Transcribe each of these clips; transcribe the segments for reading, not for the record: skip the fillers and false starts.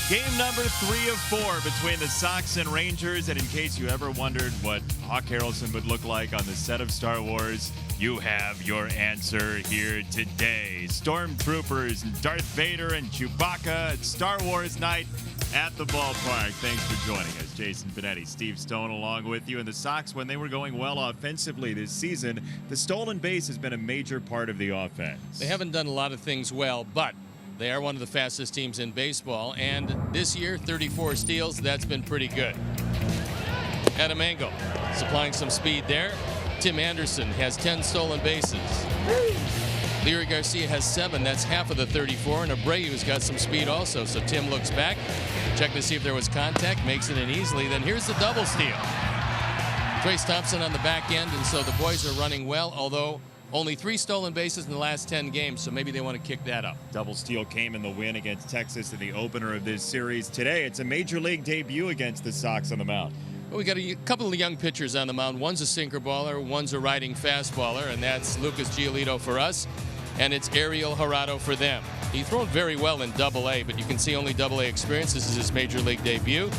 Game number 3 of 4 between the Sox and Rangers. And in case you ever wondered what Hawk Harrelson would look like on the set of Star Wars, you have your answer here today. Stormtroopers and Darth Vader and Chewbacca at Star Wars night at the ballpark. Thanks for joining us. Jason Benetti, Steve Stone along with you. And the Sox, when they were going well offensively this season, the stolen base has been a major part of the offense. They haven't done a lot of things well, but they are one of the fastest teams in baseball, and this year, 34 steals, that's been pretty good. Adam Engel supplying some speed there. Tim Anderson has 10 stolen bases. Leary Garcia has 7, that's half of the 34, and Abreu's got some speed also, so Tim looks back, check to see if there was contact, makes it in easily, then here's the double steal. Trace Thompson on the back end, and so the boys are running well, although only 3 stolen bases in the last 10 games, so maybe they want to kick that up. Double steal came in the win against Texas in the opener of this series. Today, it's a major league debut against the Sox on the mound. Well, we got a couple of young pitchers on the mound. One's a sinker baller, one's a riding fastballer, and that's Lucas Giolito for us, and it's Ariel Jurado for them. He thrown very well in Double-A, but you can see only Double-A experience. This is his major league debut.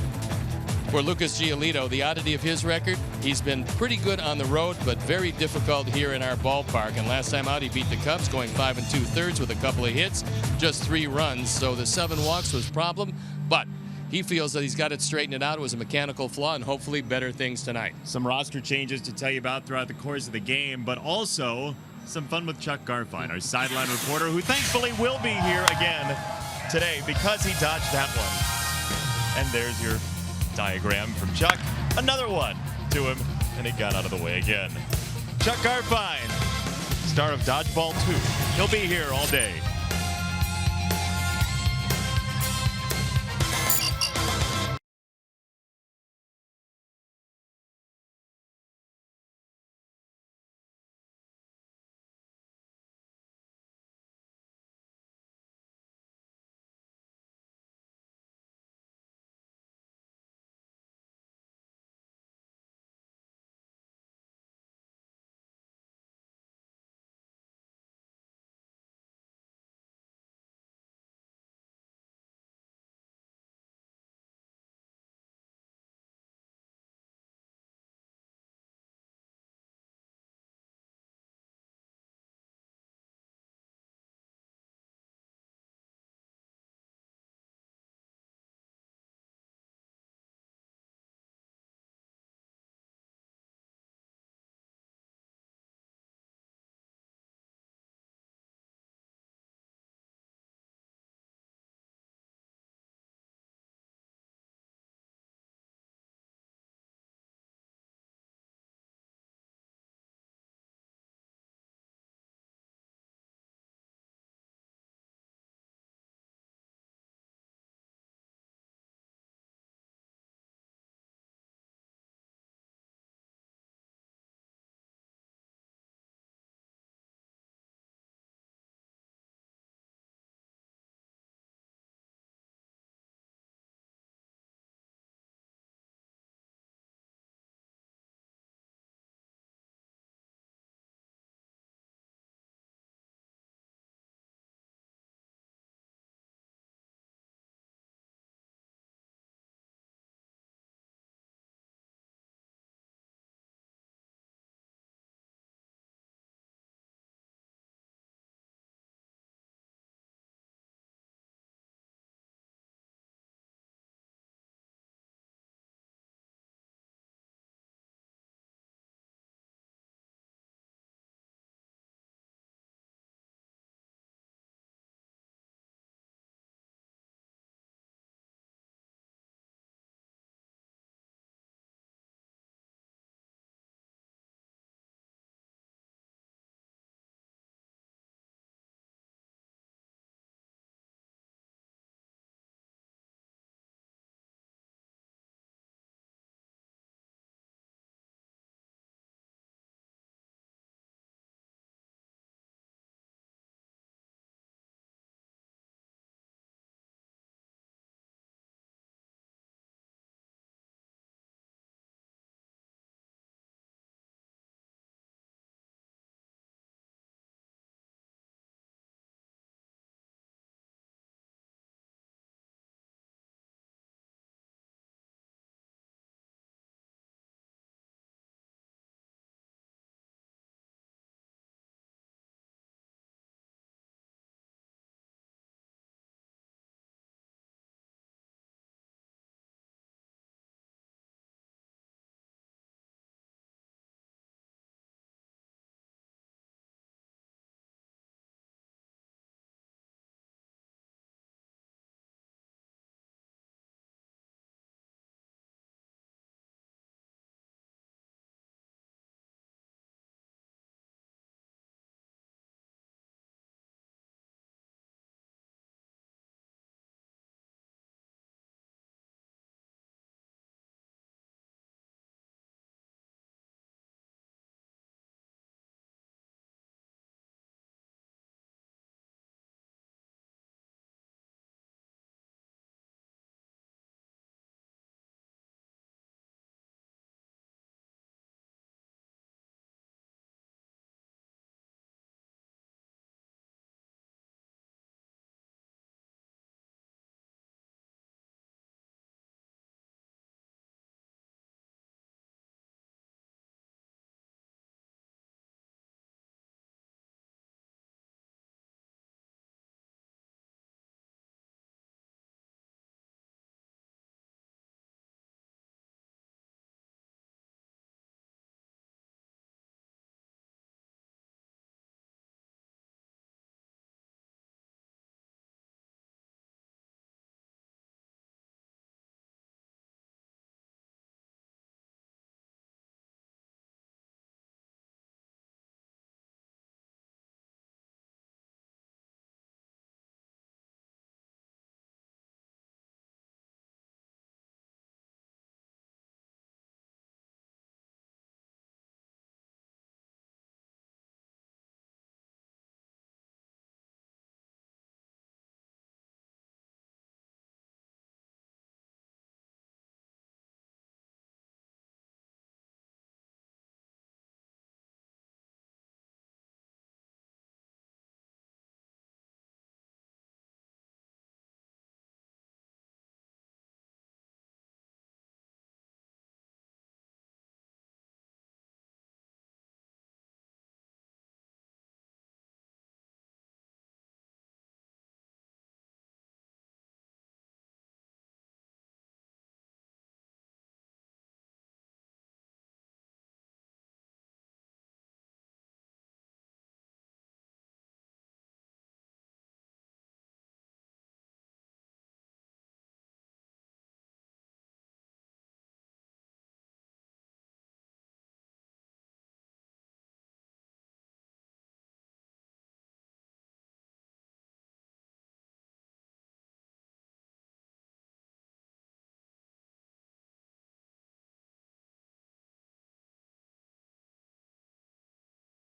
For Lucas Giolito, the oddity of his record, he's been pretty good on the road, but very difficult here in our ballpark. And last time out, he beat the Cubs, going 5 2/3 with a couple of hits, just 3 runs. So the 7 walks was a problem, but he feels that he's got it straightened out. It was a mechanical flaw, and hopefully better things tonight. Some roster changes to tell you about throughout the course of the game, but also some fun with Chuck Garfien, our sideline reporter, who thankfully will be here again today because he dodged that one. And there's your diagram from Chuck. Another one to him, and he got out of the way again. Chuck Garfien, star of Dodgeball 2. He'll be here all day.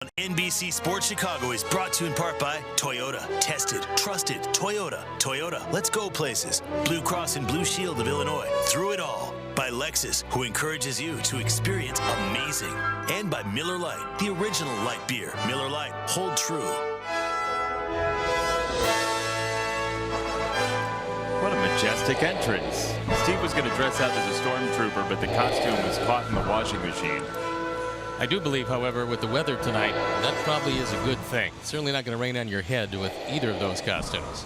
NBC Sports Chicago is brought to you in part by Toyota. Tested, trusted, Toyota. Toyota, let's go places. Blue Cross and Blue Shield of Illinois. Through it all. By Lexus, who encourages you to experience amazing. And by Miller Lite, the original light beer. Miller Lite, hold true. What a majestic entrance. Steve was going to dress up as a stormtrooper, but the costume was caught in the washing machine. I do believe, however, with the weather tonight, that probably is a good thing. It's certainly not going to rain on your head with either of those costumes.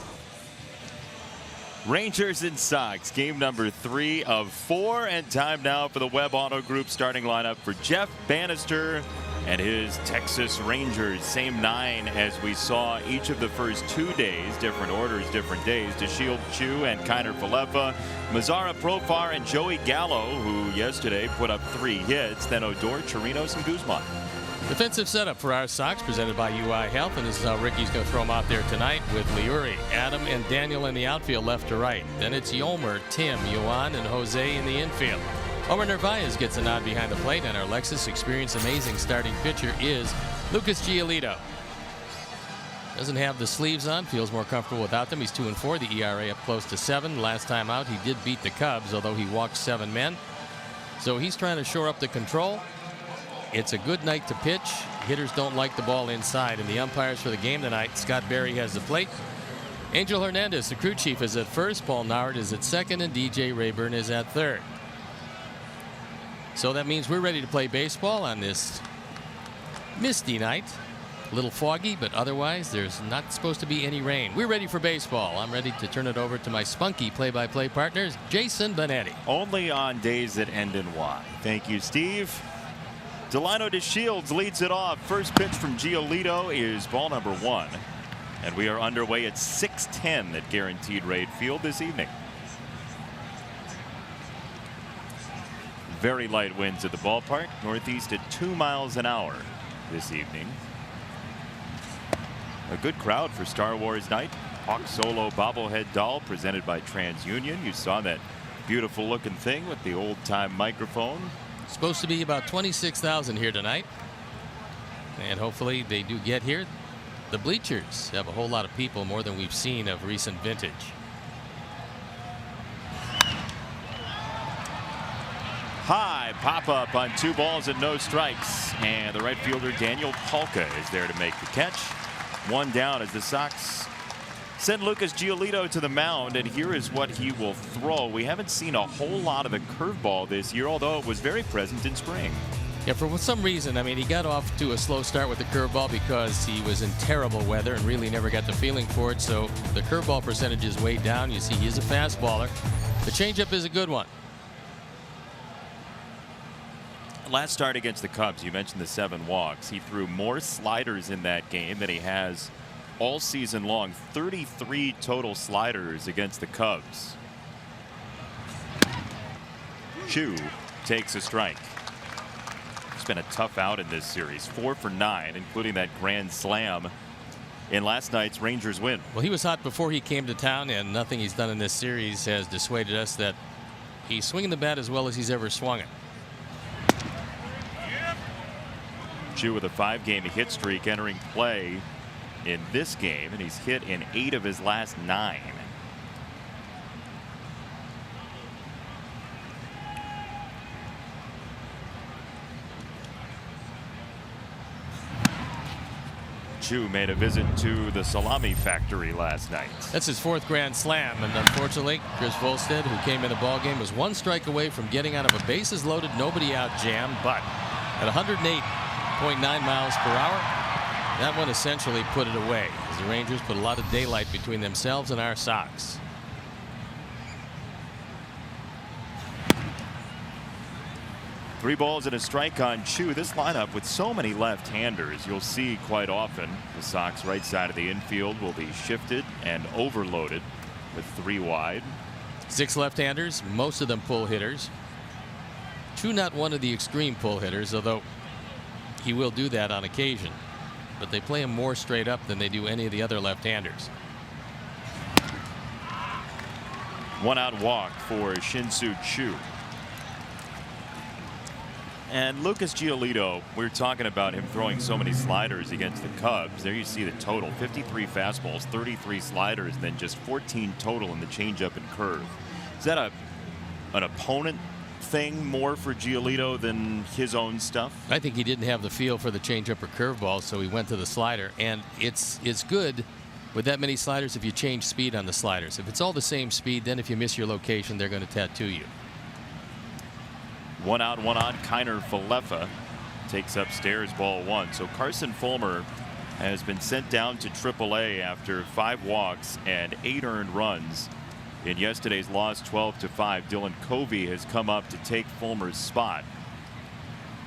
Rangers and Sox, game number 3 of 4, and time now for the Webb Auto Group starting lineup for Jeff Bannister and his Texas Rangers. Same 9 as we saw each of the first 2 days, different orders, different days. DeShield, Chu, and Kiner Falefa, Mazzara, Profar, and Joey Gallo, who yesterday put up 3 hits. Then Odor, Chirinos, and Guzman. Defensive setup for our Sox presented by UI Health, and this is how Ricky's going to throw them out there tonight with Liuri, Adam, and Daniel in the outfield left to right. Then it's Yomer, Tim, Yuan, and Jose in the infield. Omar Narvaez gets a nod behind the plate, and our Lexus Experience Amazing starting pitcher is Lucas Giolito. Doesn't have the sleeves on, feels more comfortable without them. He's 2-4, the ERA up close to 7. Last time out, he did beat the Cubs, although he walked 7 men. So he's trying to shore up the control. It's a good night to pitch. Hitters don't like the ball inside, and the umpires for the game tonight, Scott Berry has the plate. Angel Hernandez, the crew chief, is at first. Paul Noward is at second, and DJ Rayburn is at third. So that means we're ready to play baseball on this misty night. A little foggy, but otherwise there's not supposed to be any rain. We're ready for baseball. I'm ready to turn it over to my spunky play-by-play partners, Jason Benetti. Only on days that end in Y. Thank you, Steve. Delino DeShields leads it off. First pitch from Giolito is ball number 1. And we are underway at 6:10 at Guaranteed Rate Field this evening. Very light winds at the ballpark, northeast at 2 miles an hour this evening. A good crowd for Star Wars night. Hawk Solo bobblehead doll presented by TransUnion. You saw that beautiful looking thing with the old time microphone. Supposed to be about 26,000 here tonight, and hopefully they do get here. The bleachers have a whole lot of people, more than we've seen of recent vintage. High pop up on 2 balls and no strikes, and the right fielder Daniel Palka is there to make the catch. 1 down as the Sox send Lucas Giolito to the mound, and here is what he will throw. We haven't seen a whole lot of the curveball this year, although it was very present in spring. Yeah, for some reason, I mean, he got off to a slow start with the curveball because he was in terrible weather and really never got the feeling for it. So the curveball percentage is way down. You see, he's a fastballer. The changeup is a good one. Last start against the Cubs, you mentioned the 7 walks. He threw more sliders in that game than he has all season long. 33 total sliders against the Cubs. Chu takes a strike. It's been a tough out in this series. 4 for 9, including that grand slam in last night's Rangers win. Well, he was hot before he came to town, and nothing he's done in this series has dissuaded us that he's swinging the bat as well as he's ever swung it. Chu with a 5-game hit streak entering play in this game, and he's hit in 8 of his last 9. Chu made a visit to the salami factory last night. That's his 4th grand slam, and unfortunately Chris Volstead, who came in the ball game, was 1 strike away from getting out of a bases loaded, nobody out jam. But at 108.9 miles per hour, that one essentially put it away, as the Rangers put a lot of daylight between themselves and our Sox. Three balls and a strike on Chu. This lineup with so many left-handers, you'll see quite often the Sox right side of the infield will be shifted and overloaded with 3 wide. 6 left-handers, most of them pull hitters. Chu not one of the extreme pull hitters, although he will do that on occasion. But they play him more straight up than they do any of the other left-handers. 1 out walk for Shin-Soo Choo. And Lucas Giolito, we were talking about him throwing so many sliders against the Cubs. There you see the total, 53 fastballs, 33 sliders, and then just 14 total in the changeup and curve. Is that an opponent thing more for Giolito than his own stuff? I think he didn't have the feel for the changeup or curveball, so he went to the slider. And it's good with that many sliders if you change speed on the sliders. If it's all the same speed, then if you miss your location, they're going to tattoo you. 1 out, 1 on. Kiner Falefa takes upstairs, ball 1. So Carson Fulmer has been sent down to AAA after 5 walks and 8 earned runs. In yesterday's loss, 12-5, Dylan Covey has come up to take Fulmer's spot.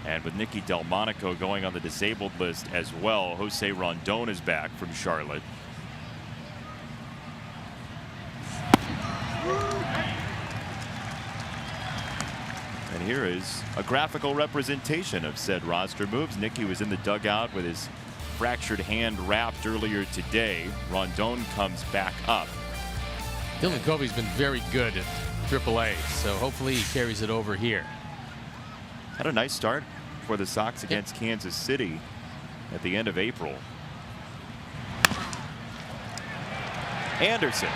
And with Nicky Delmonico going on the disabled list as well, Jose Rondon is back from Charlotte. And here is a graphical representation of said roster moves. Nicky was in the dugout with his fractured hand wrapped earlier today. Rondon comes back up. Dylan Covey's been very good at AAA, so hopefully he carries it over here. Had a nice start for the Sox against Kansas City at the end of April. Anderson,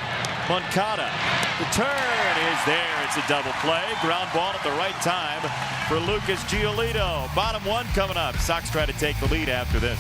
Moncada, the turn is there. It's a double play. Ground ball at the right time for Lucas Giolito. Bottom 1 coming up. Sox try to take the lead after this.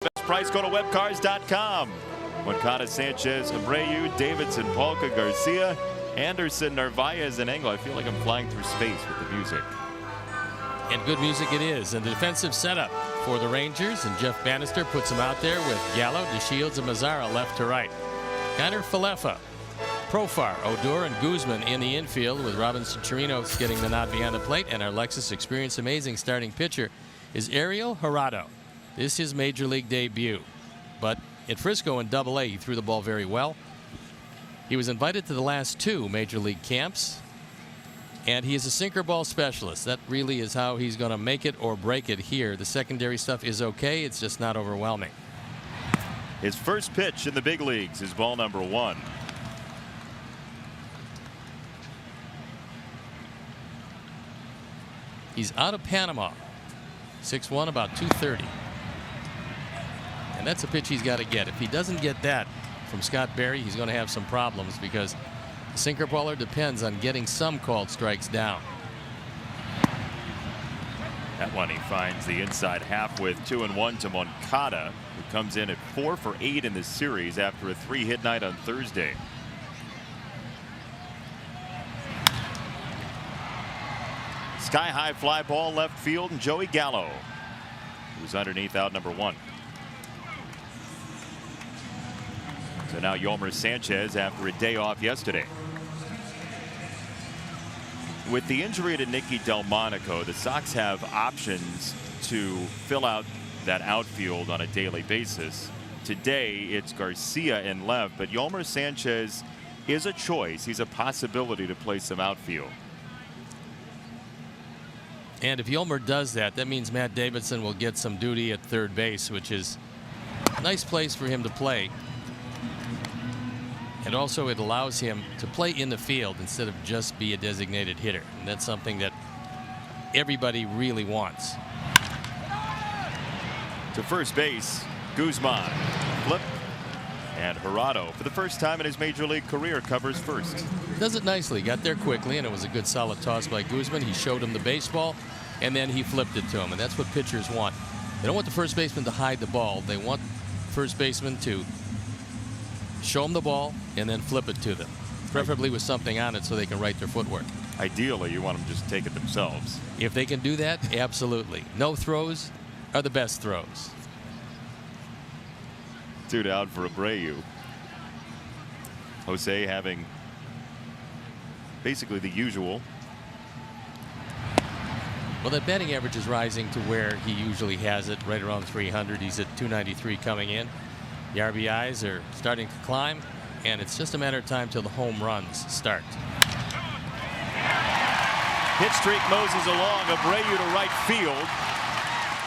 Best price, go to webcars.com. Moncada, Sanchez, Abreu, Davidson, Polka, Garcia, Anderson, Narvaez, and Engel. I feel like I'm flying through space with the music. And good music it is. And the defensive setup for the Rangers, and Jeff Bannister puts them out there with Gallo, DeShields, and Mazzara left to right. Kiner Falefa, Profar, Odor, and Guzman in the infield, with Robinson Chirinos getting the nod behind the plate. And our Lexus Experience Amazing starting pitcher is Ariel Jurado. This is his major league debut, but at Frisco in Double-A, he threw the ball very well. He was invited to the last 2 major league camps, and he is a sinker ball specialist. That really is how he's going to make it or break it here. The secondary stuff is okay. It's just not overwhelming. His first pitch in the big leagues is ball number 1. He's out of Panama. 6'1", about 230. And that's a pitch he's got to get. If he doesn't get that from Scott Berry, he's going to have some problems, because the sinker baller depends on getting some called strikes down. That one he finds the inside half with 2-1 to Moncada, who comes in at 4 for 8 in this series after a 3-hit night on Thursday. Sky high fly ball left field, and Joey Gallo, who's underneath out number 1. So now Yolmer Sanchez after a day off yesterday. With the injury to Nicky Delmonico, the Sox have options to fill out that outfield on a daily basis. Today, it's Garcia in left, but Yolmer Sanchez is a choice. He's a possibility to play some outfield. And if Yolmer does that, that means Matt Davidson will get some duty at third base, which is a nice place for him to play. And also it allows him to play in the field instead of just be a designated hitter. And that's something that everybody really wants. To first base, Guzman. Flip. And Gerardo, for the first time in his major league career, covers first. Does it nicely. Got there quickly, and it was a good solid toss by Guzman. He showed him the baseball, and then he flipped it to him. And that's what pitchers want. They don't want the first baseman to hide the ball. They want first baseman to show them the ball and then flip it to them, preferably with something on it so they can right their footwork. Ideally, you want them to just take it themselves. If they can do that, absolutely. No throws are the best throws. 2 down for Abreu. Jose having basically the usual. Well, that batting average is rising to where he usually has it, right around 300. He's at 293 coming in. The RBIs are starting to climb, and it's just a matter of time till the home runs start. Hit streak moses along. Abreu to right field.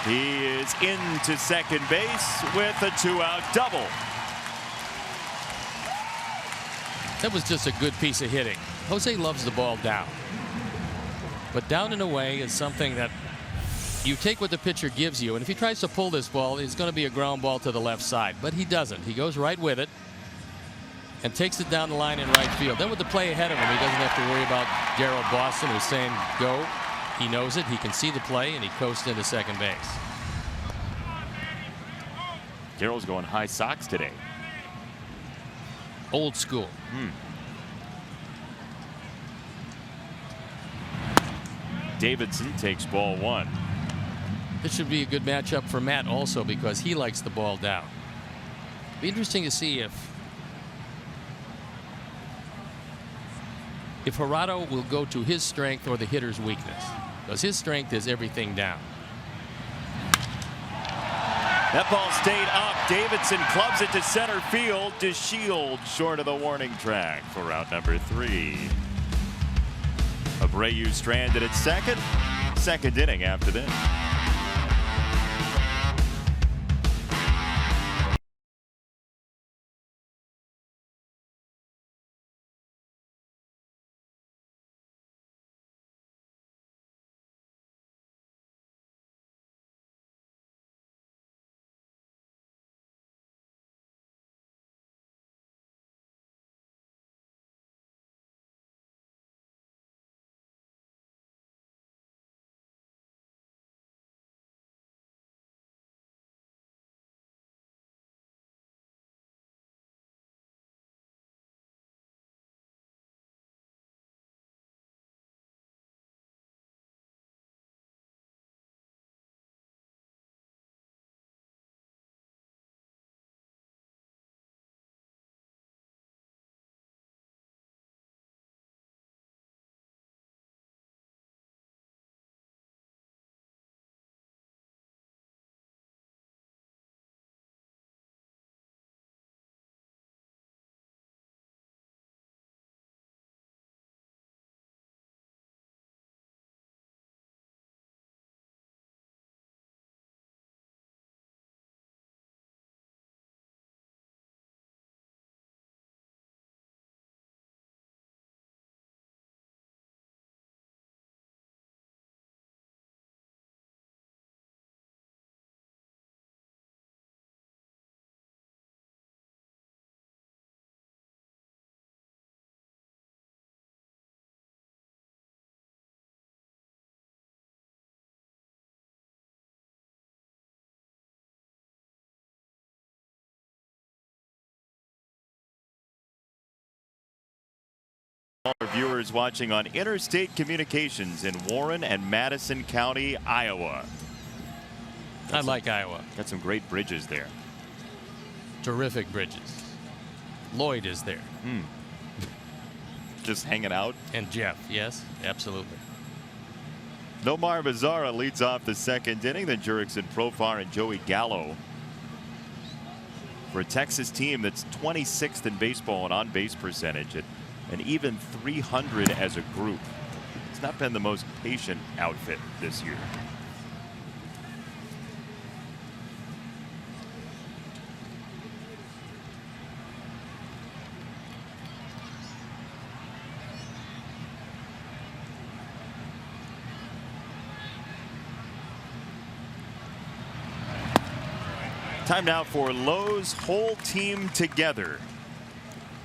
He is into second base with a 2-out double. That was just a good piece of hitting. Jose loves the ball down. But down and away is something that you take what the pitcher gives you. And if he tries to pull this ball, it's going to be a ground ball to the left side. But he doesn't. He goes right with it and takes it down the line in right field. Then with the play ahead of him, he doesn't have to worry about Darryl Boston, who's saying go. He knows it. He can see the play, and he coasts into second base. Darryl's going high socks today. Old school. Davidson takes ball 1. This should be a good matchup for Matt also because he likes the ball down. Be interesting to see if Gerardo will go to his strength or the hitter's weakness, because his strength is everything down. That ball stayed up. Davidson clubs it to center field. DeShield short of the warning track for out number 3. Abreu stranded at second inning after this. All our viewers watching on Interstate Communications in Warren and Madison County, Iowa. I like Iowa. Got some great bridges there. Terrific bridges. Lloyd is there. Just hanging out. And Jeff, yes, absolutely. Nomar Mazara leads off the second inning. Then Jurickson Profar and Joey Gallo. For a Texas team that's 26th in baseball and on-base percentage at an even 300 as a group. It's not been the most patient outfit this year. Time now for Lowe's whole team together.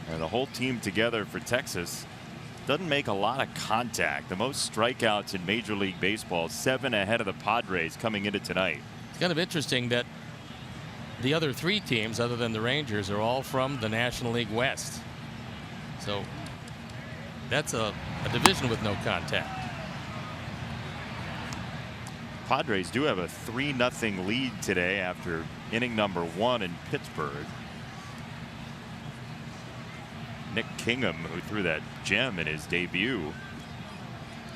And the whole team together for Texas doesn't make a lot of contact. The most strikeouts in Major League Baseball, 7 ahead of the Padres coming into tonight. It's kind of interesting that the other 3 teams other than the Rangers are all from the National League West. So that's a division with no contact. Padres do have a 3-0 lead today after inning number 1 in Pittsburgh. Nick Kingham, who threw that gem in his debut,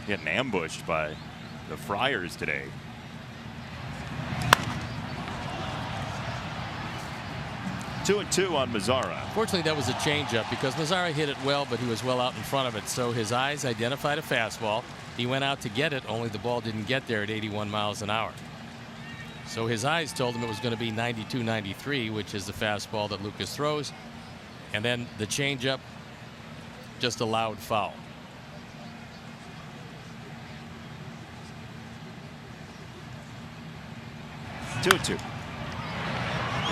getting ambushed by the Friars today. Two and two on Mazara. Fortunately, that was a changeup because Mazara hit it well, but he was well out in front of it. So his eyes identified a fastball. He went out to get it, only the ball didn't get there at 81 miles an hour. So his eyes told him it was going to be 92-93, which is the fastball that Lucas throws. And then the changeup just allowed foul. Two and two.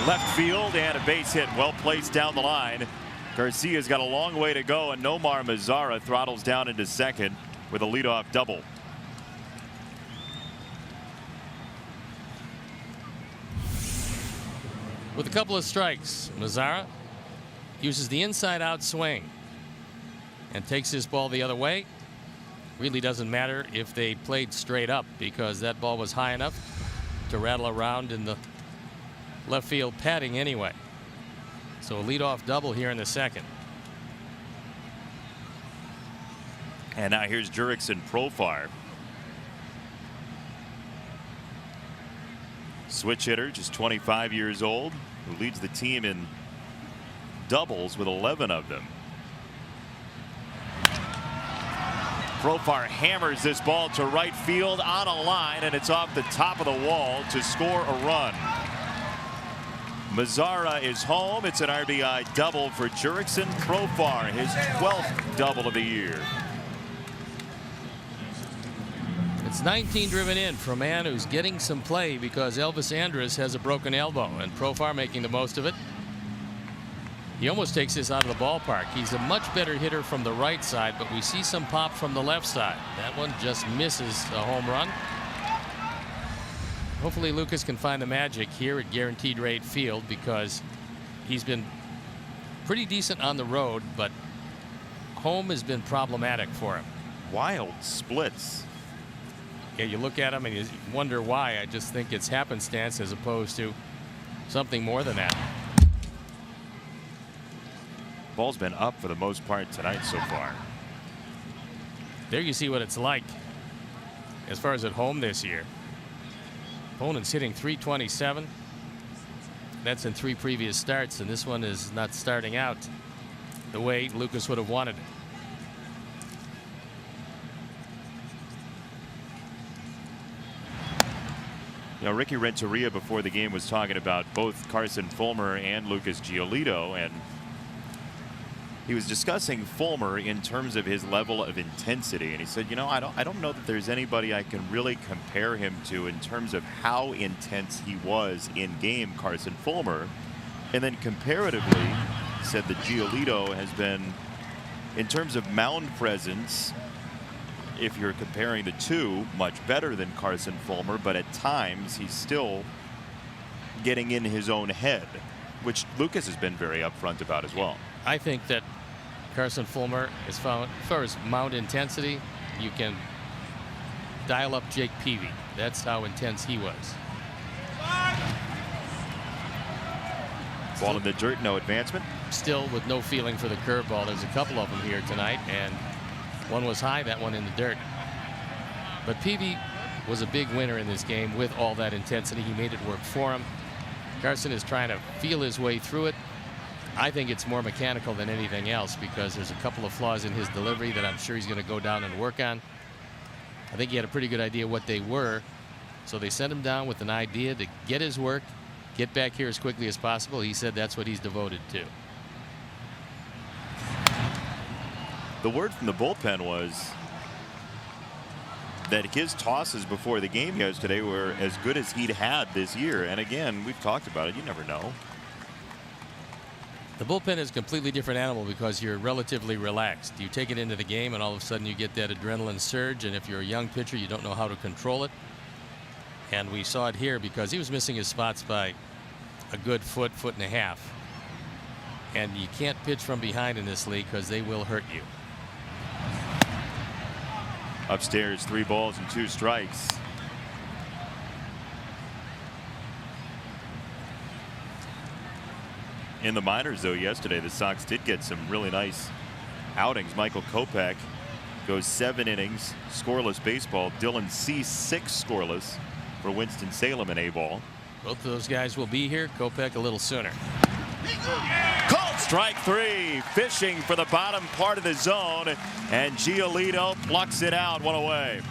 Left field and a base hit, well placed down the line. Garcia's got a long way to go, and Nomar Mazara throttles down into second with a leadoff double. With a couple of strikes, Mazara uses the inside out swing and takes his ball the other way. Really doesn't matter if they played straight up because that ball was high enough to rattle around in the left field padding anyway. So a leadoff double here in the second. And now here's Jurickson Profar. Switch hitter, just 25 years old, who leads the team in doubles with 11 of them. Profar hammers this ball to right field on a line, and it's off the top of the wall to score a run. Mazara is home. It's an RBI double for Jurickson Profar, his 12th double of the year. It's 19 driven in for a man who's getting some play because Elvis Andrus has a broken elbow, and Profar making the most of it. He almost takes this out of the ballpark. He's a much better hitter from the right side, but we see some pop from the left side. That one just misses a home run. Hopefully Lucas can find the magic here at Guaranteed Rate Field because he's been pretty decent on the road, but home has been problematic for him. Wild splits. Yeah, you look at him and you wonder why. I just think it's happenstance as opposed to something more than that. Ball's been up for the most part tonight so far. There you see what it's like as far as at home this year. Opponent's hitting .327. That's in 3 previous starts, and this one is not starting out the way Lucas would have wanted it. You know, Ricky Renteria before the game was talking about both Carson Fulmer and Lucas Giolito, and he was discussing Fulmer in terms of his level of intensity, and he said, you know, I don't know that there's anybody I can really compare him to in terms of how intense he was in game, Carson Fulmer. And then comparatively, he said that Giolito has been, in terms of mound presence, if you're comparing the two, much better than Carson Fulmer, but at times he's still getting in his own head, which Lucas has been very upfront about as well. I think that Carson Fulmer has found, as far as mound intensity, you can dial up Jake Peavy. That's how intense he was. Ball in the dirt, no advancement. Still with no feeling for the curveball. There's a couple of them here tonight, and one was high, that one in the dirt. But Peavy was a big winner in this game with all that intensity. He made it work for him. Carson is trying to feel his way through it. I think it's more mechanical than anything else because there's a couple of flaws in his delivery that I'm sure he's going to go down and work on. I think he had a pretty good idea what they were. So they sent him down with an idea to get his work, get back here as quickly as possible. He said that's what he's devoted to. The word from the bullpen was that his tosses before the game yesterday were as good as he'd had this year. And again, we've talked about it. You never know. The bullpen is a completely different animal because you're relatively relaxed. You take it into the game and all of a sudden you get that adrenaline surge. And if you're a young pitcher, you don't know how to control it. And we saw it here because he was missing his spots by a good foot, foot and a half. And you can't pitch from behind in this league because they will hurt you. Upstairs, 3 balls and 2 strikes. In the minors, though, yesterday, the Sox did get some really nice outings. Michael Kopech goes 7 innings, scoreless baseball. Dylan Cease 6 scoreless for Winston-Salem in A-ball. Both of those guys will be here. Kopech a little sooner. Called strike 3, fishing for the bottom part of the zone, and Giolito plucks it out, 1 away.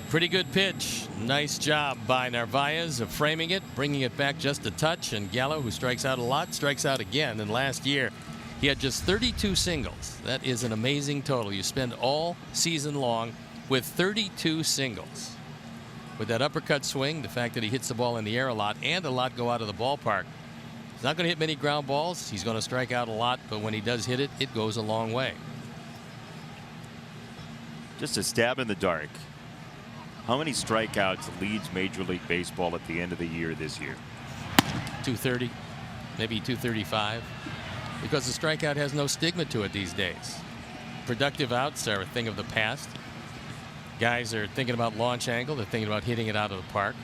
Pretty good pitch. Nice job by Narvaez of framing it, bringing it back just a touch. And Gallo, who strikes out a lot, strikes out again. And last year, he had just 32 singles. That is an amazing total. You spend all season long with 32 singles. With that uppercut swing, the fact that he hits the ball in the air a lot and a lot go out of the ballpark. He's not going to hit many ground balls. He's going to strike out a lot, but when he does hit it, it goes a long way. Just a stab in the dark. How many strikeouts leads Major League Baseball at the end of the year this year? 230, maybe 235, because the strikeout has no stigma to it these days. Productive outs are a thing of the past. Guys are thinking about launch angle. They're thinking about hitting it out of the park.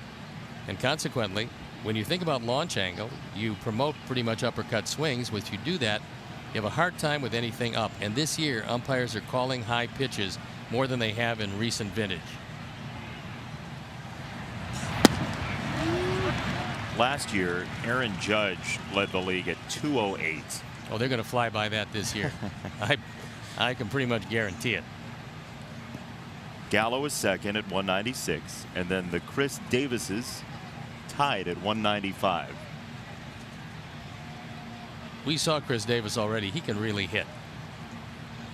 And consequently, when you think about launch angle, you promote pretty much uppercut swings. If you do that, you have a hard time with anything up. And this year, umpires are calling high pitches more than they have in recent vintage. Last year, Aaron Judge led the league at 208. Oh, they're going to fly by that this year. I can pretty much guarantee it. Gallo is second at 196, and then the Chris Davises tied at 195. We saw Chris Davis already. He can really hit.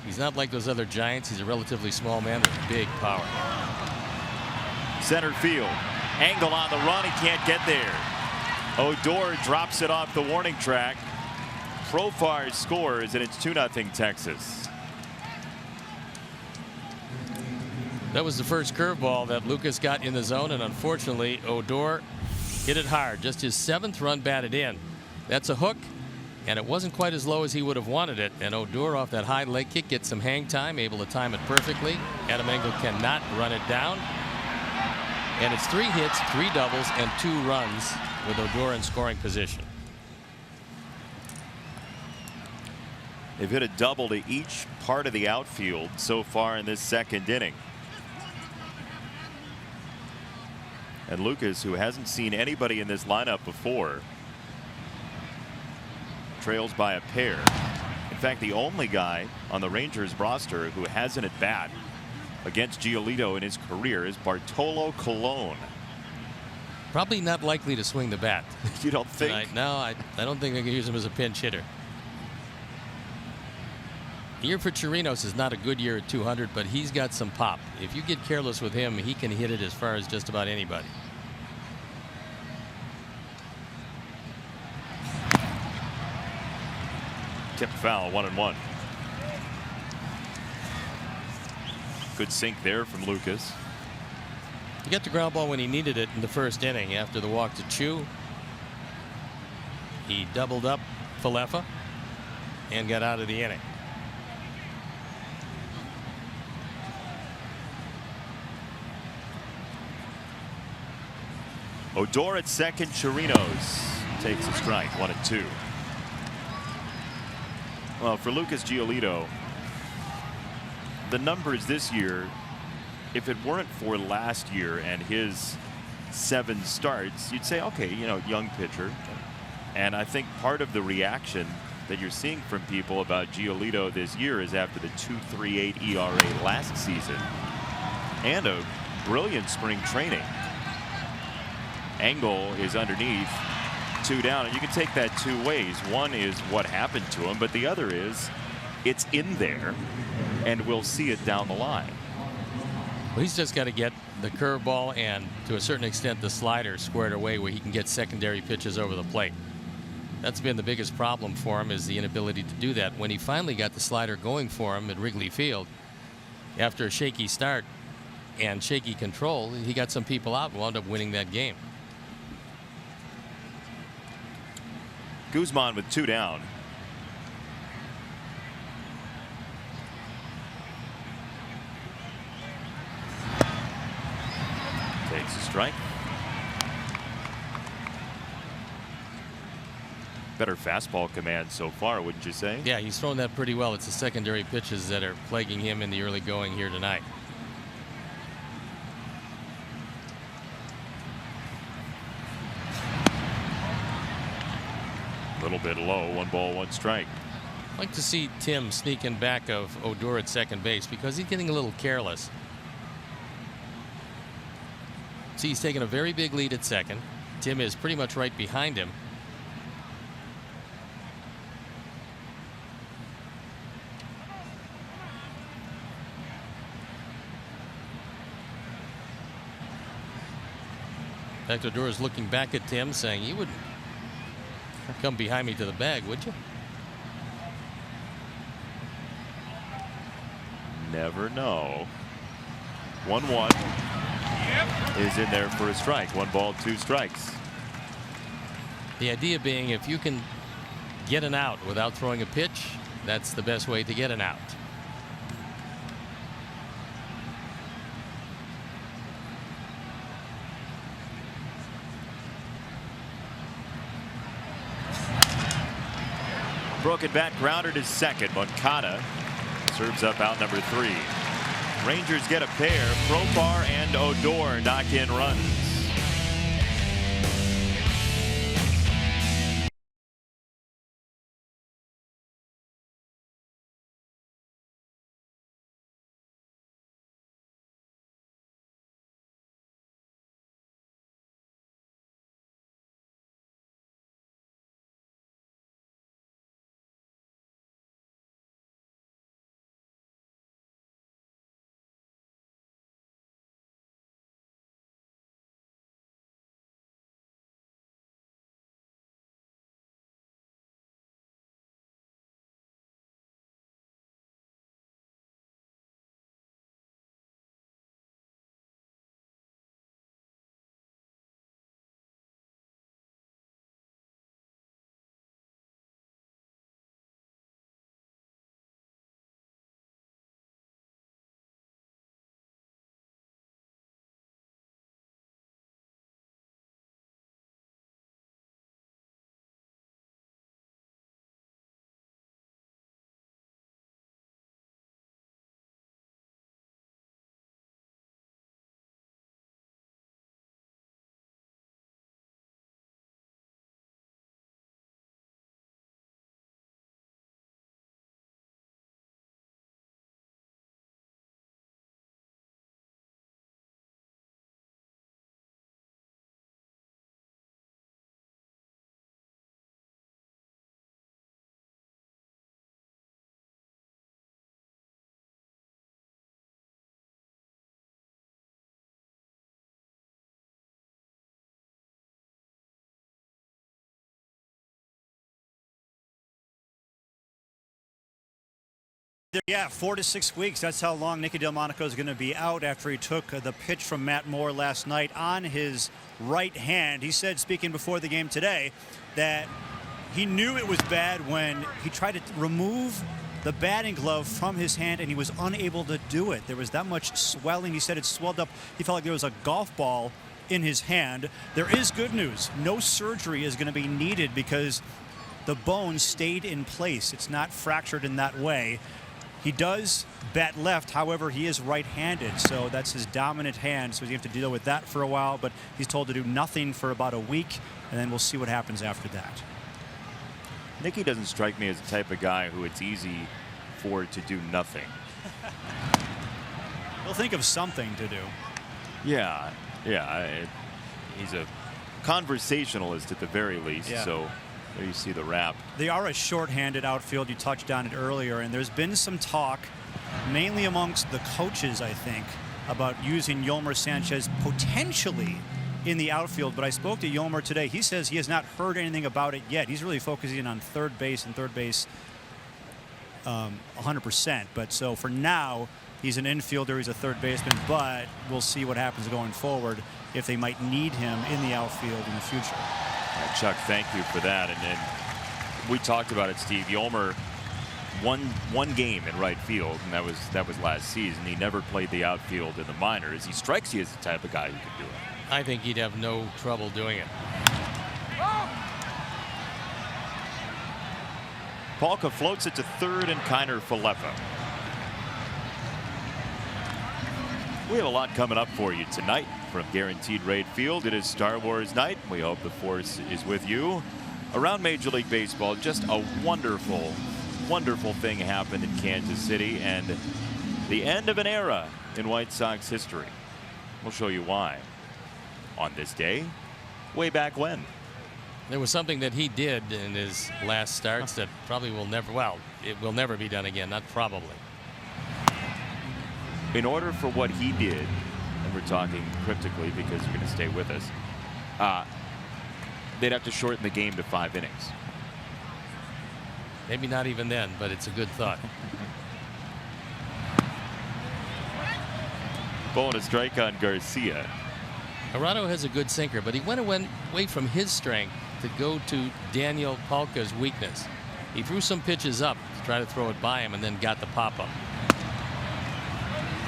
He's not like those other giants. He's a relatively small man with big power. Center field. Angle on the run. He can't get there. Odor drops it off the warning track. Profar scores, and it's 2-0 Texas. That was the first curveball that Lucas got in the zone, and unfortunately, Odor hit it hard. Just his 7th run batted in. That's a hook, and it wasn't quite as low as he would have wanted it. And Odor off that high leg kick gets some hang time, able to time it perfectly. Adam Engel cannot run it down. And it's 3 hits, 3 doubles, and 2 runs with Odor in scoring position. They've hit a double to each part of the outfield so far in this 2nd inning. And Lucas, who hasn't seen anybody in this lineup before, trails by a pair. In fact, the only guy on the Rangers roster who has an at-bat against Giolito in his career is Bartolo Colon. Probably not likely to swing the bat. You don't think? Tonight. No, I don't think they can use him as a pinch hitter. The year for Chirinos is not a good year at 200, but he's got some pop. If you get careless with him, he can hit it as far as just about anybody. Tipped foul, 1-1. Good sink there from Lucas. He got the ground ball when he needed it in the 1st inning after the walk to Chu. He doubled up Falefa and got out of the inning. Odor at second. Chirinos takes a strike. 1-2. Well, for Lucas Giolito, the numbers this year, if it weren't for last year and his 7 starts, you'd say, okay, you know, young pitcher. And I think part of the reaction that you're seeing from people about Giolito this year is after the 2.38 ERA last season and a brilliant spring training. Angle is underneath, 2 down, and you can take that 2 ways. One is what happened to him, but the other is it's in there and we'll see it down the line. Well, he's just got to get the curveball and to a certain extent the slider squared away where he can get secondary pitches over the plate. That's been the biggest problem for him, is the inability to do that. When he finally got the slider going for him at Wrigley Field after a shaky start and shaky control, he got some people out and wound up winning that game. Guzman with 2 down. Takes a strike. Better fastball command so far, wouldn't you say? Yeah, he's thrown that pretty well. It's the secondary pitches that are plaguing him in the early going here tonight. A little bit low, 1 ball, 1 strike. I'd like to see Tim sneak in back of Odor at second base because he's getting a little careless. See, he's taking a very big lead at second. Tim is pretty much right behind him. In fact, Odor is looking back at Tim saying, you wouldn't come behind me to the bag, would you? Never know. 1-1 is in there for a strike. 1 ball, 2 strikes. The idea being, if you can get an out without throwing a pitch, that's the best way to get an out. Broken bat grounder to second. Moncada serves up out number 3. Rangers get a pair. Profar and Odor knock in runs. Yeah, 4 to 6 weeks. That's how long Nicky Delmonico is going to be out after he took the pitch from Matt Moore last night on his right hand. He said, speaking before the game today, that he knew it was bad when he tried to remove the batting glove from his hand and he was unable to do it. There was that much swelling. He said it swelled up. He felt like there was a golf ball in his hand. There is good news. No surgery is going to be needed because the bone stayed in place. It's not fractured in that way. He does bat left, however, he is right-handed, so that's his dominant hand, so he's going to have to deal with that for a while, but he's told to do nothing for about a week, and then we'll see what happens after that. Nicky doesn't strike me as the type of guy who it's easy for to do nothing. He'll think of something to do. Yeah, he's a conversationalist at the very least, so there you see the wrap. They are a short-handed outfield. You touched on it earlier, and there's been some talk, mainly amongst the coaches, I think, about using Yolmer Sanchez potentially in the outfield. But I spoke to Yolmer today. He says he has not heard anything about it yet. He's really focusing on third base 100%. But so for now, he's an infielder. He's a third baseman. But we'll see what happens going forward if they might need him in the outfield in the future. Chuck, thank you for that. And then we talked about it, Steve. Yolmer one game in right field, and that was last season. He never played the outfield in the minors. He strikes you as the type of guy who can do it. I think he'd have no trouble doing it. Palka floats it to third, and Kiner Falefa. We have a lot coming up for you tonight from Guaranteed Rate Field. It is Star Wars night. We hope the Force is with you. Around Major League Baseball, just a wonderful, wonderful thing happened in Kansas City, and the end of an era in White Sox history. We'll show you why on this day, way back when. There was something that he did in his last starts that probably will never, well, it will never be done again, not probably. In order for what he did, and we're talking cryptically because you're going to stay with us, they'd have to shorten the game to 5 innings. Maybe not even then, but it's a good thought. Ball and a strike on Garcia. Hirano has a good sinker, but he went away from his strength to go to Daniel Palka's weakness. He threw some pitches up to try to throw it by him and then got the pop-up.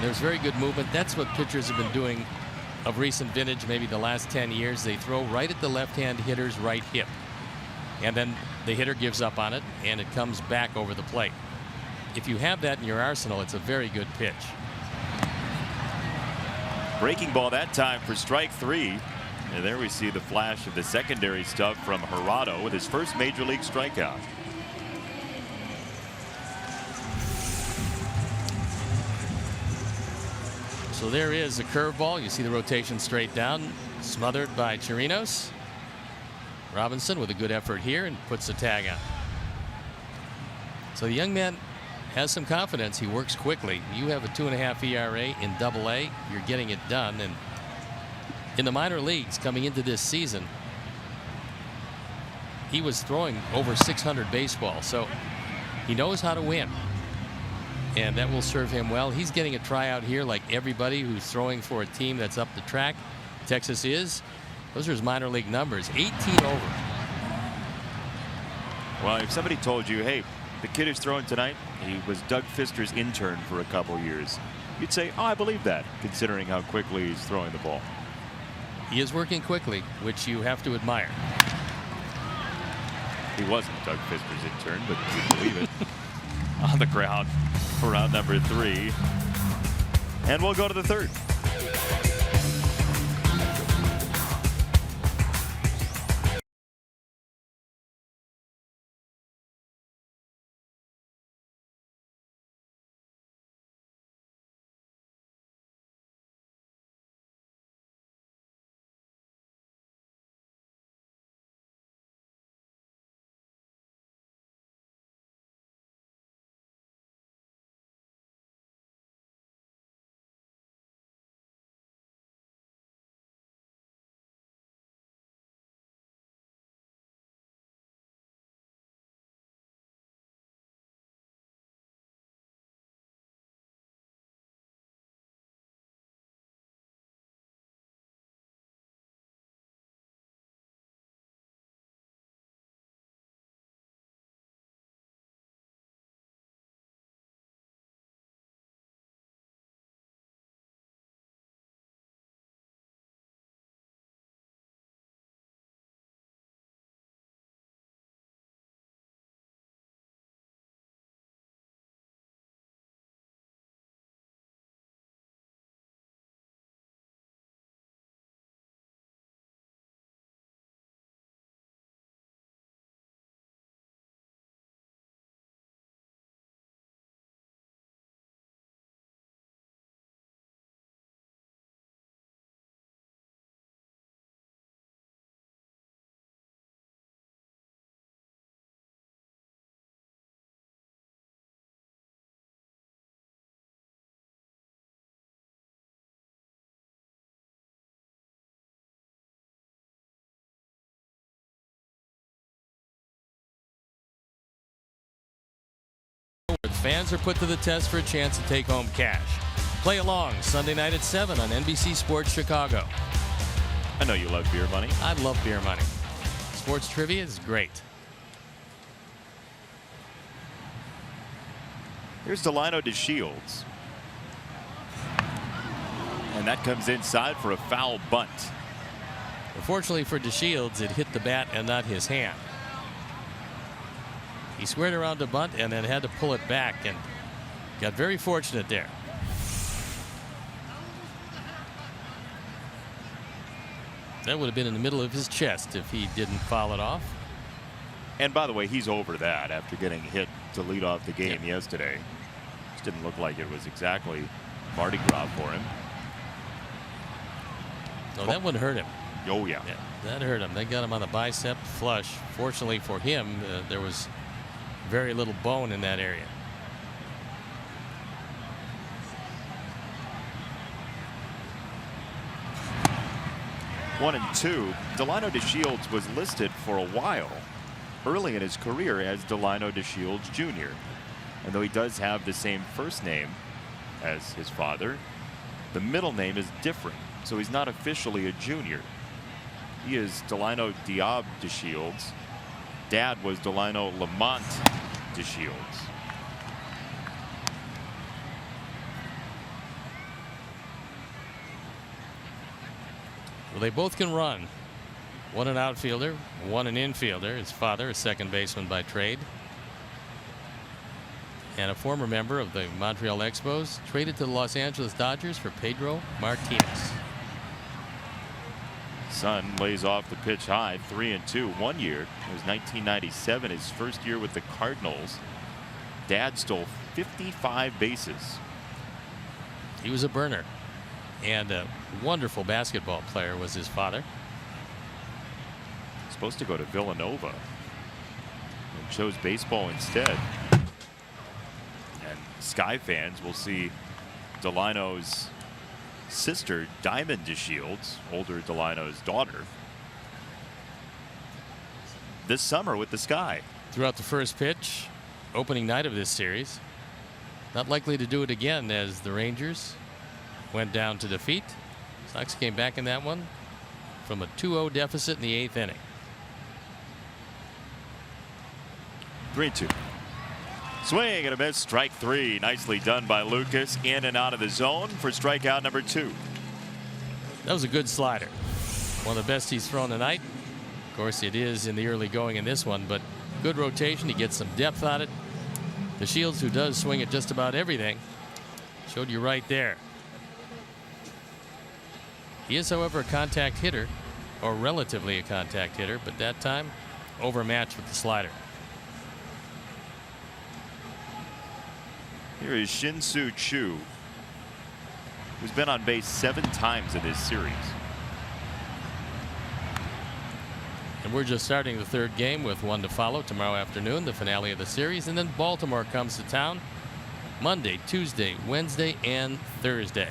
There's very good movement. That's what pitchers have been doing of recent vintage, maybe the last 10 years. They throw right at the left-hand hitter's right hip. And then the hitter gives up on it, and it comes back over the plate. If you have that in your arsenal, it's a very good pitch. Breaking ball that time for strike 3. And there we see the flash of the secondary stuff from Hirano with his first major league strikeout. So there is a curveball. You see the rotation straight down, smothered by Chirinos. Robinson with a good effort here and puts the tag on. So the young man has some confidence. He works quickly. You have a 2.5 ERA in Double-A. You're getting it done. And in the minor leagues coming into this season, he was throwing over 600 baseballs. So he knows how to win. And that will serve him well. He's getting a tryout here like everybody who's throwing for a team that's up the track. Texas is. Those are his minor league numbers. 18 over. Well, if somebody told you, hey, the kid who's throwing tonight, he was Doug Fister's intern for a couple years, you'd say, oh, I believe that, considering how quickly he's throwing the ball. He is working quickly, which you have to admire. He wasn't Doug Fister's intern, but you believe it. On the ground for round number 3. And we'll go to the third. fans are put to the test for a chance to take home cash. Play along Sunday night at 7 on NBC Sports Chicago. I know you love beer money. I love beer money. Sports trivia is great. Here's Delino DeShields. And that comes inside for a foul bunt. Unfortunately for DeShields, it hit the bat and not his hand. He squared around to bunt and then had to pull it back and got very fortunate there. That would have been in the middle of his chest if he didn't foul it off. And by the way, he's over that after getting hit to lead off the game yesterday. Just didn't look like it was exactly Mardi Gras for him. No, that one hurt him. Oh, yeah. That hurt him. They got him on the bicep flush. Fortunately for him, there was very little bone in that area. One and two. Delino DeShields was listed for a while early in his career as Delino DeShields Jr. And though he does have the same first name as his father, the middle name is different. So he's not officially a junior. He is Delino Diab DeShields. Dad was Delino Lamont DeShields. Well, they both can run. One an outfielder, one an infielder. His father, a second baseman by trade. And a former member of the Montreal Expos, traded to the Los Angeles Dodgers for Pedro Martinez. Son lays off the pitch high, 3-2. 1 year. It was 1997, his first year with the Cardinals. Dad stole 55 bases. He was a burner. And a wonderful basketball player was his father. Supposed to go to Villanova and chose baseball instead. And Sky fans will see Delino's sister, Diamond DeShields, older Delino's daughter, this summer with the Sky. Throughout the first pitch, opening night of this series. Not likely to do it again as the Rangers went down to defeat. Sox came back in that one from a 2-0 deficit in the 8th inning. 3-2. Swing and a miss, strike three. Nicely done by Lucas, in and out of the zone for strikeout number 2. That was a good slider. One of the best he's thrown tonight. Of course, it is in the early going in this one, but good rotation. He gets some depth on it. DeShields, who does swing at just about everything, showed you right there. He is, however, a contact hitter, or relatively a contact hitter, but that time overmatched with the slider. Here is Shin-Soo Choo, who's been on base 7 times in this series. And we're just starting the third game with one to follow tomorrow afternoon, the finale of the series. And then Baltimore comes to town Monday, Tuesday, Wednesday, and Thursday.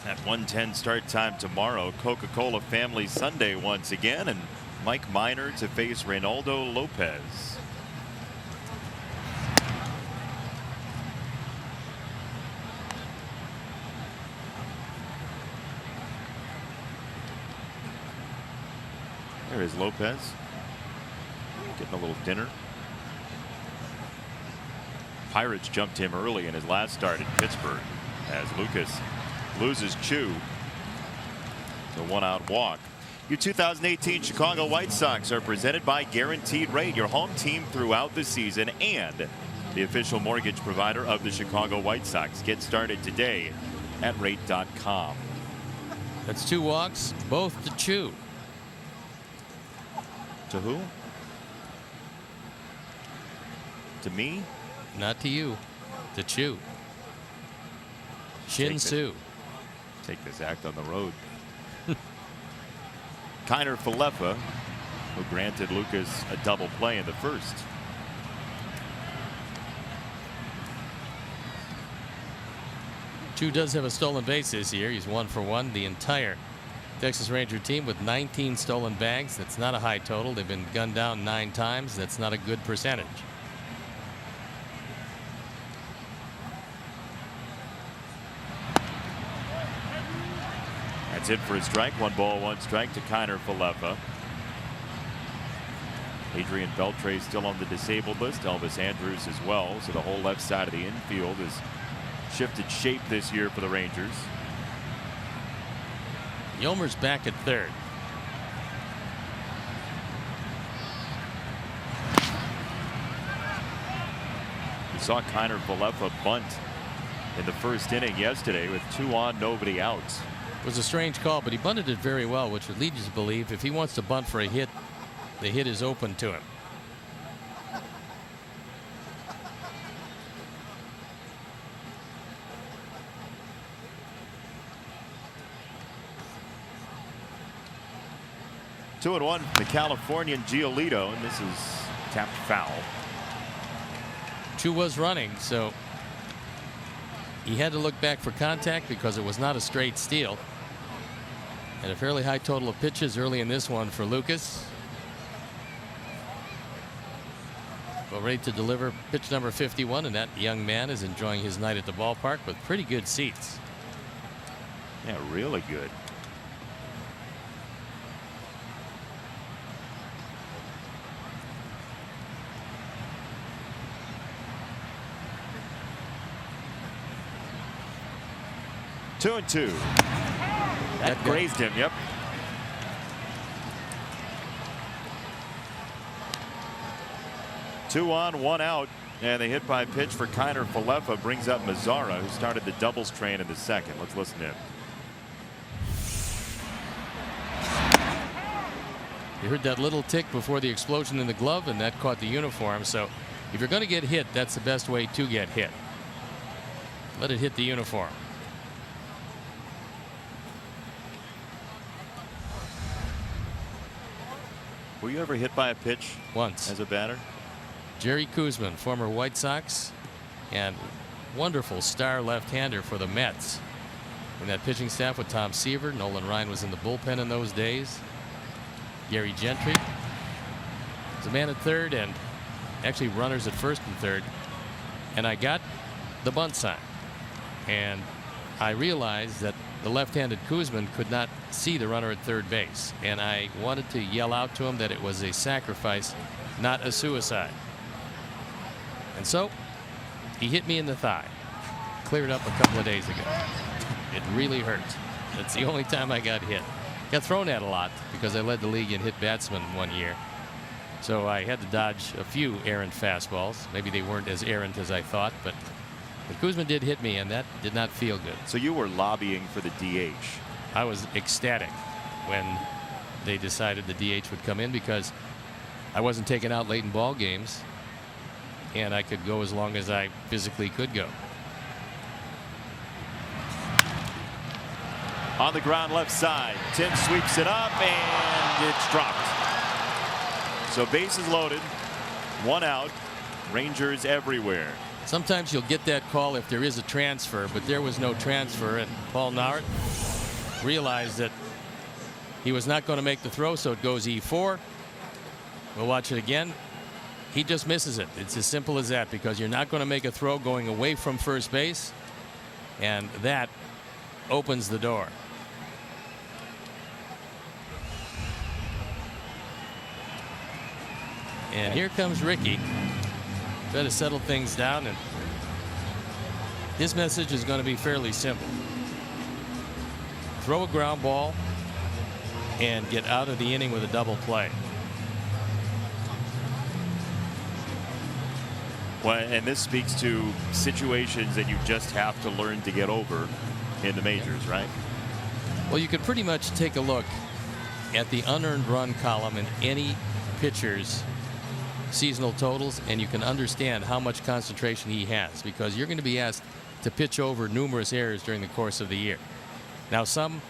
At 1:10 start time tomorrow, Coca-Cola Family Sunday once again, and Mike Minor to face Reynaldo Lopez. There is Lopez getting a little dinner. Pirates jumped him early in his last start in Pittsburgh as Lucas loses Choo. The 1-out walk. Your 2018 Chicago White Sox are presented by Guaranteed Rate, your home team throughout the season and the official mortgage provider of the Chicago White Sox. Get started today at rate.com. That's 2 walks, both to Choo. To who? To me? Not to you. To Choo. Shin-Soo. Take this act on the road. Kiner Falefa, who granted Lucas a double play in the first. Chu does have a stolen base this year. He's 1 for 1. The entire Texas Ranger team with 19 stolen bags. That's not a high total. They've been gunned down 9 times. That's not a good percentage. That's it for a strike. 1 ball, 1 strike to Kiner Falefa. Adrian Beltre still on the disabled list. Elvis Andrews as well. So the whole left side of the infield has shifted shape this year for the Rangers. Yolmer's back at third. We saw Kiner Falefa bunt in the first inning yesterday with 2 on, nobody out. It was a strange call, but he bunted it very well, which would lead you to believe if he wants to bunt for a hit, the hit is open to him. Two and 1, the Californian Giolito, and this is tapped foul. Chu was running, so he had to look back for contact because it was not a straight steal. And a fairly high total of pitches early in this one for Lucas. Well, ready to deliver pitch number 51, and that young man is enjoying his night at the ballpark with pretty good seats. Yeah, really good. Two and 2. That grazed him. Yep. Two on, 1 out, and the hit by pitch for Kiner Falefa brings up Mazzara, who started the doubles train in the second. Let's listen to him. You heard that little tick before the explosion in the glove, and that caught the uniform. So if you're going to get hit, that's the best way to get hit. Let it hit the uniform. Were you ever hit by a pitch? Once. As a batter? Jerry Koosman, former White Sox and wonderful star left-hander for the Mets. In that pitching staff with Tom Seaver, Nolan Ryan was in the bullpen in those days. Gary Gentry was a man at third, and actually runners at first and third. And I got the bunt sign, and I realized that the left-handed Koosman could not see the runner at third base, and I wanted to yell out to him that it was a sacrifice, not a suicide. And so he hit me in the thigh. Cleared up a couple of days ago. It really hurt. That's the only time I got hit. Got thrown at a lot because I led the league in hit batsmen one year. So I had to dodge a few errant fastballs. Maybe they weren't as errant as I thought, but Koosman did hit me, and that did not feel good. So you were lobbying for the DH. I was ecstatic when they decided the DH would come in because I wasn't taken out late in ball games, and I could go as long as I physically could go. On the ground left side, Tim sweeps it up, and it's dropped. So bases loaded, 1 out, Rangers everywhere. Sometimes you'll get that call if there is a transfer, but there was no transfer, and Paul Nauert realized that he was not going to make the throw, so it goes E4. We'll watch it again. He just misses it. It's as simple as that, because you're not going to make a throw going away from first base, and that opens the door. And here comes Ricky. Try to settle things down, and his message is going to be fairly simple. Throw a ground ball and get out of the inning with a double play. Well, and this speaks to situations that you just have to learn to get over in the majors, right? Well, you could pretty much take a look at the unearned run column in any pitcher's seasonal totals, and you can understand how much concentration he has, because you're going to be asked to pitch over numerous errors during the course of the year. Now, some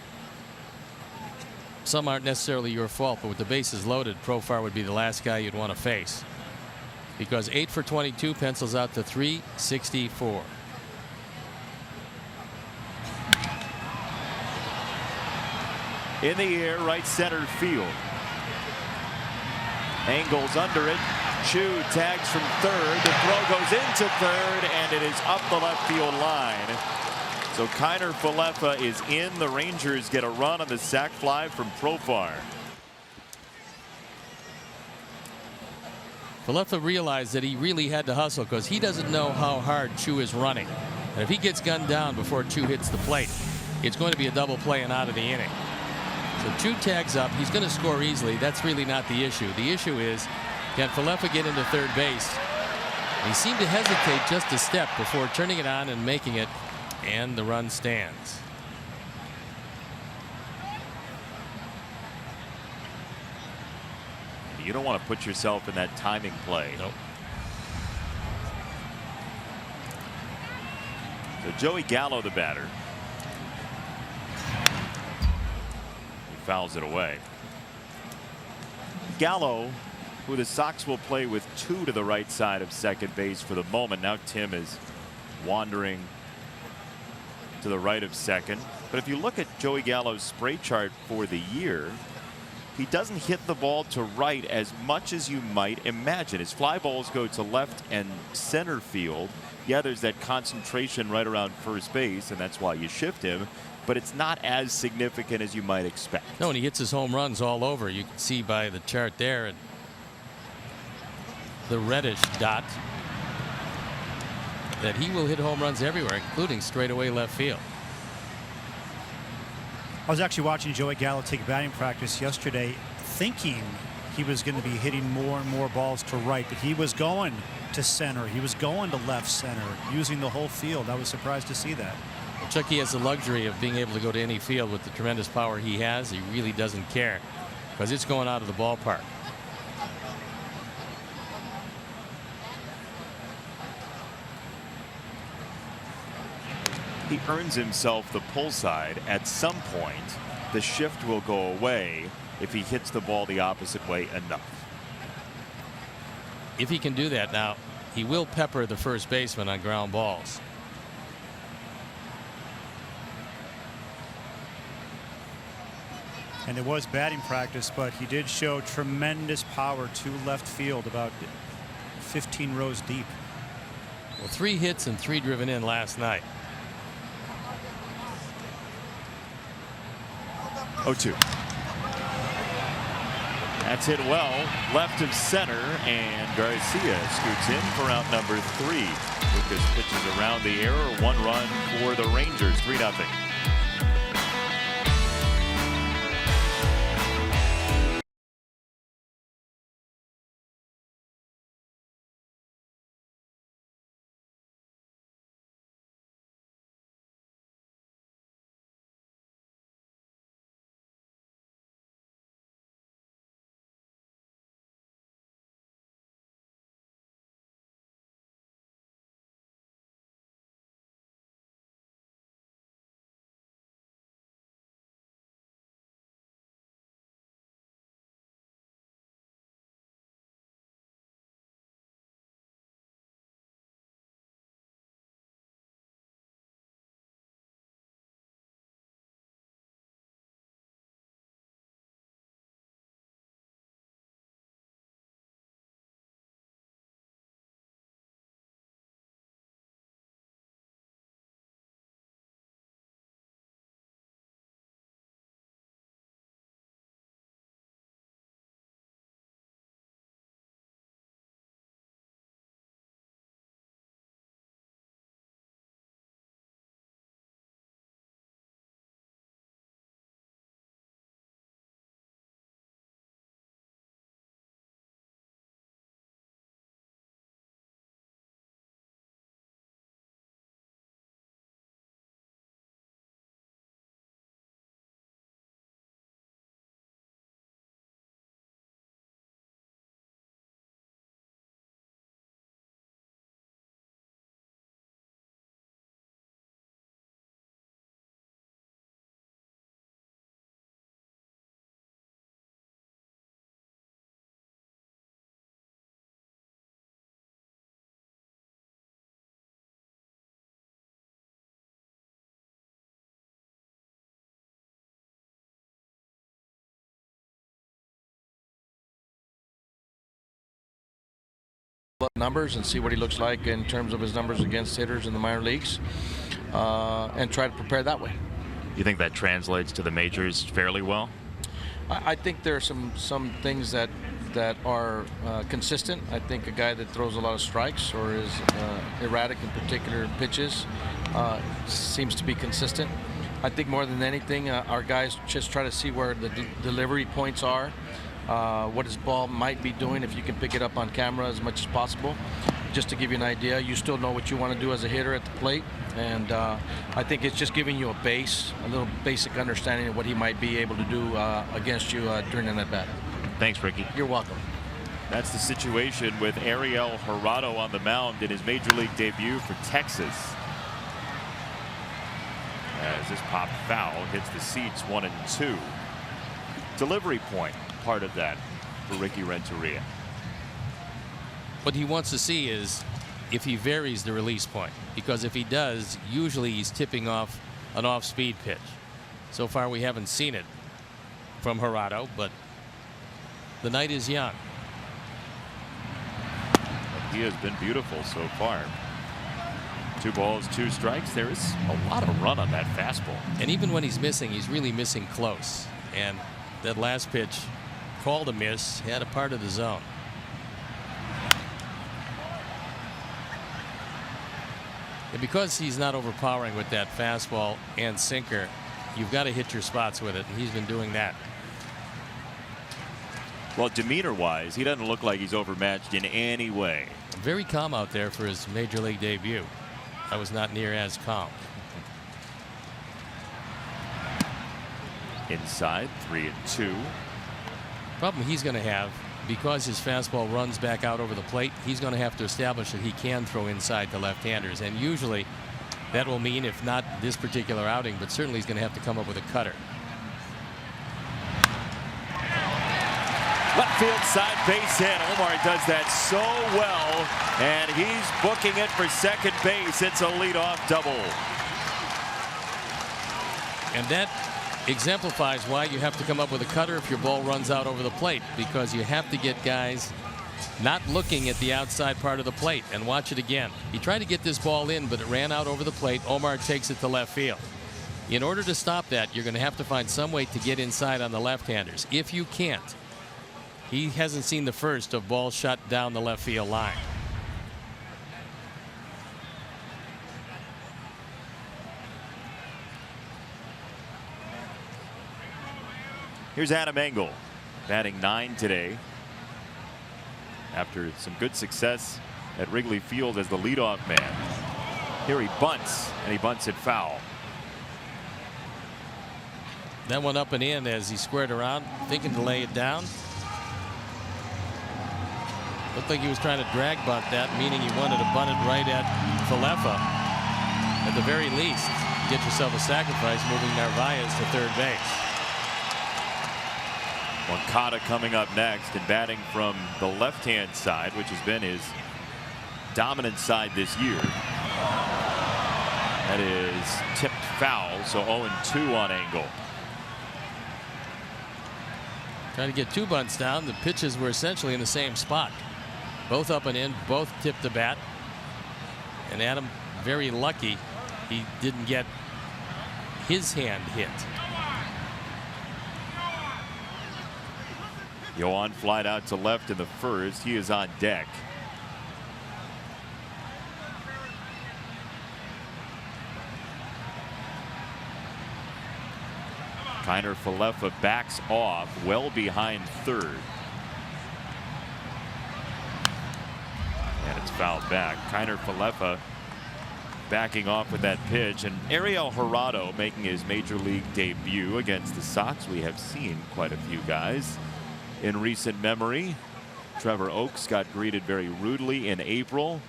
aren't necessarily your fault, but with the bases loaded, Profar would be the last guy you'd want to face, because 8 for 22 pencils out to 364. in the air, right center field. Angles under it. Chu tags from third. The throw goes into third, and it is up the left field line. So Kiner Falefa is in. The Rangers get a run on the sac fly from Profar. Falefa realized that he really had to hustle because he doesn't know how hard Chu is running. And if he gets gunned down before Chu hits the plate, it's going to be a double play and out of the inning. So Chu tags up. He's going to score easily. That's really not the issue. The issue is, can Falefa get into third base? He seemed to hesitate just a step before turning it on and making it, and the run stands. You don't want to put yourself in that timing play. Nope. So Joey Gallo, the batter. He fouls it away. Gallo, who the Sox will play with 2 to the right side of second base for the moment. Now Tim is wandering to the right of second. But if you look at Joey Gallo's spray chart for the year, he doesn't hit the ball to right as much as you might imagine. His fly balls go to left and center field. Yeah, there's that concentration right around first base, and that's why you shift him. But it's not as significant as you might expect. No, and he hits his home runs all over. You can see by the chart there, and the reddish dot, that he will hit home runs everywhere, including straightaway left field. I was actually watching Joey Gallo take batting practice yesterday, thinking he was going to be hitting more and more balls to right, but he was going to center. He was going to left center, using the whole field. I was surprised to see that. Chucky has the luxury of being able to go to any field with the tremendous power he has. He really doesn't care because it's going out of the ballpark. He earns himself the pull side. At some point, the shift will go away if he hits the ball the opposite way enough. If he can do that now, he will pepper the first baseman on ground balls. And it was batting practice, but he did show tremendous power to left field, about 15 rows deep. Well, 3 hits and 3 driven in last night. 0-2. That's hit well, left of center, and Garcia scoots in for out number 3. Lucas pitches around the error, 1 run for the Rangers, 3-0. numbers and see what he looks like in terms of his numbers against hitters in the minor leagues, and try to prepare that way. You think that translates to the majors fairly well? I think there are some things that are consistent. I think a guy that throws a lot of strikes or is erratic in particular pitches seems to be consistent. I think more than anything, our guys just try to see where the delivery points are, what his ball might be doing if you can pick it up on camera as much as possible. Just to give you an idea, you still know what you want to do as a hitter at the plate, and I think it's just giving you a little basic understanding of what he might be able to do against you during an at-bat. Thanks, Ricky. You're welcome. That's the situation with Ariel Jurado on the mound in his major league debut for Texas. As this pop foul hits the seats 1-2. Delivery point, part of that for Ricky Renteria. What he wants to see is if he varies the release point, because if he does, usually he's tipping off an off-speed pitch. So far we haven't seen it from Jurado, but the night is young. He has been beautiful so far. 2 balls, 2 strikes. There is a lot of run on that fastball. And even when he's missing, he's really missing close. And that last pitch, called a miss, had a part of the zone. And because he's not overpowering with that fastball and sinker, you've got to hit your spots with it, and he's been doing that. Well, demeanor-wise, he doesn't look like he's overmatched in any way. Very calm out there for his major league debut. I was not near as calm. Inside, 3-2. Problem he's going to have, because his fastball runs back out over the plate, he's going to have to establish that he can throw inside to left-handers. And usually that will mean, if not this particular outing, but certainly he's going to have to come up with a cutter. Left field side base hit. Omar does that so well, and he's booking it for second base. It's a leadoff double. And that exemplifies why you have to come up with a cutter if your ball runs out over the plate, because you have to get guys not looking at the outside part of the plate. And watch it again. He tried to get this ball in, but it ran out over the plate. Omar takes it to left field. In order to stop that, you're going to have to find some way to get inside on the left-handers. If you can't, he hasn't seen the first of balls shot down the left field line. Here's Adam Engel, batting 9 today after some good success at Wrigley Field as the leadoff man. Here he bunts, and he bunts it foul. That one up and in as he squared around, thinking to lay it down. Looked like he was trying to drag bunt that, meaning he wanted to bunt it right at Falefa. At the very least, get yourself a sacrifice, moving Narvaez to third base. Moncada coming up next and batting from the left-hand side, which has been his dominant side this year. That is tipped foul, so 0-2 on Engel. Trying to get 2 bunts down. The pitches were essentially in the same spot. Both up and in, both tipped the bat. And Adam, very lucky he didn't get his hand hit. Yohan flied out to left in the first. He is on deck. Kiner Falefa backs off well behind third. And it's fouled back. Kiner Falefa backing off with that pitch. And Ariel Jurado making his major league debut against the Sox. We have seen quite a few guys in recent memory. Trevor Oakes got greeted very rudely in April.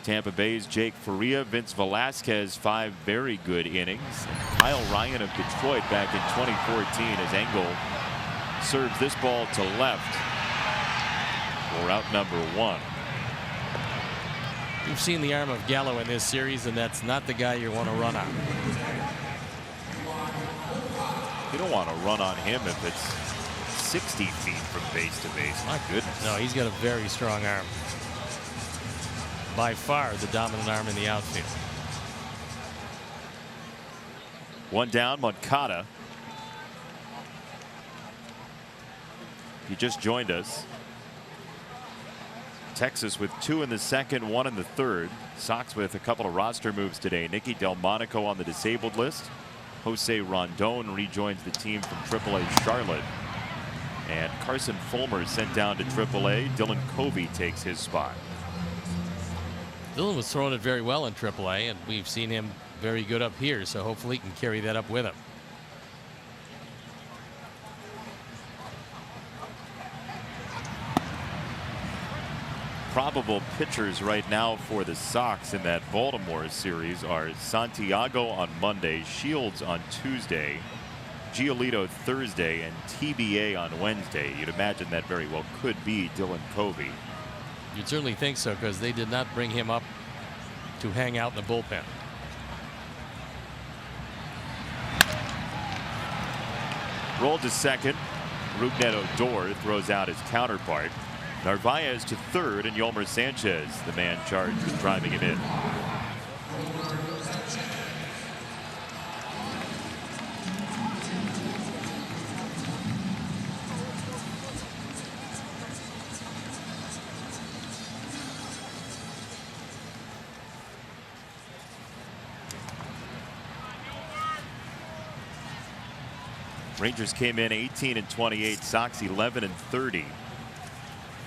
Tampa Bay's Jake Faria, Vince Velasquez, 5 very good innings. And Kyle Ryan of Detroit back in 2014 as Engel serves this ball to left for out number 1. You've seen the arm of Gallo in this series, and that's not the guy you want to run on. You don't want to run on him if it's 60 feet from base to base. My goodness. No, he's got a very strong arm. by far the dominant arm in the outfield. One down, Moncada. If you just joined us, Texas with 2 in the second, 1 in the third. Sox with a couple of roster moves today. Nicky Delmonico on the disabled list. Jose Rondon rejoins the team from AAA Charlotte. And Carson Fulmer sent down to AAA. Dylan Covey takes his spot. Dylan was throwing it very well in AAA, and we've seen him very good up here, so hopefully he can carry that up with him. Probable pitchers right now for the Sox in that Baltimore series are Santiago on Monday, Shields on Tuesday, Giolito Thursday, and TBA on Wednesday. You'd imagine that very well could be Dylan Covey. You'd certainly think so, because they did not bring him up to hang out in the bullpen. Rolled to second. Rougned Odor throws out his counterpart. Narvaez to third, and Yolmer Sanchez, the man charged with driving him in. Rangers came in 18 and 28, Sox 11 and 30.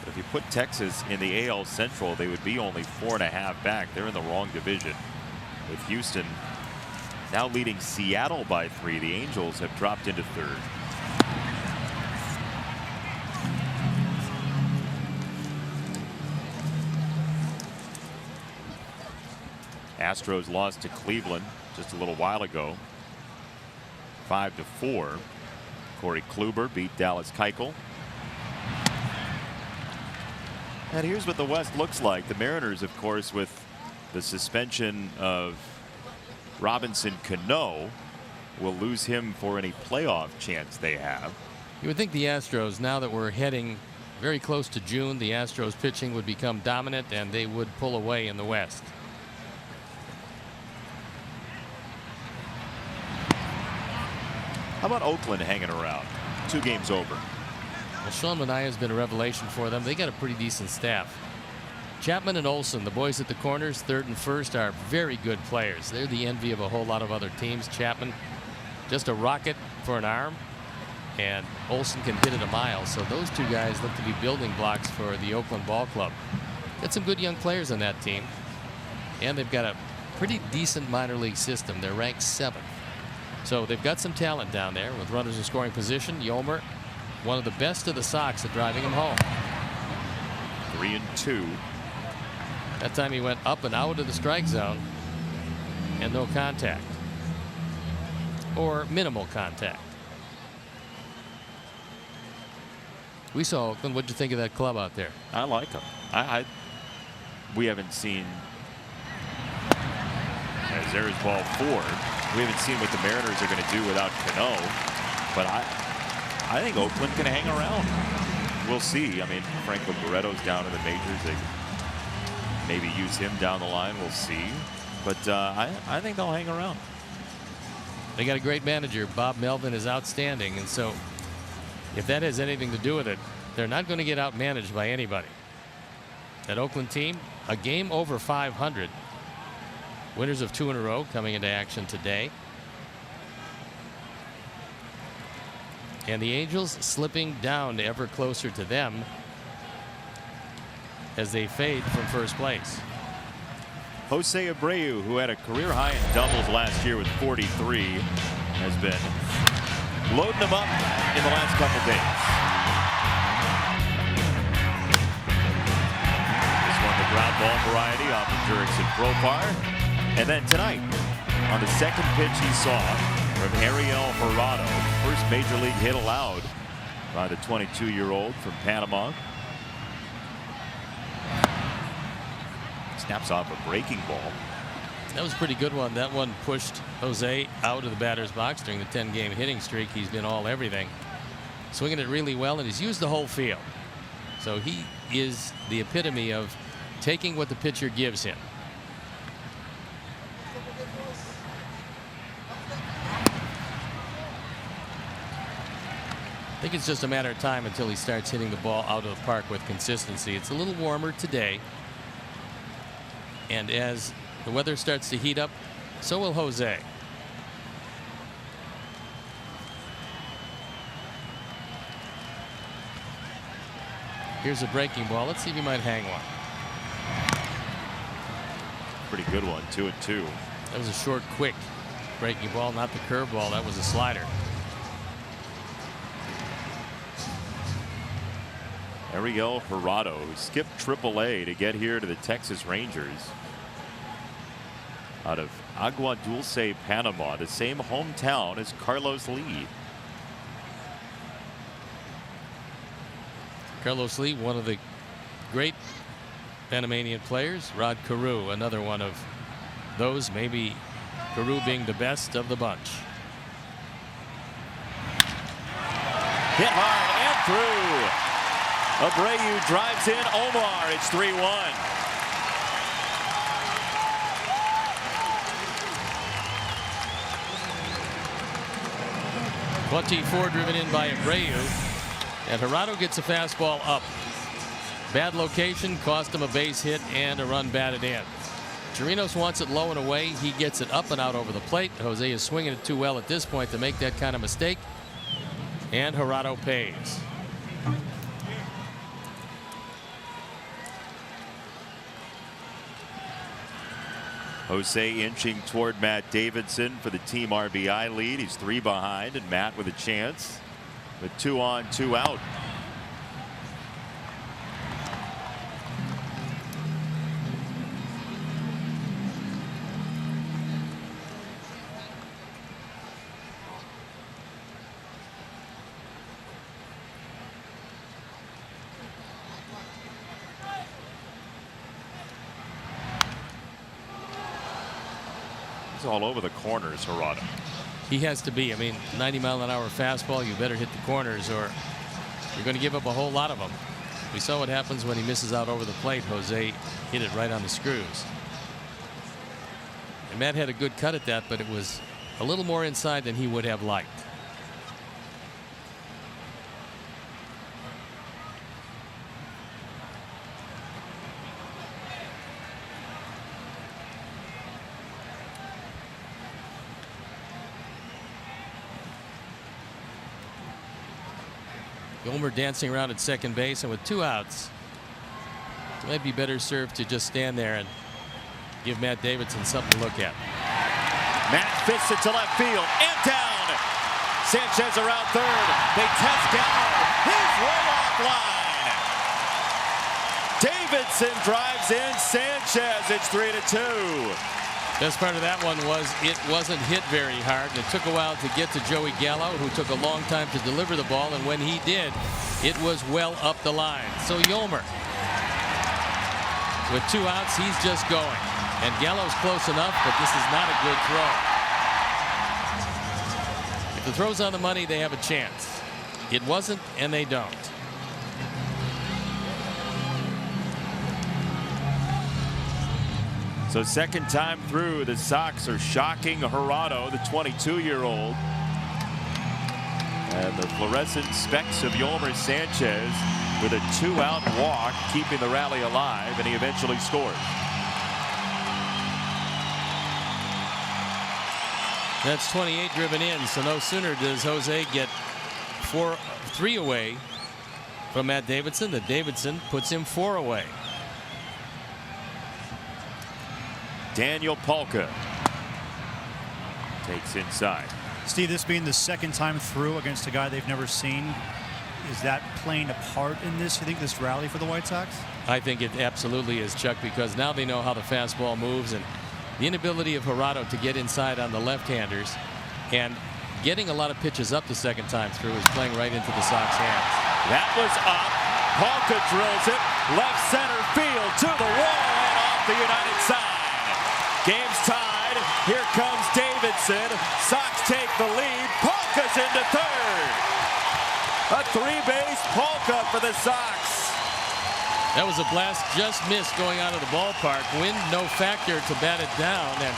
But if you put Texas in the AL Central, they would be only 4.5 back. They're in the wrong division, with Houston now leading Seattle by 3. The Angels have dropped into third. Astros lost to Cleveland just a little while ago, 5-4. Corey Kluber beat Dallas Keuchel. And here's what the West looks like. The Mariners, of course, with the suspension of Robinson Cano, will lose him for any playoff chance they have. You would think the Astros, now that we're heading very close to June, the Astros pitching would become dominant and they would pull away in the West. How about Oakland hanging around? 2 games over. Well, Sean Manaea has been a revelation for them. They got a pretty decent staff. Chapman and Olsen, the boys at the corners, third and first, are very good players. They're the envy of a whole lot of other teams. Chapman, just a rocket for an arm, and Olsen can hit it a mile. So those two guys look to be building blocks for the Oakland Ball Club. Got some good young players on that team, and they've got a pretty decent minor league system. They're ranked 7th. So they've got some talent down there with runners in scoring position. Yolmer, one of the best of the Sox at driving him home. 3-2. That time he went up and out of the strike zone and no contact, or minimal contact. We saw Oakland. What'd you think of that club out there? I like them. We haven't seen, as there's ball 4. We haven't seen what the Mariners are going to do without Cano, but I think Oakland can hang around. We'll see. I mean, Franklin Barreto's down in the majors. They maybe use him down the line. We'll see. But I think they'll hang around. They got a great manager. Bob Melvin is outstanding, and so if that has anything to do with it, they're not going to get outmanaged by anybody. That Oakland team, a game over 500. Winners of 2 in a row coming into action today. And the Angels slipping down ever closer to them as they fade from first place. Jose Abreu, who had a career high in doubles last year with 43, has been loading them up in the last couple days. This one, the ground ball variety off of Jurickson Profar. And then tonight, on the second pitch he saw from Ariel Jurado, first major league hit allowed by the 22-year-old from Panama. Snaps off a breaking ball. That was a pretty good one. That one pushed Jose out of the batter's box during the 10-game hitting streak. He's been all everything, swinging it really well, and he's used the whole field. So he is the epitome of taking what the pitcher gives him. I think it's just a matter of time until he starts hitting the ball out of the park with consistency. It's a little warmer today, and as the weather starts to heat up, so will Jose. Here's a breaking ball. Let's see if he might hang one. Pretty good one, 2-2. That was a short, quick breaking ball, not the curve ball. That was a slider. Ariel Jurado, who skipped AAA to get here to the Texas Rangers. Out of Agua Dulce, Panama, the same hometown as Carlos Lee. Carlos Lee, one of the great Panamanian players. Rod Carew, another one of those, maybe Carew being the best of the bunch. Hit hard and through. Abreu drives in Omar. It's 3-1. .24 driven in by Abreu, and Jurado gets a fastball up. Bad location, cost him a base hit and a run batted in. Chirinos wants it low and away. He gets it up and out over the plate. Jose is swinging it too well at this point to make that kind of mistake, and Jurado pays. Jose inching toward Matt Davidson for the team RBI lead. He's 3 behind, and Matt with a chance with 2 on, 2 out. All over the corners, Jurado. He has to be. I mean, 90-mile-an-hour fastball, you better hit the corners or you're going to give up a whole lot of them. We saw what happens when he misses out over the plate. Jose hit it right on the screws. And Matt had a good cut at that, but it was a little more inside than he would have liked. Gomer dancing around at second base, and with 2 outs, it might be better served to just stand there and give Matt Davidson something to look at. Matt fists it to left field and down. Sanchez around third. They test Gallo. His way-off line. Davidson drives in Sanchez. It's 3-2. Best part of that one was it wasn't hit very hard, and it took a while to get to Joey Gallo, who took a long time to deliver the ball, and when he did, it was well up the line. So Yolmer, with 2 outs, he's just going, and Gallo's close enough, but this is not a good throw. If the throw's on the money, they have a chance. It wasn't, and they don't. So second time through, the Sox are shocking Jurado, the 22-year-old. And the fluorescent specks of Yolmer Sanchez with a 2-out walk, keeping the rally alive, and he eventually scores. That's 28 driven in, so no sooner does Jose get 3 away from Matt Davidson than Davidson puts him 4 away. Daniel Polka takes inside. Steve, this being the second time through against a guy they've never seen, is that playing a part in this, you think, this rally for the White Sox? I think it absolutely is, Chuck, because now they know how the fastball moves, and the inability of Jurado to get inside on the left-handers and getting a lot of pitches up the second time through is playing right into the Sox hands. That was up. Polka drills it left center field to the wall and off the United side. Game's tied. Here comes Davidson. Sox take the lead. Polka's into third. A 3-base Polka for the Sox. That was a blast, just missed going out of the ballpark. Wind no factor to bat it down, and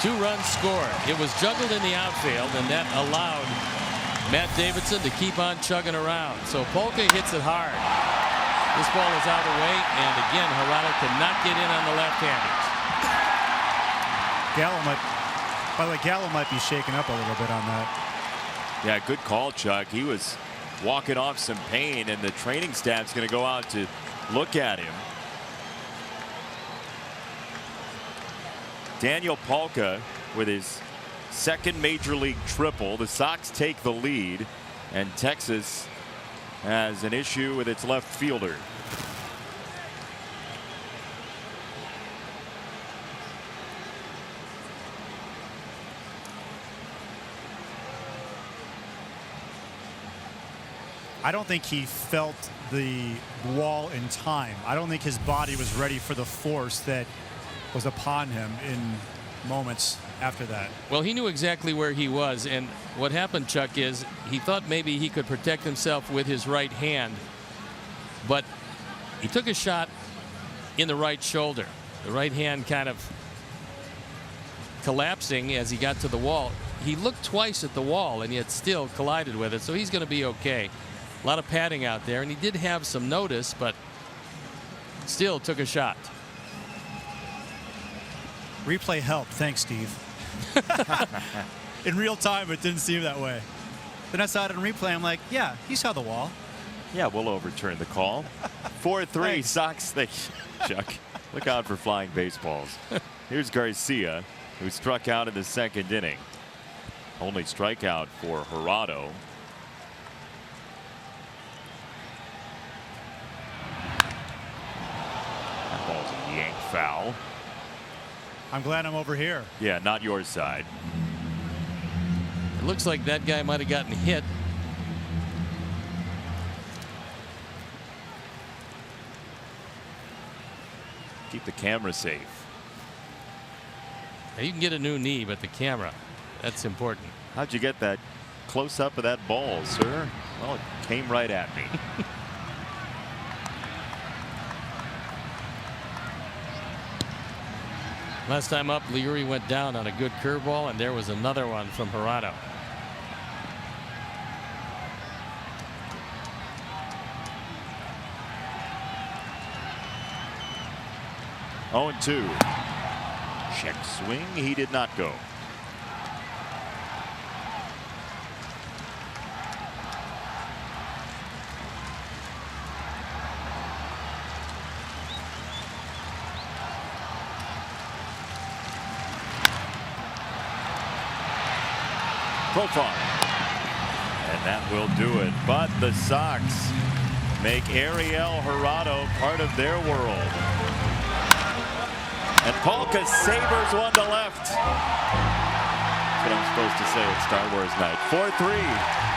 2 runs scored. It was juggled in the outfield, and that allowed Matt Davidson to keep on chugging around. So Polka hits it hard. This ball is out of the way, and again, Hirata could not get in on the left-handers. Gallo might be shaken up a little bit on that. Yeah, good call, Chuck. He was walking off some pain, and the training staff's going to go out to look at him. Daniel Polka with his second major league triple. The Sox take the lead, and Texas has an issue with its left fielder. I don't think he felt the wall in time. I don't think his body was ready for the force that was upon him in moments after that. Well, he knew exactly where he was, and what happened, Chuck, is he thought maybe he could protect himself with his right hand, but he took a shot in the right shoulder. The right hand kind of collapsing as he got to the wall. He looked twice at the wall and yet still collided with it, so he's going to be okay. A lot of padding out there, and he did have some notice, but still took a shot. Replay helped. Thanks, Steve. In real time, it didn't seem that way. Then I saw it in replay. I'm like, yeah, he saw the wall. Yeah, we'll overturn the call. 4-3 Sox. Chuck, look out for flying baseballs. Here's Garcia, who struck out in the second inning. Only strikeout for Hirata. That ball's a yank foul. I'm glad I'm over here. Yeah, not your side. It looks like that guy might have gotten hit. Keep the camera safe. Now, you can get a new knee, but the camera, that's important. How'd you get that close up of that ball, sir? Well, it came right at me. Last time up, Leary went down on a good curveball, and there was another one from Hirata. Oh, 2. Check swing. He did not go. Profile. And that will do it. But the Sox make Ariel Hirata part of their world. And Polka sabers one to left. That's what I'm supposed to say at Star Wars night. 4-3.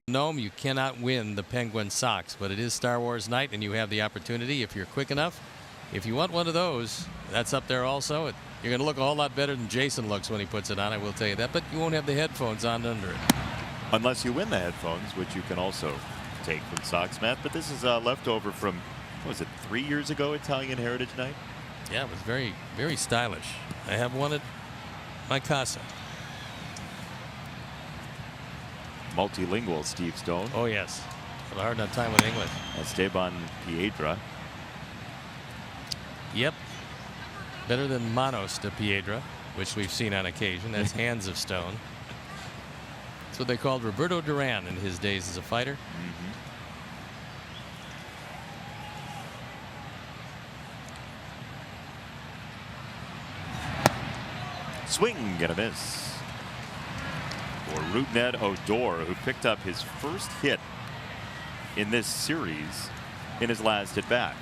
Gnome, you cannot win the Penguin Sox, but it is Star Wars night, and you have the opportunity if you're quick enough. If you want one of those, that's up there also. You're going to look a whole lot better than Jason looks when he puts it on, I will tell you that, but you won't have the headphones on under it. Unless you win the headphones, which you can also take from Sox Math. But this is leftover from, what was it, 3 years ago, Italian Heritage Night? Yeah, it was very, very stylish. I have one at my casa. Multilingual Steve Stone. Oh, yes. Have a hard enough time with English. Esteban Piedra. Yep. Better than Manos de Piedra, which we've seen on occasion. That's Hands of Stone. That's what they called Roberto Duran in his days as a fighter. Swing and a miss for Rougned Odor, who picked up his first hit in this series in his last at bat.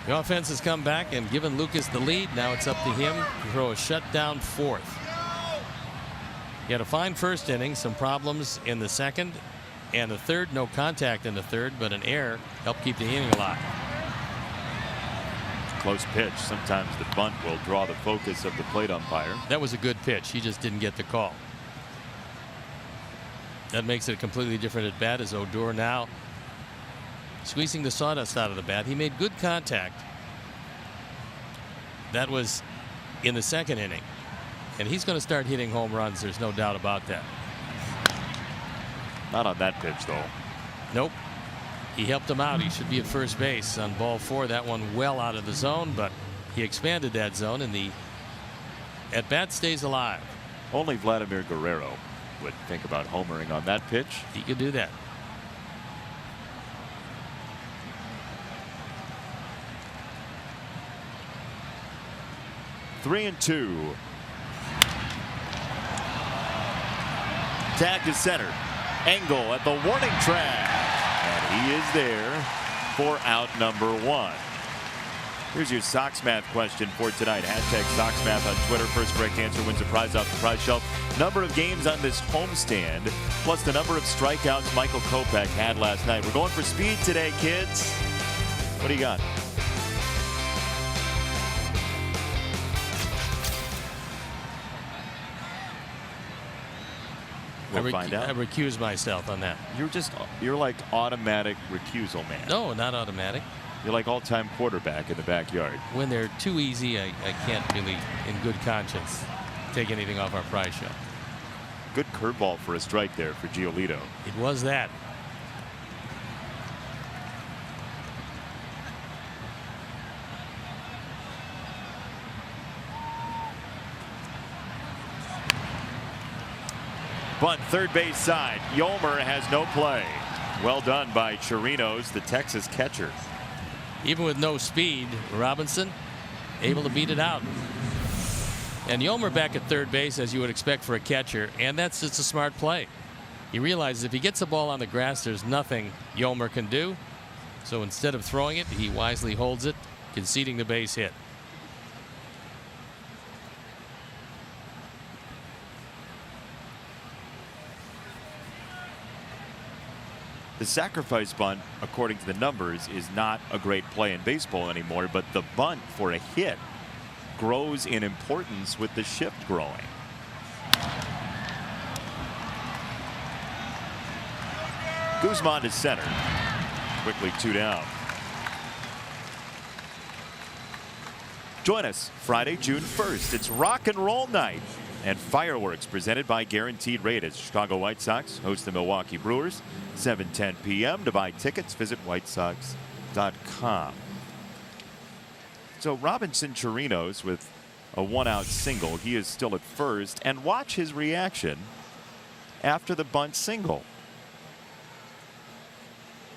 The offense has come back and given Lucas the lead. Now it's up to him to throw a shutdown fourth. He had a fine first inning, some problems in the second and the third. No contact in the third, but an error helped keep the inning alive. Close pitch. Sometimes the bunt will draw the focus of the plate umpire. That was a good pitch. He just didn't get the call. That makes it a completely different at bat as Odor now squeezing the sawdust out of the bat. He made good contact. That was in the second inning. And he's going to start hitting home runs. There's no doubt about that. Not on that pitch, though. Nope. He helped him out. He should be at first base on ball 4. That one well out of the zone, but he expanded that zone, and the at bat stays alive. Only Vladimir Guerrero would think about homering on that pitch. He could do that. Three and two. Tag to center. Angle at the warning track. And he is there for out number 1. Here's your Sox Math question for tonight. Hashtag Sox Math on Twitter. First correct answer wins a prize off the prize shelf. Number of games on this homestand, plus the number of strikeouts Michael Kopech had last night. We're going for speed today, kids. What do you got? We'll find out. I recuse myself on that. You're like automatic recusal, man. No, not automatic. You're like all-time quarterback in the backyard. When they're too easy, I can't really, in good conscience, take anything off our prize show. Good curveball for a strike there for Giolito. It was that. Bunt third base side. Yolmer has no play. Well done by Chirinos, the Texas catcher. Even with no speed, Robinson able to beat it out. And Yolmer back at third base, as you would expect for a catcher, and it's a smart play. He realizes if he gets the ball on the grass, there's nothing Yolmer can do. So instead of throwing it, he wisely holds it, conceding the base hit. The sacrifice bunt, according to the numbers, is not a great play in baseball anymore, but the bunt for a hit grows in importance with the shift growing. Guzman to center. Quickly 2 down. Join us Friday, June 1st. It's rock and roll night and fireworks presented by Guaranteed Rate as Chicago White Sox host the Milwaukee Brewers. 7:10 p.m. To buy tickets, visit whitesox.com. So Robinson Chirinos with a 1-out single. He is still at first, and watch his reaction after the bunt single.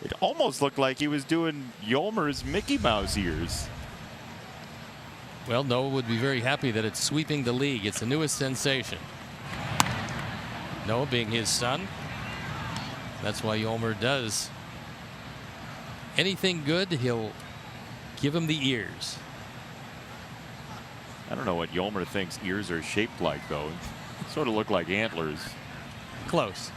It almost looked like he was doing Yolmer's Mickey Mouse ears. Well, Noah would be very happy that it's sweeping the league. It's the newest sensation. Noah being his son. That's why Yolmer does anything good, he'll give him the ears. I don't know what Yolmer thinks ears are shaped like, though. Sort of look like antlers. Close.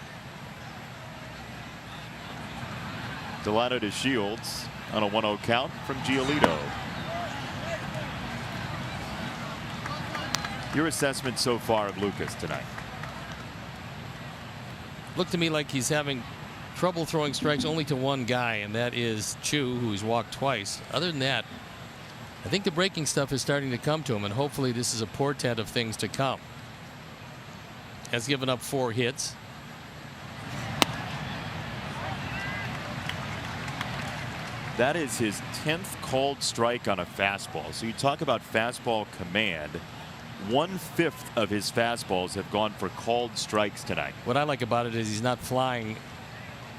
Delano to Shields on a 1-0 count from Giolito. Your assessment so far of Lucas tonight? Looked to me like he's having trouble throwing strikes only to one guy, and that is Chu, who's walked twice. Other than that, I think the breaking stuff is starting to come to him, and hopefully this is a portent of things to come. Has given up 4 hits. That is his 10th called strike on a fastball. So you talk about fastball command. 1/5 of his fastballs have gone for called strikes tonight. What I like about it is he's not flying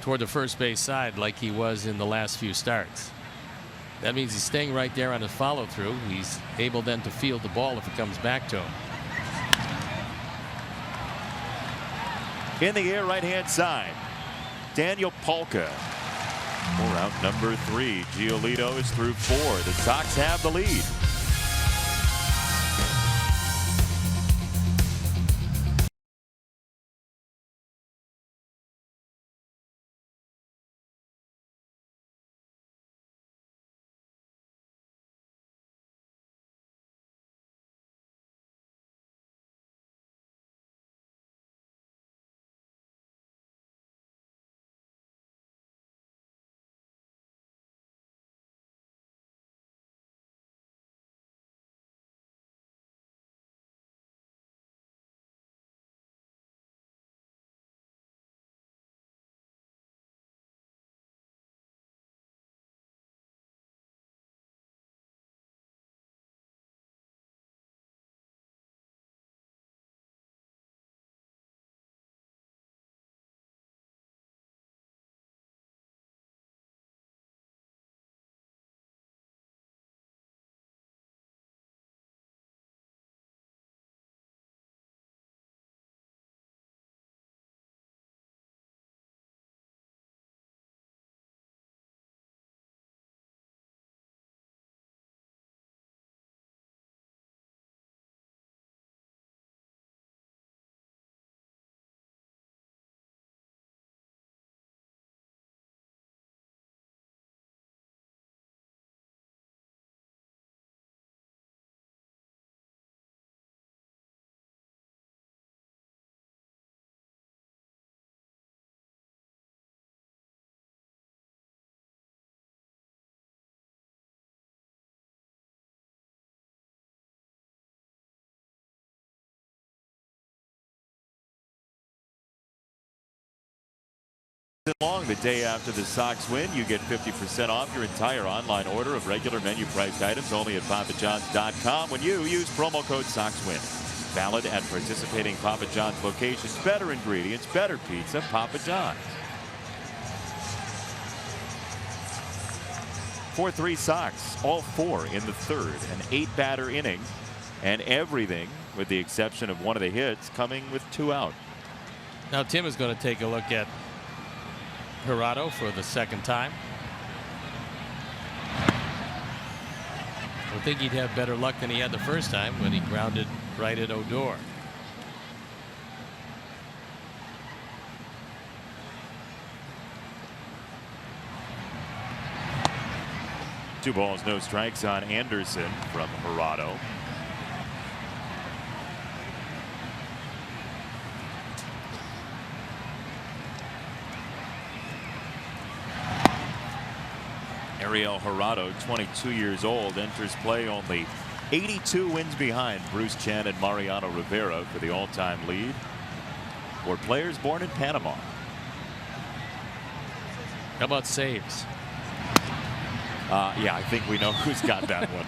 toward the first base side like he was in the last few starts. That means he's staying right there on his follow through. He's able then to field the ball if it comes back to him. In the air, right hand side, Daniel Polka. For out number 3. Giolito is through 4. The Sox have the lead. Long the day after the Sox win, you get 50% off your entire online order of regular menu priced items only at papajohns.com when you use promo code SOXWIN. Valid at participating Papa John's locations. Better ingredients, better pizza, Papa John's. 4-3 Sox, all 4 in the 3rd, an 8-batter inning, and everything, with the exception of one of the hits, coming with 2 out. Now Tim is going to take a look at Gerardo for the 2nd time. I would think he'd have better luck than he had the first time when he grounded right at Odor. Two balls, no strikes on Anderson from Gerardo. Ariel Gerardo, 22 years old, enters play only 82 wins behind Bruce Chen and Mariano Rivera for the all-time lead for players born in Panama. How about saves? Yeah, I think we know who's got that one.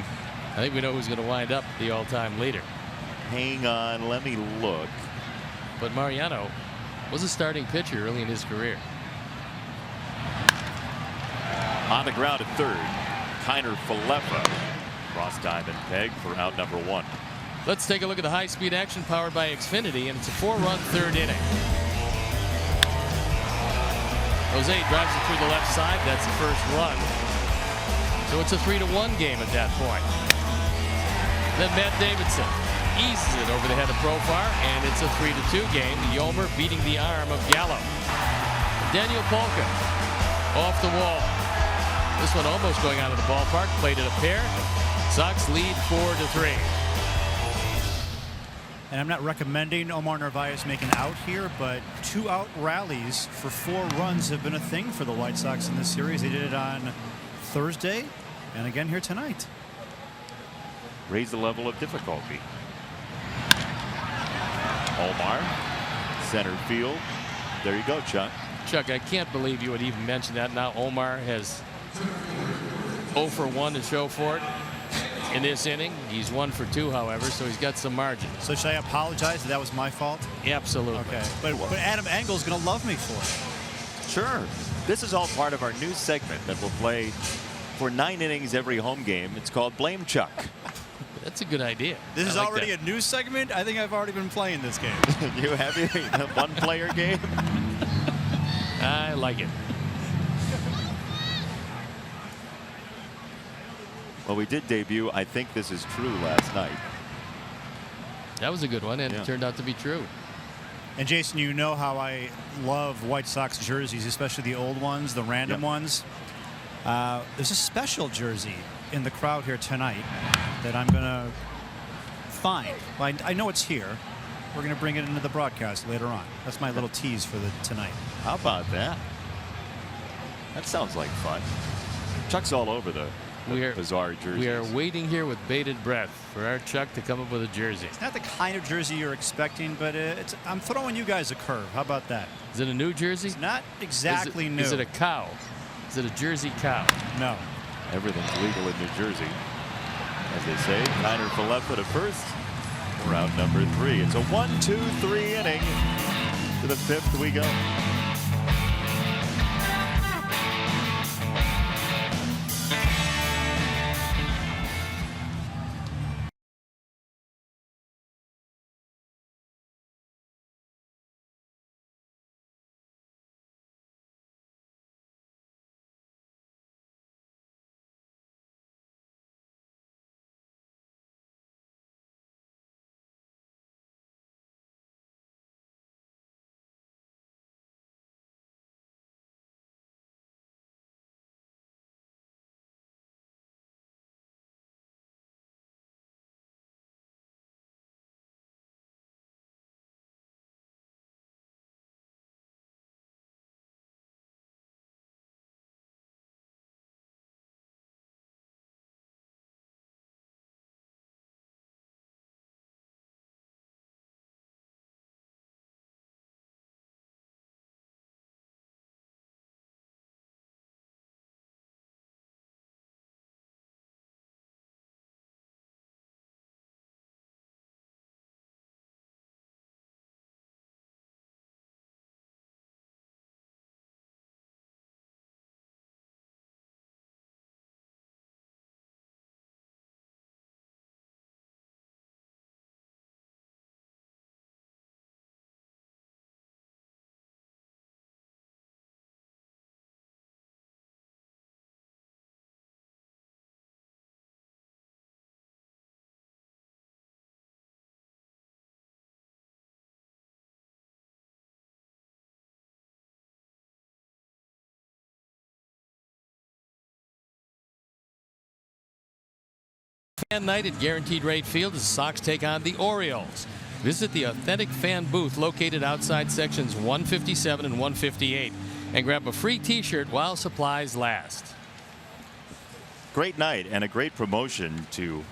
I think we know who's going to wind up the all-time leader. Hang on, let me look. But Mariano was a starting pitcher early in his career. On the ground at 3rd, Kiner Falefa. Cross time and peg for out number 1. Let's take a look at the high-speed action powered by Xfinity, and it's a 4-run 3rd inning. Jose drives it through the left side. That's the first run. So it's a 3-1 game at that point. Then Matt Davidson eases it over the head of Profar, and it's a 3-2 game. The Yomer beating the arm of Gallo. Daniel Polka off the wall. This one almost going out of the ballpark. Played it a pair. Sox lead 4-3. And I'm not recommending Omar Narvaez make an out here, but 2-out rallies for 4 runs have been a thing for the White Sox in this series. They did it on Thursday and again here tonight. Raise the level of difficulty. Omar, center field. There you go, Chuck. Chuck, I can't believe you would even mention that. Now Omar has 0 for 1 to show for it in this inning. He's 1 for 2, however, so he's got some margin. So should I apologize that was my fault? Absolutely. Okay, but Adam Engel's going to love me for it. Sure. This is all part of our new segment that we'll play for 9 innings every home game. It's called Blame Chuck. That's a good idea. This is like already that. a new segment. I think I've already been playing this game. You have a one-player game? I like it. Well, we did debut I Think This Is True last night. That was a good one, and Yeah. it turned out to be true. And Jason, you know how I love White Sox jerseys, especially the old ones, the random ones. There's a special jersey in the crowd here tonight that I'm going to find. I know it's here. We're going to bring it into the broadcast later on. That's my little tease for tonight. How about that? That sounds like fun. Chuck's all over the bizarre jerseys. We are waiting here with bated breath for our Chuck to come up with a jersey. It's not the kind of jersey you're expecting, but I'm throwing you guys a curve. How about that? Is it a new jersey? It's not exactly new. Is it a cow? Is it a Jersey cow? No. Everything's legal in New Jersey. As they say, Niner Falefa to first. Round number 3. It's a 1-2-3 inning. To the 5th we go. Fan night at Guaranteed Rate Field as the Sox take on the Orioles. Visit the authentic fan booth located outside sections 157 and 158 and grab a free t-shirt while supplies last. Great night and a great promotion to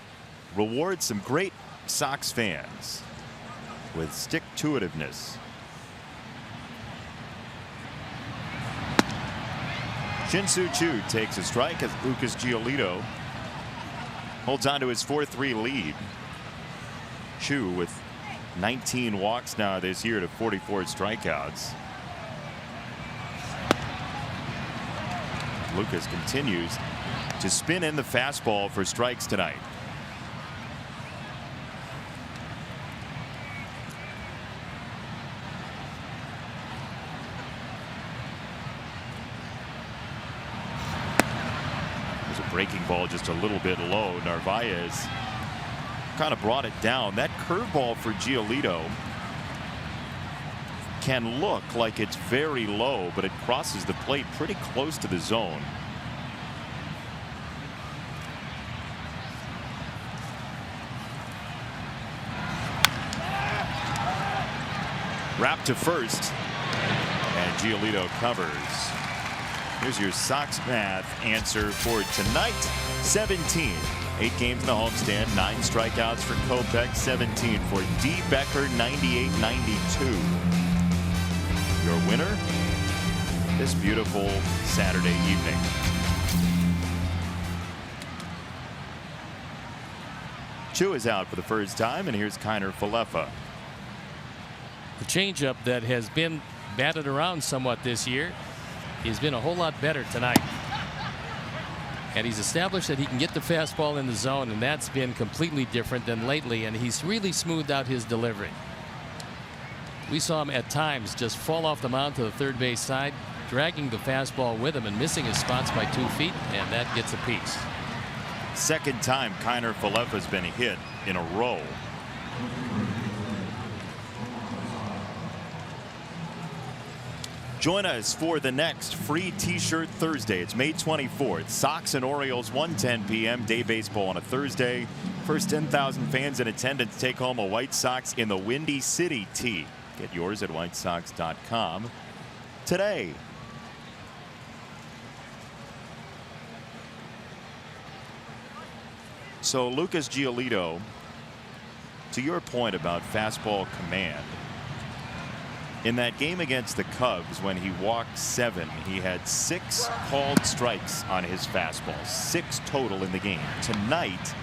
reward some great Sox fans with stick-to-itiveness. Shin-Soo Choo takes a strike as Lucas Giolito holds on to his 4-3 lead. Choo with 19 walks now this year to 44 strikeouts. Lucas continues to spin in the fastball for strikes tonight. There's a breaking ball just a little bit low. Narvaez kind of brought it down. That curveball for Giolito can look like it's very low, but it crosses the plate pretty close to the zone. Wrapped to first, and Giolito covers. Here's your Sox math answer for tonight. 17. 8 games in the homestand, 9 strikeouts for Kopech, 17 for D. Becker, 98-92. Your winner this beautiful Saturday evening. Chu is out for the first time, and here's Kiner Falefa. The changeup that has been batted around somewhat this year has been a whole lot better tonight. And he's established that he can get the fastball in the zone, and that's been completely different than lately, and he's really smoothed out his delivery. We saw him at times just fall off the mound to the third base side, dragging the fastball with him and missing his spots by 2 feet, and that gets a piece. Second time Kiner Falefa's been hit in a row. Join us for the next free T-shirt Thursday. It's May 24th. Sox and Orioles, 1:10 p.m. Day baseball on a Thursday. First 10,000 fans in attendance take home a White Sox in the Windy City tee. Get yours at whitesox.com today. So Lucas Giolito, to your point about fastball command, in that game against the Cubs when he walked 7, he had 6 called strikes on his fastball, 6 total in the game. Tonight,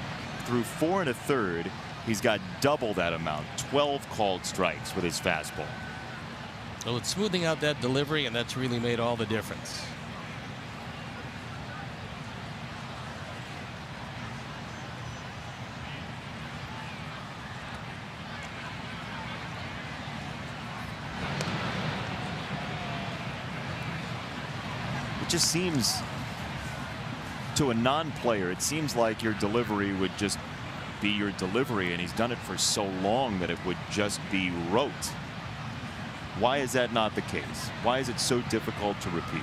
through 4 1/3, he's got double that amount, 12 called strikes with his fastball. Well, it's smoothing out that delivery, and that's really made all the difference. It just seems, to a non-player, it seems like your delivery would just be your delivery, and he's done it for so long that it would just be rote. Why is that not the case? Why is it so difficult to repeat?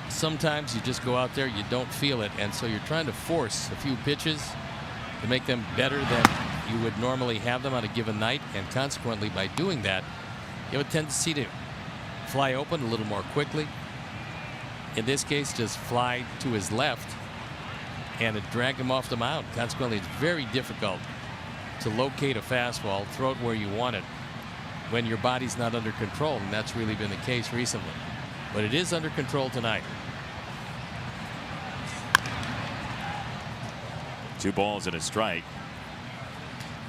Sometimes you just go out there, you don't feel it, and so you're trying to force a few pitches to make them better than you would normally have them on a given night, and consequently by doing that you have a tendency to fly open a little more quickly. In this case, just fly to his left, and it dragged him off the mound. Consequently, it's very difficult to locate a fastball, throw it where you want it when your body's not under control, and that's really been the case recently. But it is under control tonight. 2 balls and a strike.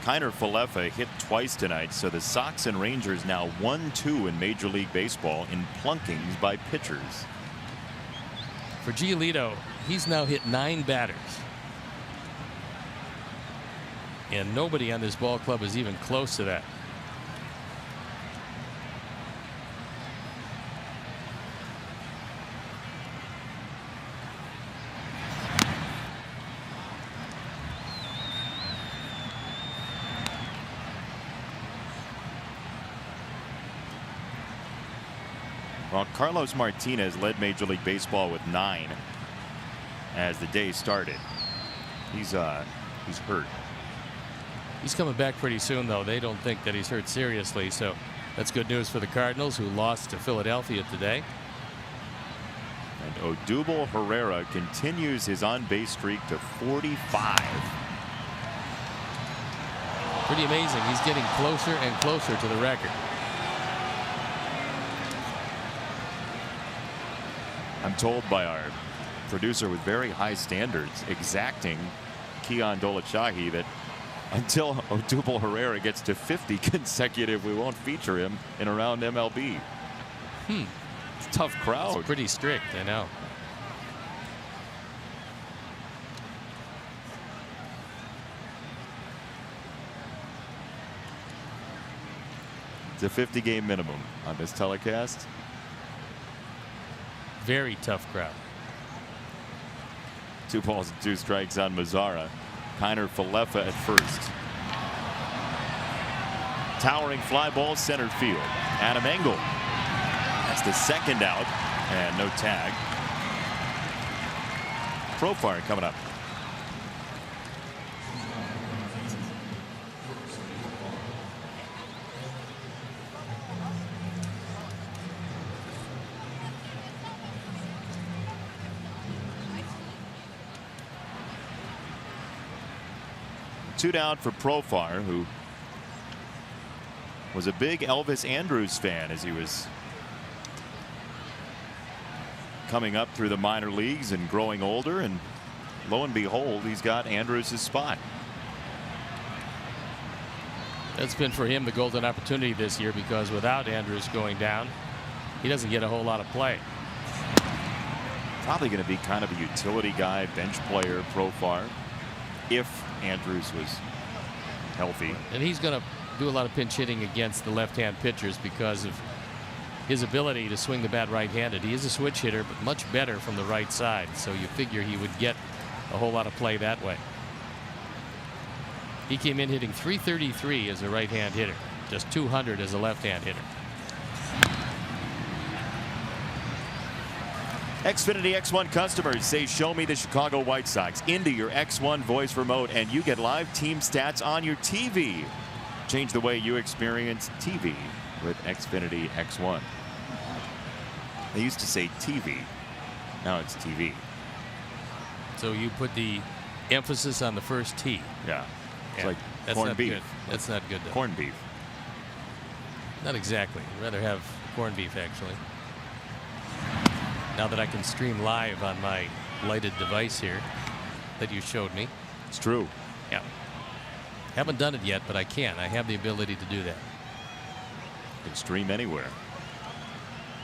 Kiner Falefa hit twice tonight, so the Sox and Rangers now 1-2 in Major League Baseball in plunkings by pitchers. For Giolito, he's now hit 9 batters. And nobody on this ball club is even close to that. Well, Carlos Martinez led Major League Baseball with 9 as the day started. He's hurt. He's coming back pretty soon, though. They don't think that he's hurt seriously, so that's good news for the Cardinals, who lost to Philadelphia today. And Odubel Herrera continues his on-base streak to 45. Pretty amazing. He's getting closer and closer to the record. I'm told by our producer with very high standards, exacting Keon Dolachahi, that until Odubel Herrera gets to 50 consecutive, we won't feature him in around MLB. It's a tough crowd. It's pretty strict, I know. It's a 50-game minimum on this telecast. Very tough crowd. 2 balls and 2 strikes on Mazzara. Kiner Falefa at first. Towering fly ball center field. Adam Engel That's the second out, and no tag. Profar coming up. Two down for Profar, who was a big Elvis Andrus fan as he was coming up through the minor leagues and growing older, and lo and behold, he's got Andrus' spot. That's been for him the golden opportunity this year, because without Andrus going down, he doesn't get a whole lot of play. Probably going to be kind of a utility guy, bench player, Profar, if Andrus was healthy. And he's going to do a lot of pinch hitting against the left-hand pitchers because of his ability to swing the bat right-handed. He is a switch hitter, but much better from the right side, so you figure he would get a whole lot of play that way. He came in hitting .333 as a right-hand hitter, just .200 as a left-hand hitter. Xfinity X1 customers say show me the Chicago White Sox into your X1 voice remote, and you get live team stats on your TV. Change the way you experience TV with Xfinity X1. They used to say TV. Now it's TV. So you put the emphasis on the first T. Yeah. It's Yeah, like that's corned not beef. good. That's not good, though. Corned beef. Not exactly. I'd rather have corned beef, actually. Now that I can stream live on my lighted device here that you showed me. It's true. Yeah. Haven't done it yet, but I can. I have the ability to do that. You can stream anywhere.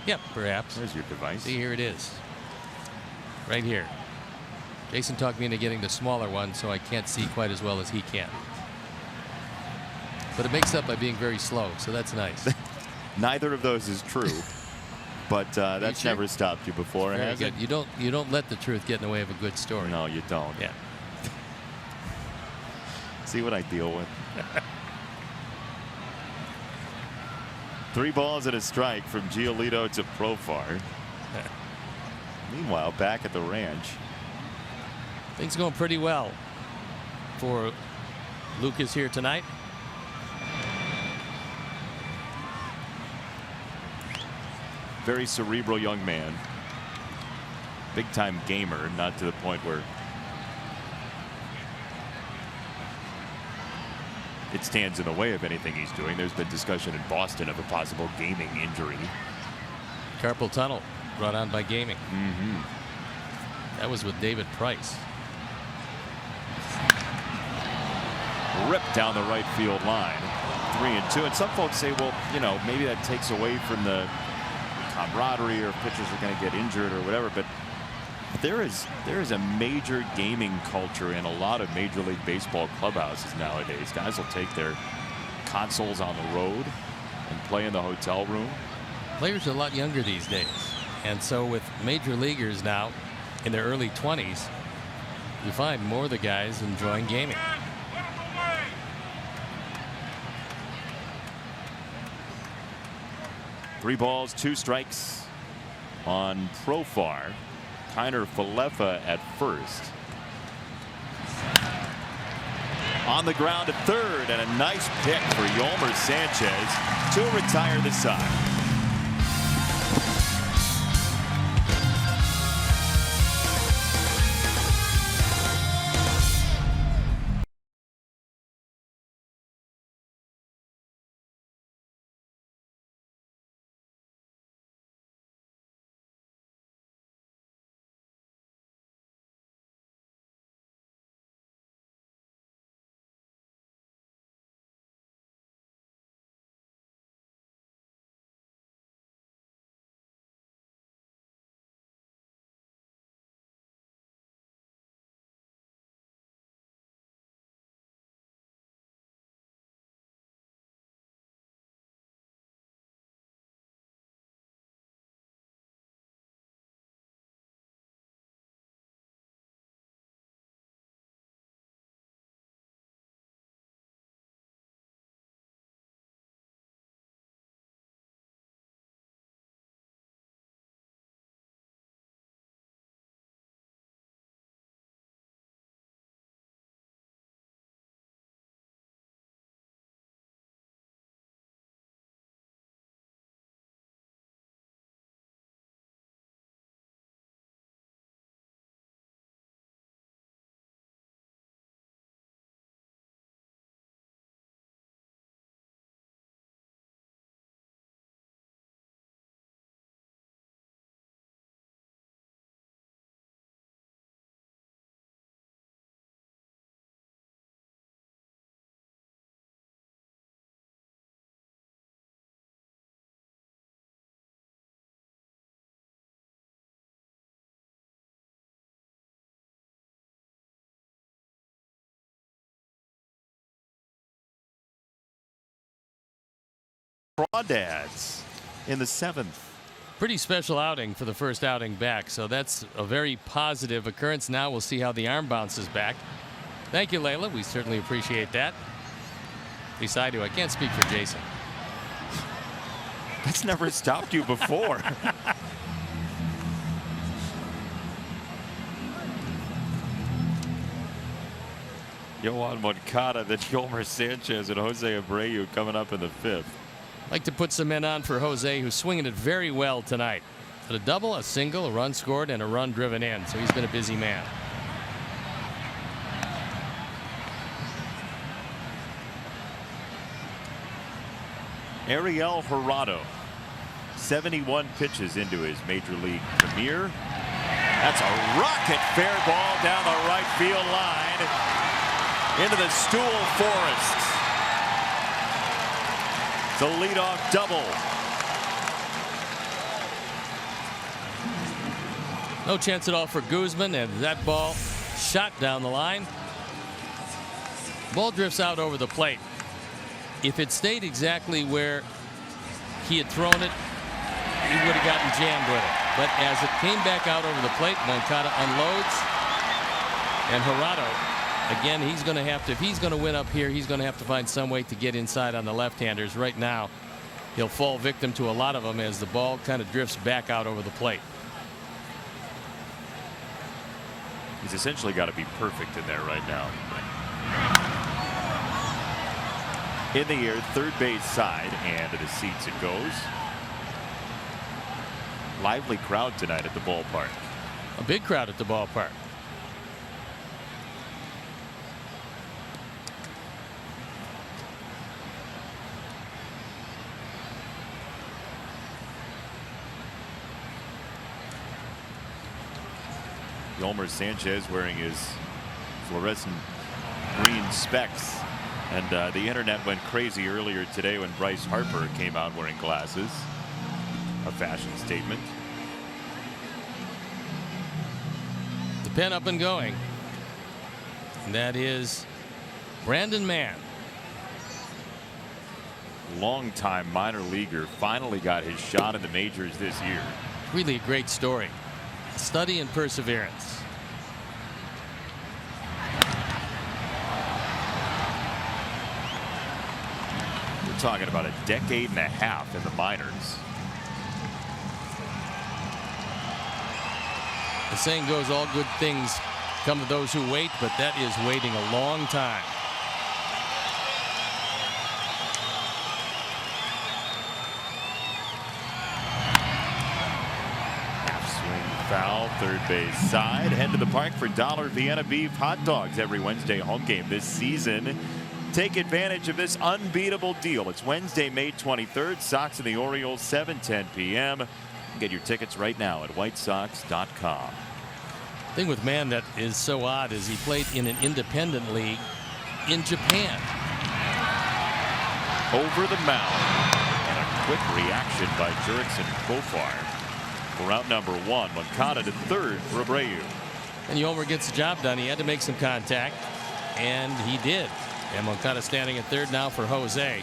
Yep, perhaps. There's your device. See, here it is. Right here. Jason talked me into getting the smaller one, so I can't see quite as well as he can. But it makes up by being very slow, so that's nice. Neither of those is true. But that's sure? never stopped you before, Very has good. it? You don't let the truth get in the way of a good story. No, you don't. Yeah. See what I deal with. 3 balls and a strike from Giolito to Profar. Meanwhile, back at the ranch. Things going pretty well for Lucas here tonight. Very cerebral young man. Big time gamer, not to the point where it stands in the way of anything he's doing. There's been discussion in Boston of a possible gaming injury. Carpal tunnel brought on by gaming. That was with David Price. Ripped down the right field line. 3-2. And some folks say, well, you know, maybe that takes away from the camaraderie, or pitchers are going to get injured or whatever. But there is a major gaming culture in a lot of Major League Baseball clubhouses nowadays. Guys will take their consoles on the road and play in the hotel room. Players are a lot younger these days, and so with major leaguers now in their early 20s, you find more of the guys enjoying gaming. Three balls, 2 strikes on Profar. Kiner Falefa at first. On the ground at third, and a nice pick for Yolmer Sanchez to retire the side. Crawdads in the 7th. Pretty special outing for the first outing back, so that's a very positive occurrence. Now we'll see how the arm bounces back. Thank you, Layla. We certainly appreciate that. At least I do. I can't speak for Jason. That's never stopped you before. Yohan Moncada, then Yolmer Sanchez, and Jose Abreu coming up in the 5th. Like to put some men on for Jose, who's swinging it very well tonight. But a double, a single, a run scored, and a run driven in. So he's been a busy man. Ariel Jurado, 71 pitches into his major league premiere. That's a rocket fair ball down the right field line into the stool forest. It's a leadoff double. No chance at all for Guzman, and that ball shot down the line. Ball drifts out over the plate. If it stayed exactly where he had thrown it, he would have gotten jammed with it. But as it came back out over the plate, Moncada unloads. And Jurado, again, he's going to have to, if he's going to win up here, he's going to have to find some way to get inside on the left-handers. Right now, he'll fall victim to a lot of them as the ball kind of drifts back out over the plate. He's essentially got to be perfect in there right now. In the air, third base side, and to the seats it goes. Lively crowd tonight at the ballpark. A big crowd at the ballpark. Yolmer Sanchez wearing his fluorescent green specs. And the internet went crazy earlier today when Bryce Harper came out wearing glasses. A fashion statement. The pen up and going. And that is Brandon Mann. Longtime minor leaguer, finally got his shot in the majors this year. Really a great story. Study and perseverance. We're talking about a decade and a half in the minors. The saying goes, all good things come to those who wait, but that is waiting a long time. Foul, third base side. Head to the park for $1 Vienna beef hot dogs every Wednesday home game this season. Take advantage of this unbeatable deal. It's Wednesday, May 23rd. Sox and the Orioles, 7:10 p.m. Get your tickets right now at whitesox.com. The thing with Mann that is so odd is he played in an independent league in Japan. Over the mound. And a quick reaction by Jurickson Profar. For out number 1, Moncada to third for Abreu. And Yolmer gets the job done. He had to make some contact, and he did. And Moncada standing at third now for Jose.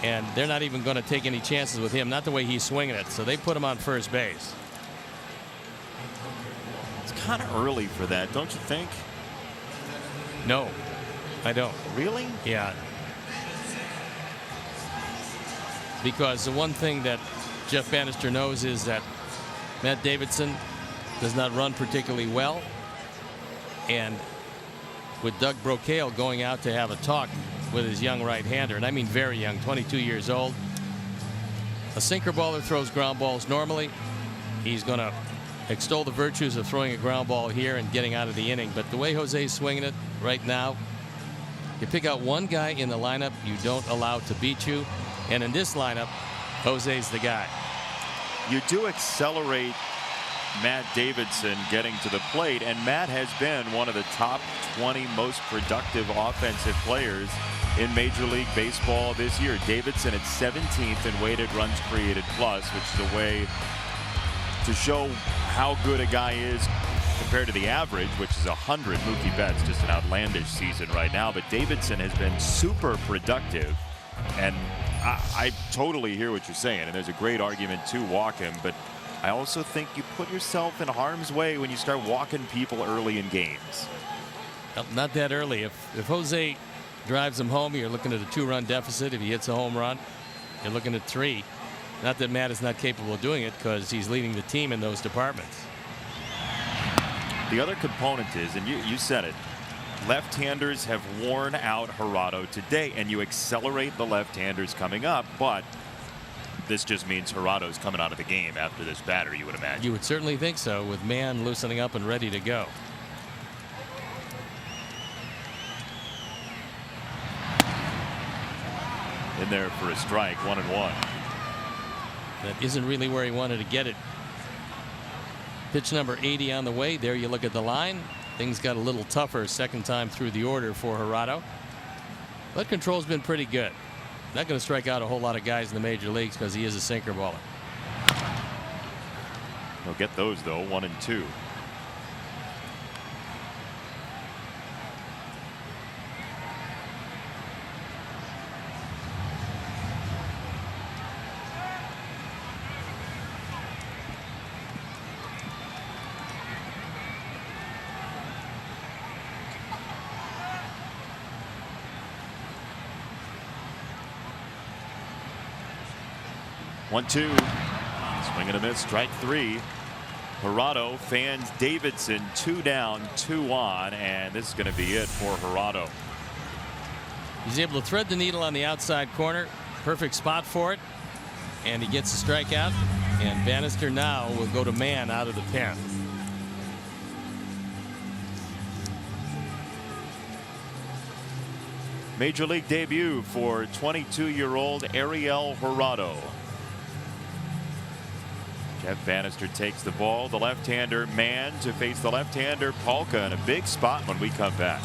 And they're not even going to take any chances with him, not the way he's swinging it. So they put him on first base. It's kind of early for that, don't you think? No, I don't. Really? Yeah. Because the one thing that Jeff Bannister knows is that Matt Davidson does not run particularly well. And with Doug Brocail going out to have a talk with his young right-hander, and I mean very young, 22 years old. A sinker baller throws ground balls normally. He's going to extol the virtues of throwing a ground ball here and getting out of the inning. But the way Jose's swinging it right now, you pick out one guy in the lineup you don't allow to beat you. And in this lineup, Jose's the guy. You do accelerate Matt Davidson getting to the plate, and Matt has been one of the top 20 most productive offensive players in Major League Baseball this year. Davidson at 17th in weighted runs created plus, which is a way to show how good a guy is compared to the average, which is 100. Mookie Betts just an outlandish season right now, but Davidson has been super productive, and I totally hear what you're saying, and there's a great argument to walk him, but I also think you put yourself in harm's way when you start walking people early in games. Well, not that early. If Jose drives him home, you're looking at a 2-run deficit. If he hits a home run, you're looking at 3. Not that Matt is not capable of doing it, because he's leading the team in those departments. The other component is, and you said it, left-handers have worn out Gerardo today, and you accelerate the left-handers coming up, but this just means Gerardo's coming out of the game after this batter, you would imagine. You would certainly think so, with Mann loosening up and ready to go. In there for a strike, 1-1. That isn't really where he wanted to get it. Pitch number 80 on the way. There you look at the line. Things got a little tougher second time through the order for Gerardo. But control's been pretty good. Not going to strike out a whole lot of guys in the major leagues because he is a sinker baller. He'll get those, though, 1 and 2. One, 2. Swing and a miss, strike 3. Gerardo fans Davidson, 2 down, 2 on, and this is going to be it for Gerardo. He's able to thread the needle on the outside corner. Perfect spot for it. And he gets a strikeout. And Bannister now will go to Mann out of the pen. Major League debut for 22-year-old Ariel Gerardo. Jeff Bannister takes the ball. The left-hander Mann to face the left-hander Polka in a big spot when we come back.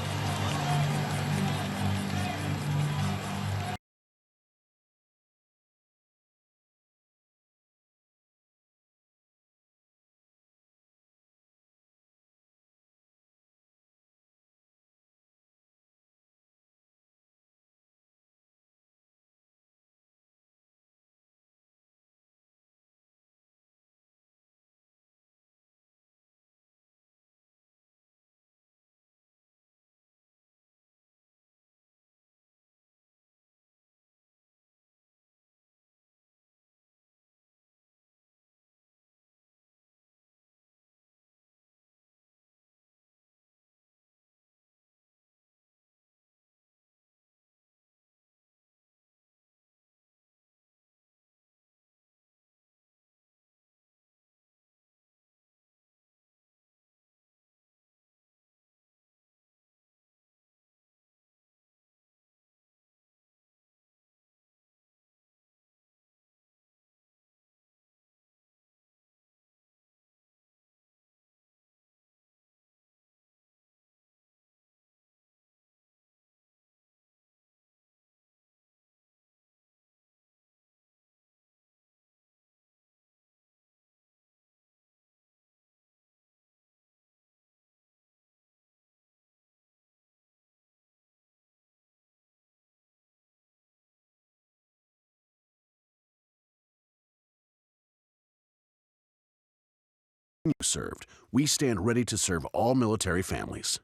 Served. We stand ready to serve all military families.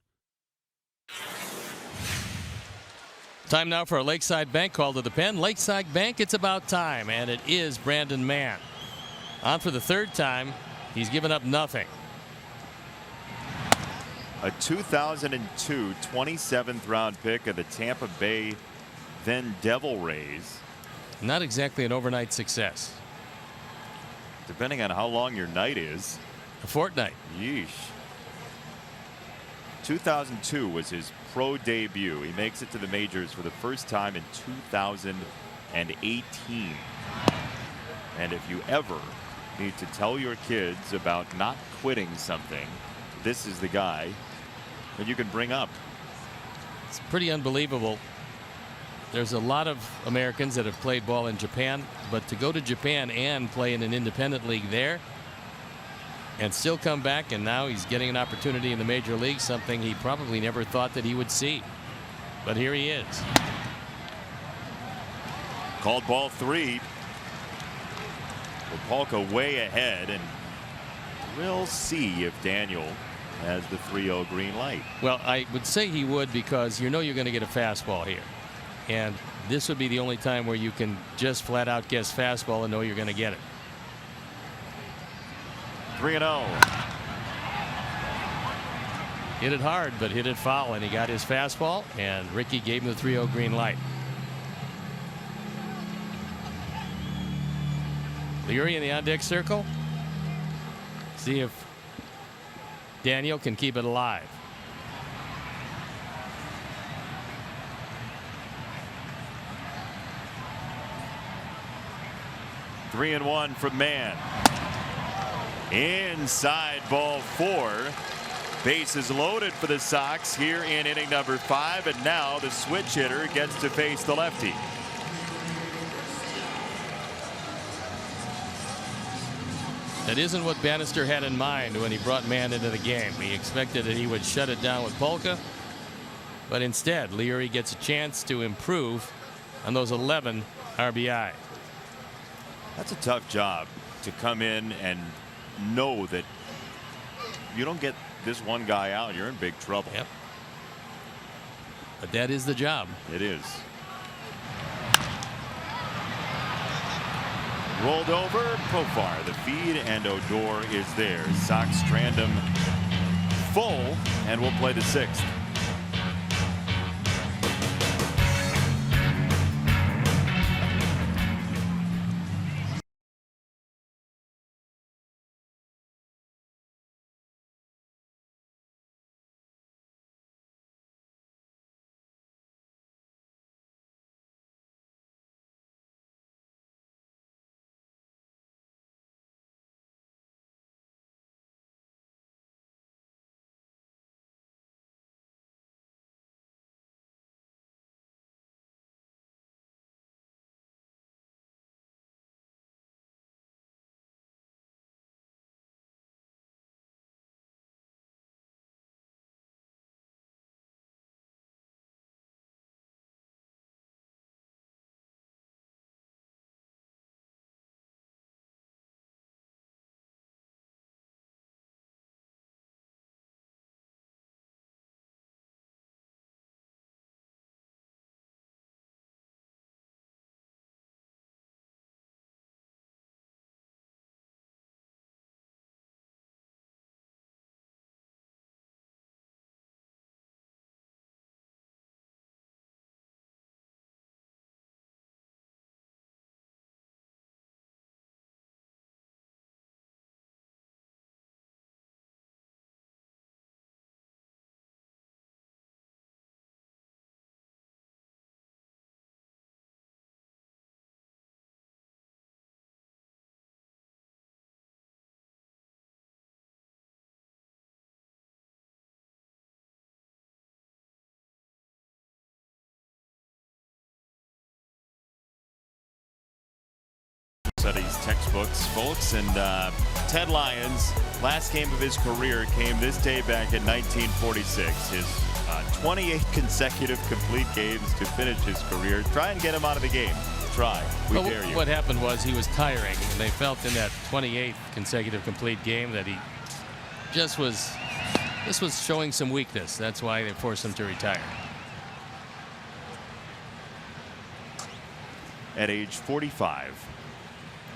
Time now for a Lakeside Bank call to the pen. Lakeside Bank, it's about time, and it is Brandon Mann. On for the 3rd time. He's given up nothing. A 2002 27th round pick of the Tampa Bay then Devil Rays. Not exactly an overnight success. Depending on how long your night is. A fortnight. Yeesh. 2002 was his pro debut. He makes it to the majors for the first time in 2018. And if you ever need to tell your kids about not quitting something, this is the guy that you can bring up. It's pretty unbelievable. There's a lot of Americans that have played ball in Japan, but to go to Japan and play in an independent league there and still come back, and now he's getting an opportunity in the major league, something he probably never thought that he would see. But here he is. Called ball 3. Polka way ahead, and we'll see if Daniel has the 3-0 green light. Well, I would say he would, because you know you're going to get a fastball here. And this would be the only time where you can just flat out guess fastball and know you're going to get it. 3-0. Hit it hard, but hit it foul, and he got his fastball, and Ricky gave him the 3-0 green light. Leary in the on-deck circle. See if Daniel can keep it alive. Three and one from Mann. Inside ball 4. Bases loaded for the Sox here in inning number 5, and now the switch hitter gets to face the lefty. That isn't what Bannister had in mind when he brought Mann into the game. He expected that he would shut it down with Polka, but instead Leary gets a chance to improve on those 11 RBI. That's a tough job, to come in and know that you don't get this one guy out, you're in big trouble. Yep. But that is the job. It is. Rolled over, Profar, the feed, and Odor is there. Sox strand him full, and we'll play the 6th. Studies textbooks, folks, and Ted Lyons, last game of his career came this day back in 1946. His 28 consecutive complete games to finish his career. Try and get him out of the game. Try. We dare you. What happened was he was tiring, and they felt in that 28th consecutive complete game that he just was showing some weakness. That's why they forced him to retire. At age 45.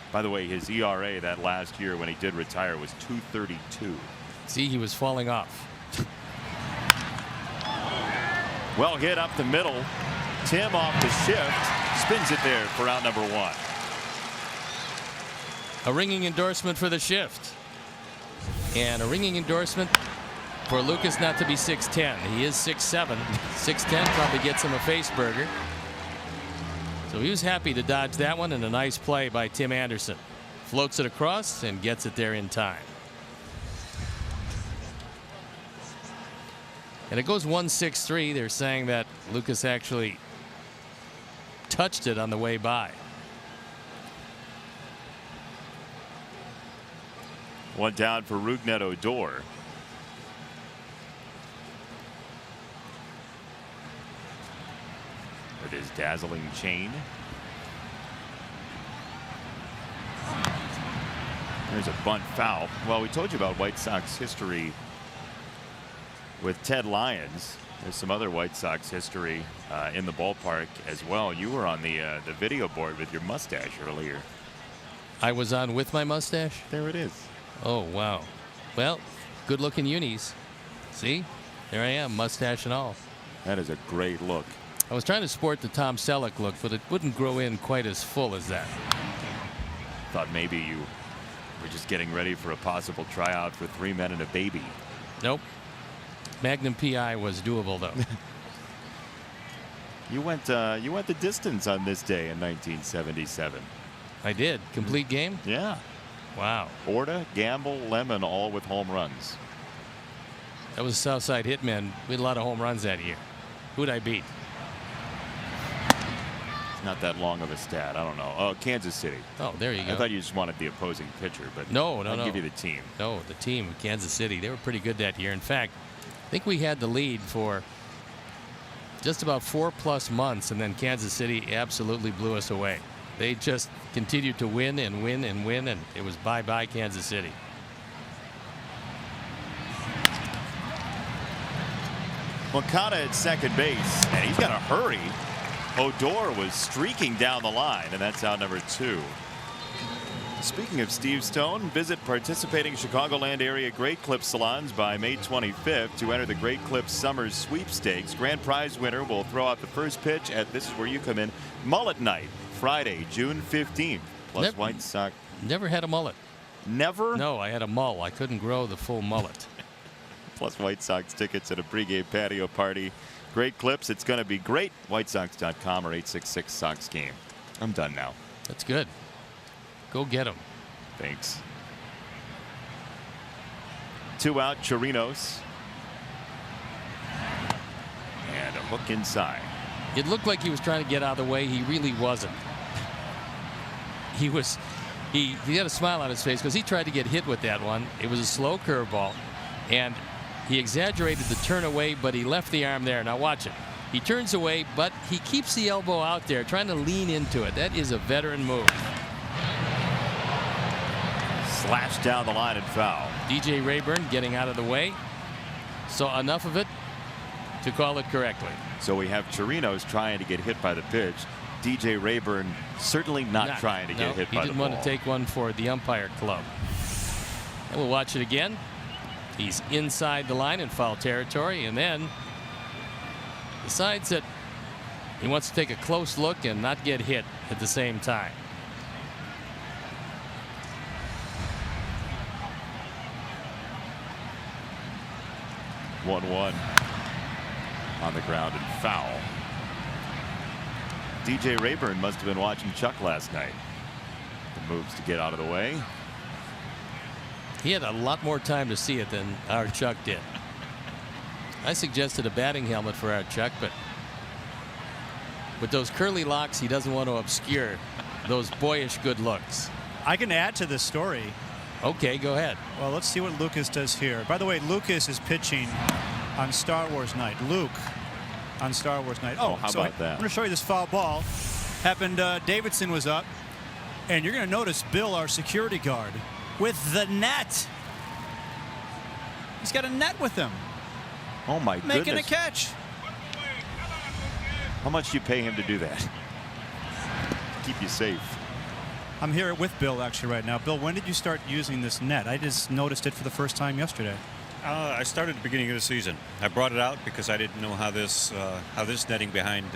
By the way, his ERA that last year when he did retire was 2.32. See, he was falling off. Well hit up the middle. Tim off the shift. Spins it there for out number 1. A ringing endorsement for the shift. And a ringing endorsement for Lucas not to be 6'10". He is 6'7". 6'10" probably gets him a face burger. So he was happy to dodge that one, and a nice play by Tim Anderson. Floats it across and gets it there in time. And it goes 1-6-3. They're saying that Lucas actually touched it on the way by. One down for Rougned Odor. With his dazzling chain. There's a bunt foul. Well, we told you about White Sox history with Ted Lyons. There's some other White Sox history in the ballpark as well. You were on the video board with your mustache earlier. I was on with my mustache? There it is. Oh, wow. Well, good looking unis. See? There I am, mustache and all. That is a great look. I was trying to sport the Tom Selleck look, but it wouldn't grow in quite as full as that. Thought maybe you were just getting ready for a possible tryout for 3 Men and a Baby. Nope. Magnum PI was doable, though. You went the distance on this day in 1977. I did. Complete game? Yeah. Wow. Orta, Gamble, Lemon, all with home runs. That was Southside Hitmen. We had a lot of home runs that year. Who'd I beat? It's not that long of a stat. I don't know. Oh, Kansas City. Oh, there you go. I thought you just wanted the opposing pitcher, but no. I'll give you the team. No, the team, Kansas City. They were pretty good that year. In fact, I think we had the lead for just about 4+ months, and then Kansas City absolutely blew us away. They just continued to win and win and win, and it was bye-bye Kansas City. Moncada at second base, and he's got to hurry. Odor was streaking down the line, and that's out number 2. Speaking of Steve Stone, visit participating Chicagoland area Great Clips salons by May 25th to enter the Great Clips Summer Sweepstakes. Grand prize winner will throw out the first pitch at, this is where you come in, Mullet Night, Friday, June 15th. Plus White Sox. Never had a mullet. Never? No, I had a mull. I couldn't grow the full mullet. Plus White Sox tickets at a pregame patio party. Great Clips. It's going to be great. WhiteSox.com or 866 Sox game. I'm done now. That's good. Go get them. Thanks. 2 out, Chirinos. And a hook inside. It looked like he was trying to get out of the way. He really wasn't. He had a smile on his face because he tried to get hit with that one. It was a slow curveball, and he exaggerated the turn away, but he left the arm there. Now watch it. He turns away, but he keeps the elbow out there, trying to lean into it. That is a veteran move. Slashed down the line and foul. DJ Rayburn getting out of the way. So enough of it to call it correctly. So we have Chirinos trying to get hit by the pitch. DJ Rayburn certainly not trying to get hit by the ball. He didn't want to take one for the umpire club. And we'll watch it again. He's inside the line in foul territory, and then decides that he wants to take a close look and not get hit at the same time. One on the ground and foul. DJ Rayburn must have been watching Chuck last night. The moves to get out of the way. He had a lot more time to see it than our Chuck did. I suggested a batting helmet for our Chuck, but with those curly locks, he doesn't want to obscure those boyish good looks. I can add to this story. Okay, go ahead. Well, let's see what Lucas does here. By the way, Lucas is pitching on Star Wars night. Luke on Star Wars night. Oh, how about that? I'm going to show you this foul ball. Happened, Davidson was up, and you're going to notice Bill, our security guard, with the net. He's got a net with him. Oh, my goodness. Making a catch. How much do you pay him to do that? Keep you safe. I'm here with Bill actually right now. Bill, when did you start using this net? I just noticed it for the first time yesterday. I started at the beginning of the season. I brought it out because I didn't know how this netting behind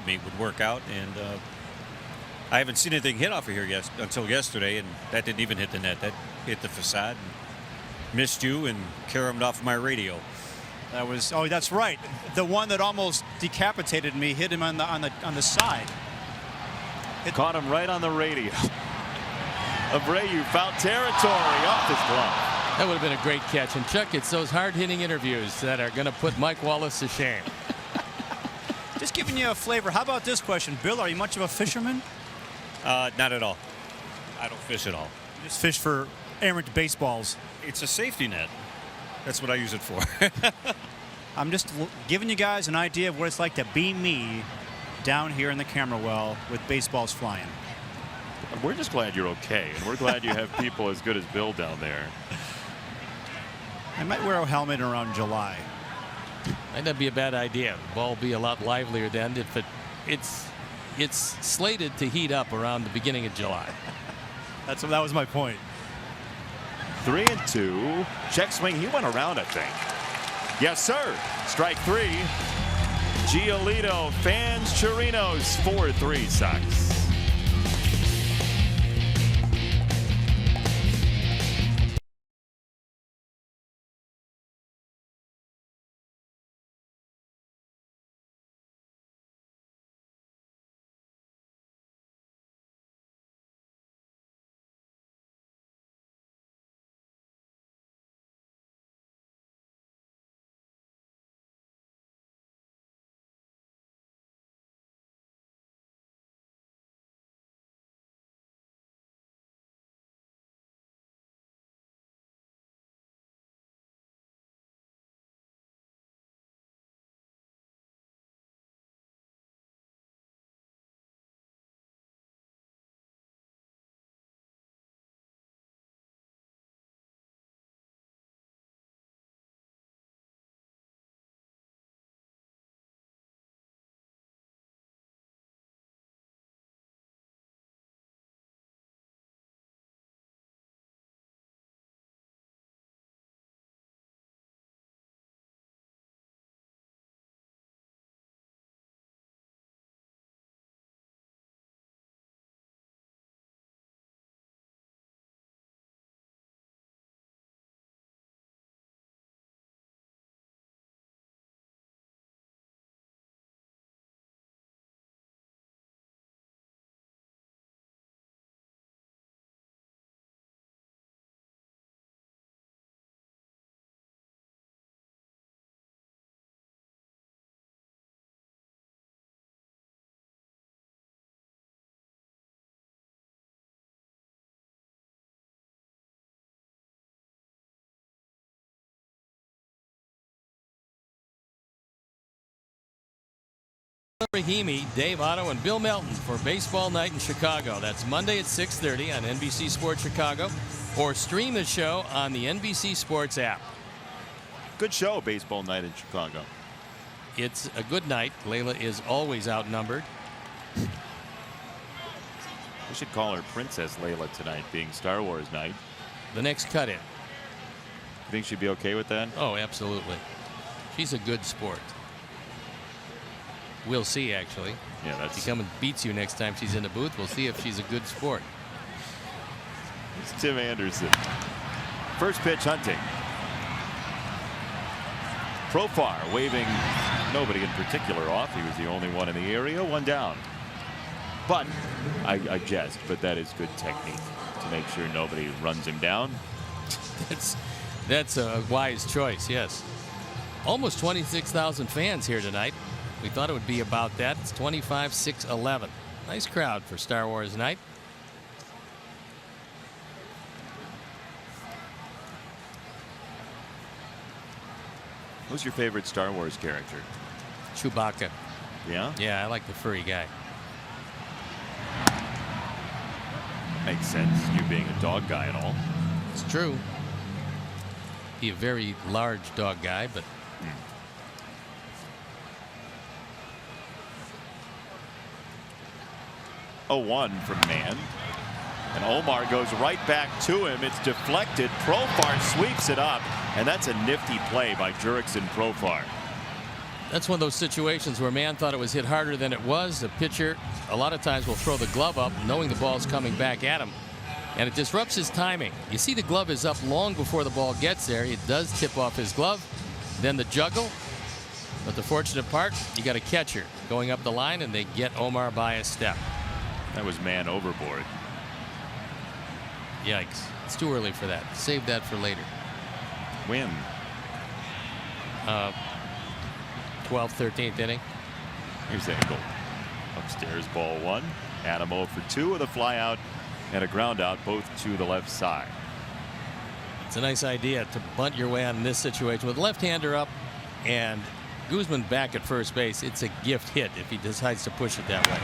me would work out, and I haven't seen anything hit off of here until yesterday, and that didn't even hit the net. That hit the facade, and missed you, and caromed off my radio. That was that's right. The one that almost decapitated me hit him on the side. Caught him right on the radio. Abreu, foul territory, off his glove. That would have been a great catch. And Chuck, it's those hard-hitting interviews that are going to put Mike Wallace to shame. Just giving you a flavor. How about this question, Bill? Are you much of a fisherman? Not at all. I don't fish at all. You just fish for errant baseballs. It's a safety net. That's what I use it for. I'm just giving you guys an idea of what it's like to be me down here in the camera well with baseballs flying. We're just glad you're okay, and we're glad you have people as good as Bill down there. I might wear a helmet around July. Might not be a bad idea. The ball will be a lot livelier then. If it's slated to heat up around the beginning of July. That was my point. 3-2. Check swing. He went around, I think. Yes, sir. Strike 3. Giolito fans Chirinos 4-3 Sox. Rahimi, Dave Otto, and Bill Melton for Baseball Night in Chicago. That's Monday at 6:30 on NBC Sports Chicago, or stream the show on the NBC Sports app. Good show, Baseball Night in Chicago. It's a good night. Layla is always outnumbered. We should call her Princess Layla tonight, being Star Wars night. The next cut-in. You think she'd be okay with that? Oh, absolutely. She's a good sport. We'll see, actually. Yeah, If she comes and beats you next time she's in the booth, we'll see if she's a good sport. It's Tim Anderson. First pitch, Hunting. Profar waving nobody in particular off. He was the only one in the area. One down. But I jest, but that is good technique to make sure nobody runs him down. That's a wise choice, yes. Almost 26,000 fans here tonight. We thought it would be about that. It's 25,611. Nice crowd for Star Wars night. Who's your favorite Star Wars character? Chewbacca. Yeah? Yeah, I like the furry guy. Makes sense, you being a dog guy and all. It's true. Be a very large dog guy, but 0-1 from Mann. And Omar goes right back to him. It's deflected. Profar sweeps it up. And that's a nifty play by Jurickson Profar. that's one of those situations where Mann thought it was hit harder than it was. The pitcher a lot of times will throw the glove up knowing the ball's coming back at him. And it disrupts his timing. You see the glove is up long before the ball gets there. It does tip off his glove. Then the juggle. But the fortunate part, you got a catcher going up the line, and they get Omar by a step. That was Mann overboard. Yikes. It's too early for that. Save that for later. When? 12th, 13th inning. Here's Engel. Upstairs, ball one. Adam 0 for 2 with a fly out and a ground out, both to the left side. It's a nice idea to bunt your way out in this situation with left-hander up and Guzman back at first base. It's a gift hit if he decides to push it that way.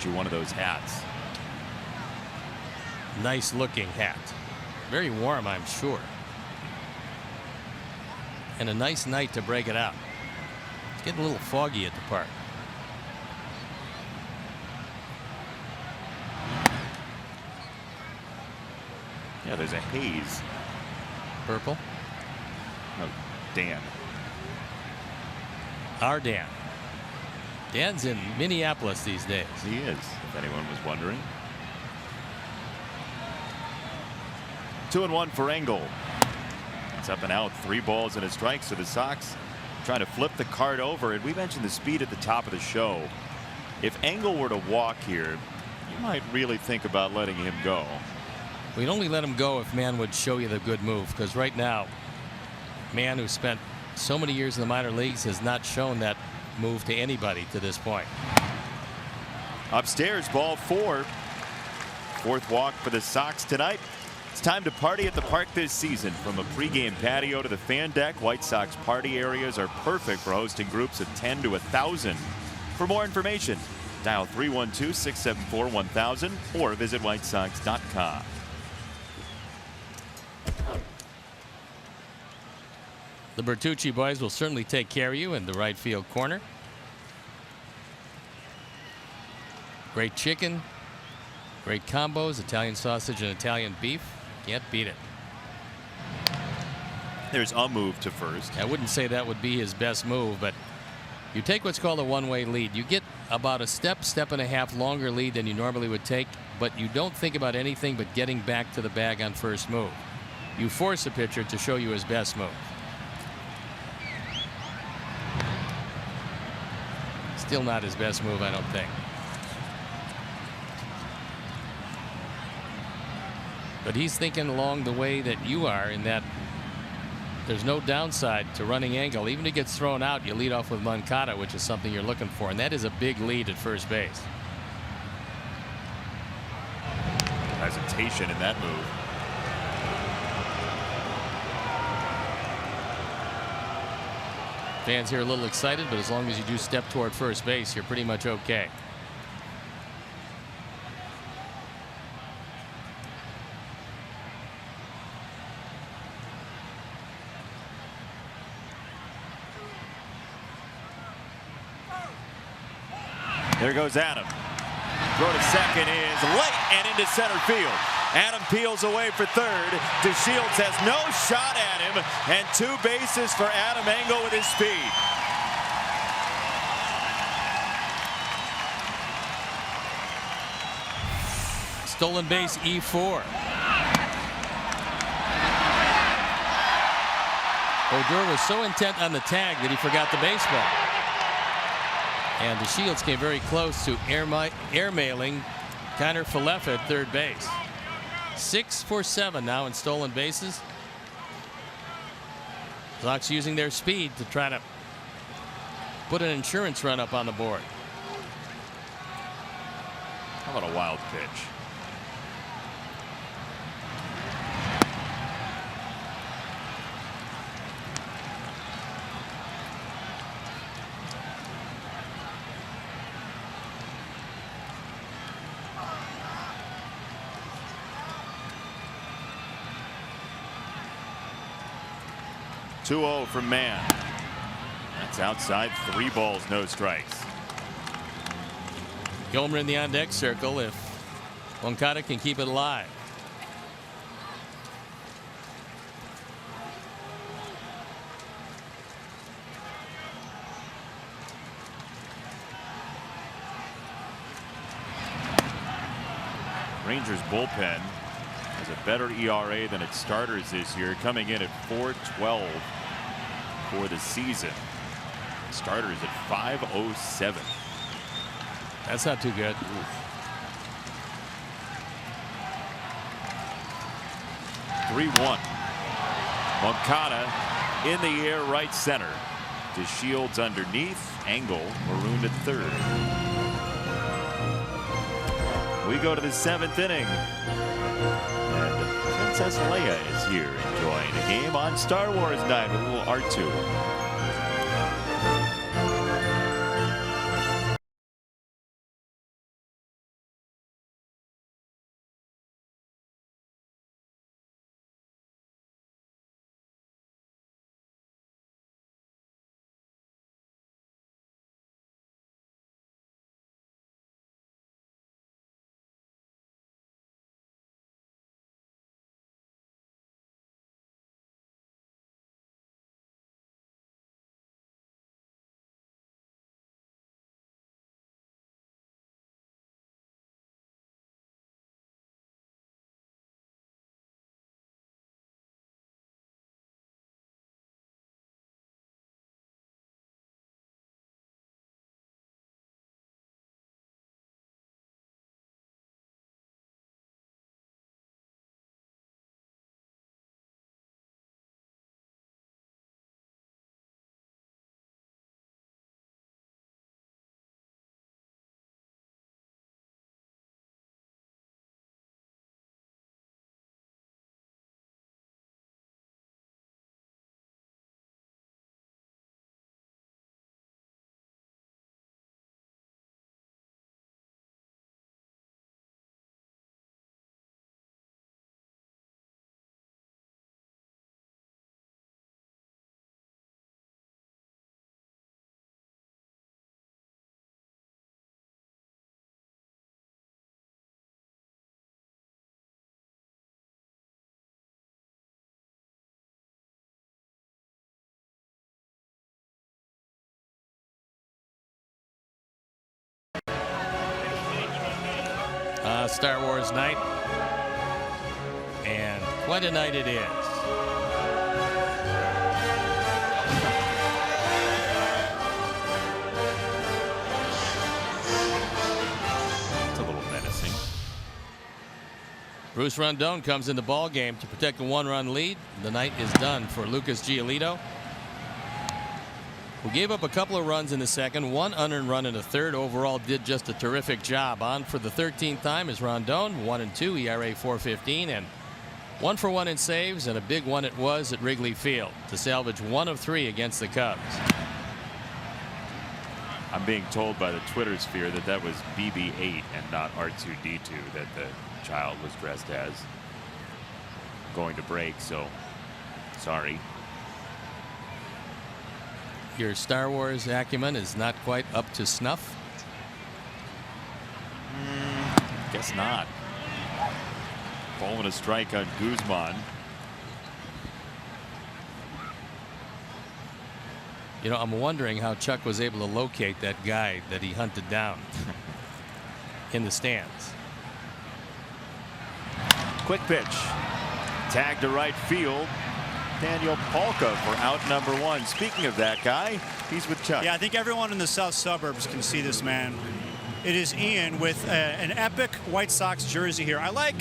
get you one of those hats. Nice looking hat. Very warm, I'm sure. And a nice night to break it out. It's getting a little foggy at the park. Yeah, there's a haze. Purple. No, Dan. Our Dan. Dan's in Minneapolis these days. He is, if anyone was wondering. 2-1 for Engel. It's up and out, 3 balls and a strike. So the Sox trying to flip the card over. And we mentioned the speed at the top of the show. If Engel were to walk here, you might really think about letting him go. We'd only let him go if Mann would show you the good move, because right now, Mann, who spent so many years in the minor leagues, has not shown that move to anybody to this point. Upstairs, ball 4. 4th walk for the Sox tonight. It's time to party at the park this season. From a pregame patio to the fan deck, White Sox party areas are perfect for hosting groups of 10 to 1,000. For more information, dial 312-674-1000 or visit whitesox.com. The Bertucci boys will certainly take care of you in the right field corner. Great chicken, great combos, Italian sausage and Italian beef. Can't beat it. There's a move to first. I wouldn't say that would be his best move, but you take what's called a one-way lead. You get about a step and a half longer lead than you normally would take, but you don't think about anything but getting back to the bag on first move. You force a pitcher to show you his best move. Still not his best move, I don't think. But he's thinking along the way that you are, in that there's no downside to running Engel. Even if he gets thrown out, you lead off with Moncada, which is something you're looking for, and that is a big lead at first base. Hesitation in that move. Fans here a little excited, but as long as you do step toward first base, you're pretty much okay. There goes Adam. Throw to second is late and into center field. Adam peels away for third. DeShields has no shot at him, and 2 bases for Adam Engel with his speed. Stolen base E4. Odor was so intent on the tag that he forgot the baseball. And DeShields came very close to airmailing Connor Falefa at third base. 6 for 7 now in stolen bases. Sox using their speed to try to put an insurance run up on the board. How about a wild pitch? .2-0 from Mann. That's outside. 3 balls, no strikes. Gomer in the on deck circle if Moncada can keep it alive. Rangers bullpen has a better ERA than its starters this year, coming in at 4.12 for the season. Starters at 5.07. That's not too good. Oof. 3-1. Moncada in the air, right center. DeShields underneath. Engel marooned at third. We go to the 7th inning. And Princess Leia is here enjoying a game on Star Wars night with a little R2. Star Wars night. And quite a night it is. It's a little menacing. Bruce Rondon comes in the ball game to protect a 1-run lead. The night is done for Lucas Giolito, who gave up a couple of runs in the second, one unearned run in the third. Overall did just a terrific job. On for the 13th time is Rondon, 1-2, ERA 4.15, and 1-for-1 in saves, and a big one it was at Wrigley Field to salvage 1 of 3 against the Cubs. I'm being told by the Twitter sphere that that was BB-8 and not R2-D2 that the child was dressed as. Going to break, so sorry. Your Star Wars acumen is not quite up to snuff. Guess not. Bowling a strike on Guzman. You know, I'm wondering how Chuck was able to locate that guy that he hunted down in the stands. Quick pitch. Tag to right field. Daniel Polka for out number 1. Speaking of that guy, he's with Chuck. Yeah, I think everyone in the south suburbs can see this man. It is Ian with an epic White Sox jersey here. I like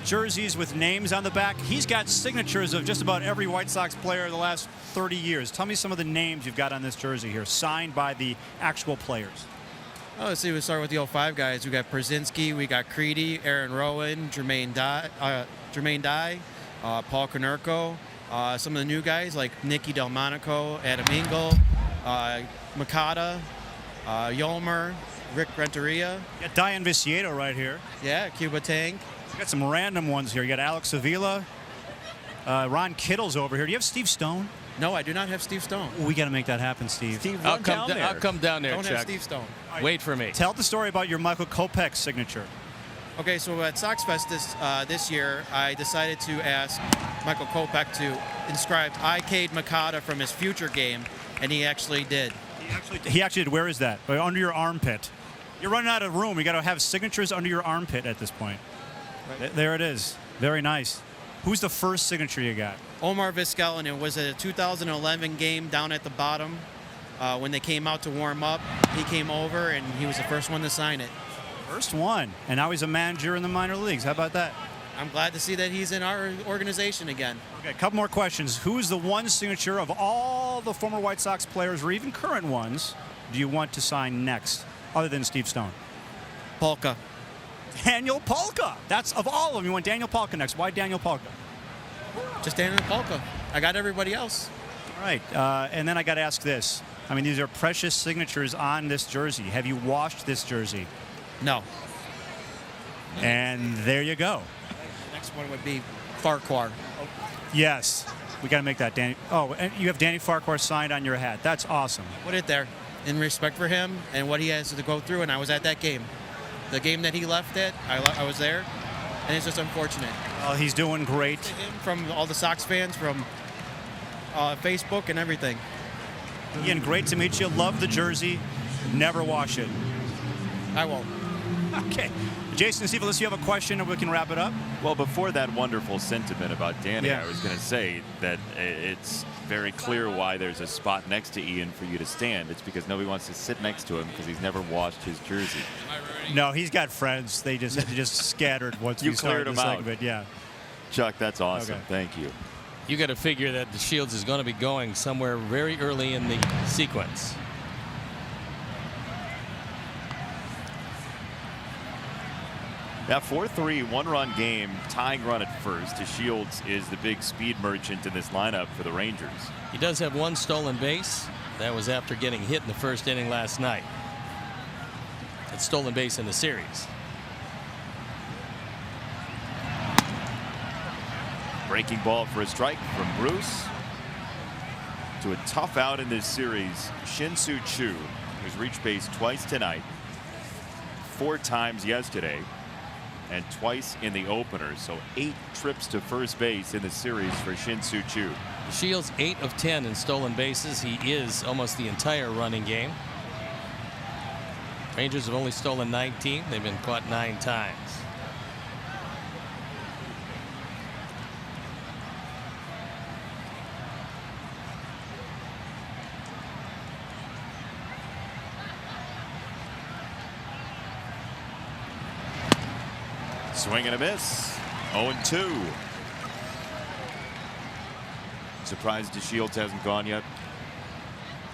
jerseys with names on the back. He's got signatures of just about every White Sox player in the last 30 years. Tell me some of the names you've got on this jersey here, signed by the actual players. Oh, let's see. We start with the 05 guys. We got Brzezinski, we got Creedy, Aaron Rowan, Jermaine Dye, Paul Konerko. Some of the new guys like Nicky Delmonico, Adam Engel, Makata, Yolmer, Rick Renteria. You got Diane Vicieto right here. Yeah, Cuba Tank. You got some random ones here. You got Alex Avila. Ron Kittle's over here. Do you have Steve Stone? No, I do not have Steve Stone. We got to make that happen, Steve. I'll come down there, Don't Chuck. have Steve Stone. Wait for me. Tell the story about your Michael Kopech signature. Okay, so at Sox Fest this year, I decided to ask Michael Kopech to inscribe I Cade Makata from his future game, and he actually did. He actually did. Where is that? Under your armpit. You're running out of room. You got to have signatures under your armpit at this point. Right. There it is. Very nice. Who's the first signature you got? Omar Vizquel, and it was a 2011 game down at the bottom. When they came out to warm up, he came over, and he was the first one to sign it. First one. And now he's a manager in the minor leagues. How about that? I'm glad to see that he's in our organization again. Okay, a couple more questions. Who's the one signature of all the former White Sox players, or even current ones, do you want to sign next, other than Steve Stone? Polka. Daniel Polka. That's of all of them. You want Daniel Polka next. Why Daniel Polka? Just Daniel Polka. I got everybody else. All right. And then I got to ask this. I mean, these are precious signatures on this jersey. Have you washed this jersey? No. And there you go. The next one would be Farquhar. Yes. We got to make that Danny. Oh, and you have Danny Farquhar signed on your hat. That's awesome. Put it there in respect for him and what he has to go through, and I was at that game. The game that he left at, I was there, and it's just unfortunate. Well, he's doing great. To him, from all the Sox fans, from Facebook and everything. Ian, great to meet you. Love the jersey. Never wash it. I won't. Okay. Jason and Steve, unless you have a question and we can wrap it up. Well, before that wonderful sentiment about Danny, Yeah. I was going to say that it's very clear why there's a spot next to Ian for you to stand. It's because nobody wants to sit next to him because he's never washed his jersey. No, he's got friends. They just scattered once You we started cleared the them out. segment. Yeah. Chuck, that's awesome. Okay. Thank you. You got to figure that the Shields is going to be going somewhere very early in the sequence. That 4-3 one-run game, tying run at first. Shields is the big speed merchant in this lineup for the Rangers. He does have one stolen base. That was after getting hit in the first inning last night. It's stolen base in the series. Breaking ball for a strike from Bruce. To a tough out in this series, Shin-Soo Choo, who's reached base twice tonight, 4 times yesterday, and twice in the opener. So 8 trips to first base in the series for Shin-Soo Choo. Shields 8 of 10 in stolen bases. He is almost the entire running game. Rangers have only stolen 19. They've been caught 9 times. Swing and a miss. 0-2. Surprised DeShields hasn't gone yet?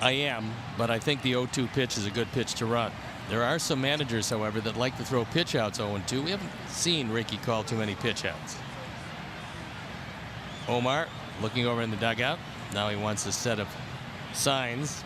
I am, but I think the 0-2 pitch is a good pitch to run. There are some managers, however, that like to throw pitch outs 0-2. We haven't seen Ricky call too many pitch outs. Omar looking over in the dugout. Now he wants a set of signs.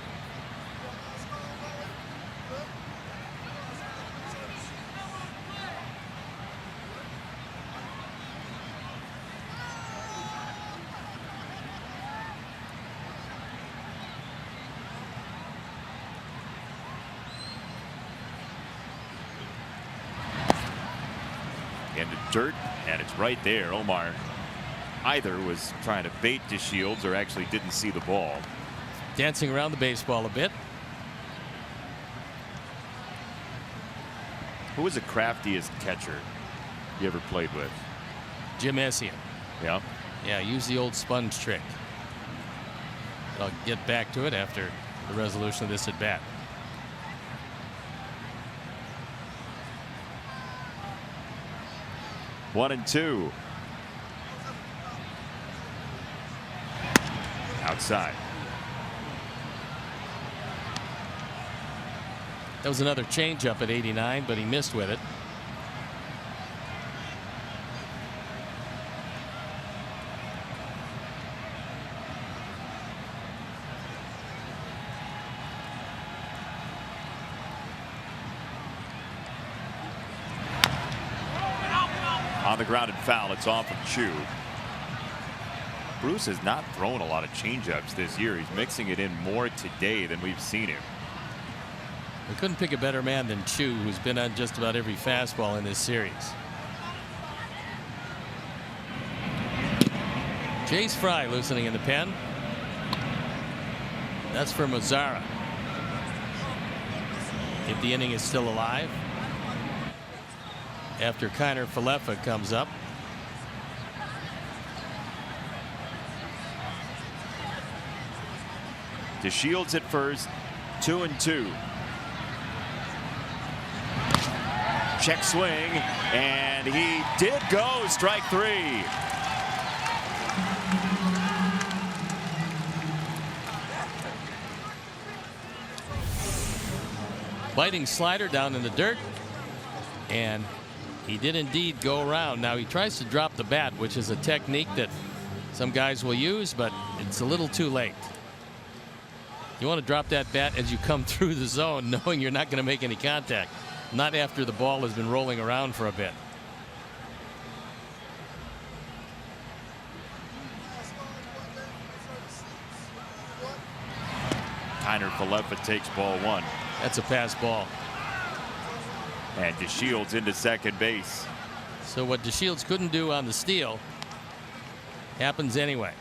Into dirt, and it's right there. Omar either was trying to bait DeShields or actually didn't see the ball. Dancing around the baseball a bit. Who was the craftiest catcher you ever played with? Jim Essien. Yeah. Yeah, use the old sponge trick. I'll get back to it after the resolution of this at bat. 1-2. Outside. That was another changeup at 89, but he missed with it. On the ground and foul. It's off of Chu. Bruce has not thrown a lot of changeups this year. He's mixing it in more today than we've seen him. We couldn't pick a better man than Chu, who's been on just about every fastball in this series. Chase Fry loosening in the pen. That's for Mazzara. If the inning is still alive. After Kiner Falefa comes up. DeShields at first. 2-2. Check swing, and he did go. Strike 3. Biting slider down in the dirt, and he did indeed go around. Now he tries to drop the bat, which is a technique that some guys will use, but it's a little too late. You want to drop that bat as you come through the zone, knowing you're not going to make any contact, not after the ball has been rolling around for a bit. Kiner Falefa takes ball 1. That's a pass ball. And DeShields into second base. So what DeShields couldn't do on the steal happens anyway.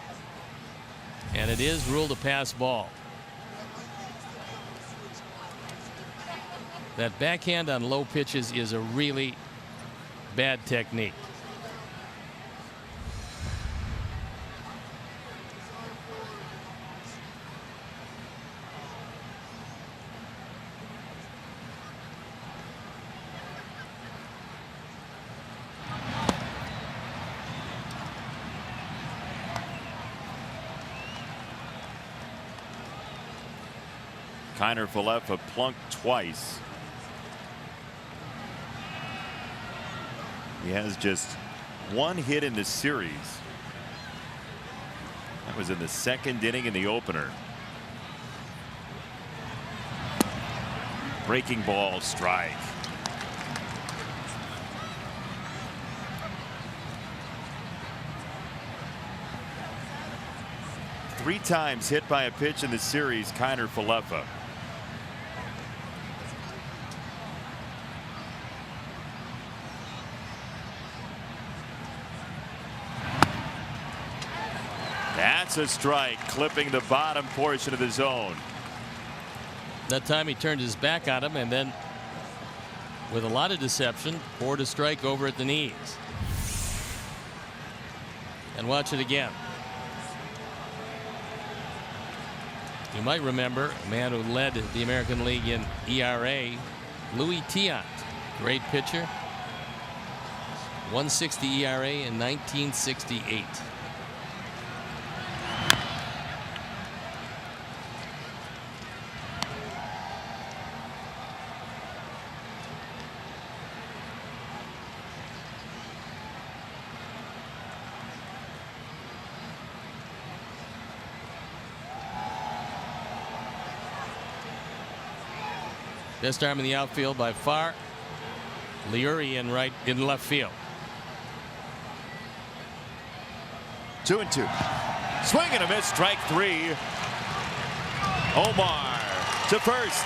And it is ruled a pass ball. That backhand on low pitches is a really bad technique. Kiner Falefa plunked twice. He has just 1 hit in this series. That was in the second inning in the opener. Breaking ball, strike. Three times hit by a pitch in the series, Kiner Falefa. That's a strike, clipping the bottom portion of the zone. That time he turned his back on him and then with a lot of deception. 4 to strike over at the knees. And watch it again. You might remember a man who led the American League in ERA, Louis Tiant. Great pitcher. 160 ERA in 1968. Best arm in the outfield by far. Leary in left field. 2-2. Swing and a miss. Strike 3. Omar to first.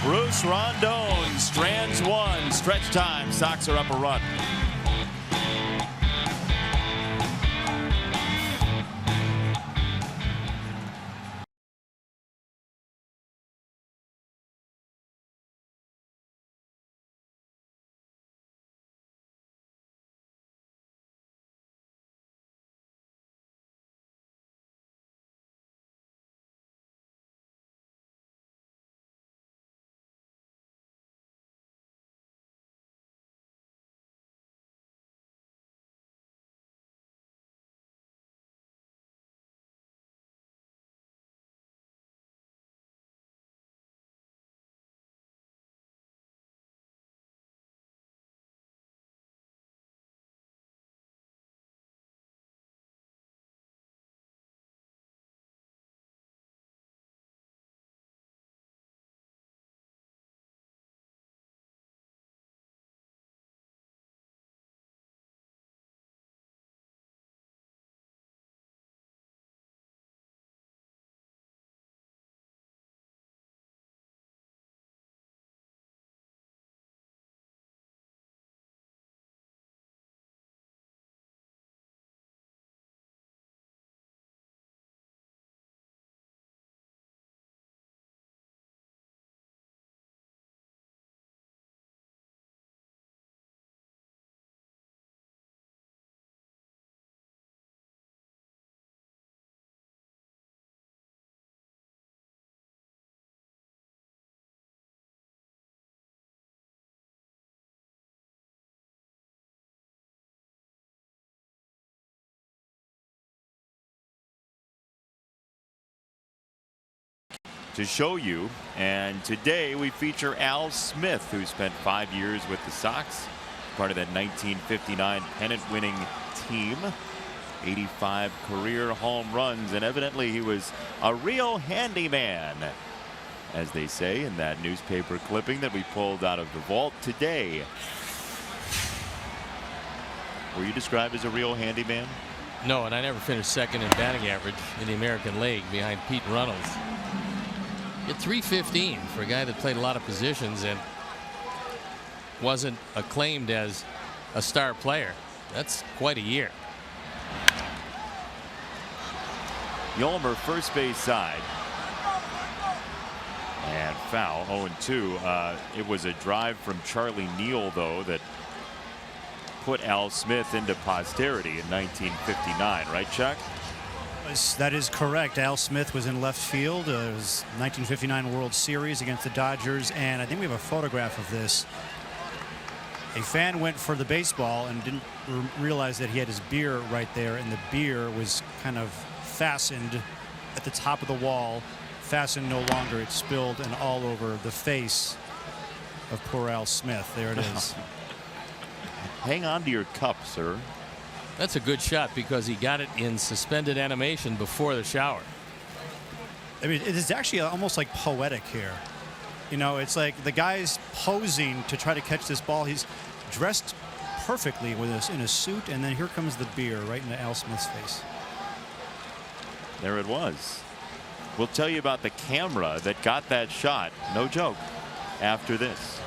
Bruce Rondon strands 1. Stretch time. Sox are up a run. To show you, and today we feature Al Smith, who spent 5 years with the Sox, part of that 1959 pennant-winning team. 85 career home runs, and evidently he was a real handyman, as they say in that newspaper clipping that we pulled out of the vault today. Were you described as a real handyman? No, and I never finished second in batting average in the American League behind Pete Runnels. At 315 for a guy that played a lot of positions and wasn't acclaimed as a star player. That's quite a year. Yolmer first base side. And foul. 0-2. It was a drive from Charlie Neal, though, that put Al Smith into posterity in 1959. Right, Chuck? That is correct. Al Smith was in left field. It was 1959 World Series against the Dodgers, and I think we have a photograph of this. A fan went for the baseball and didn't realize that he had his beer right there, and the beer was kind of fastened at the top of the wall. Fastened no longer. It spilled and all over the face of poor Al Smith. There it is. Hang on to your cup, sir. That's a good shot because he got it in suspended animation before the shower. I mean, it is actually almost like poetic here. You know, it's like the guy's posing to try to catch this ball. He's dressed perfectly with us in a suit, and then here comes the beer right into Al Smith's face. There it was. We'll tell you about the camera that got that shot. No joke. After this.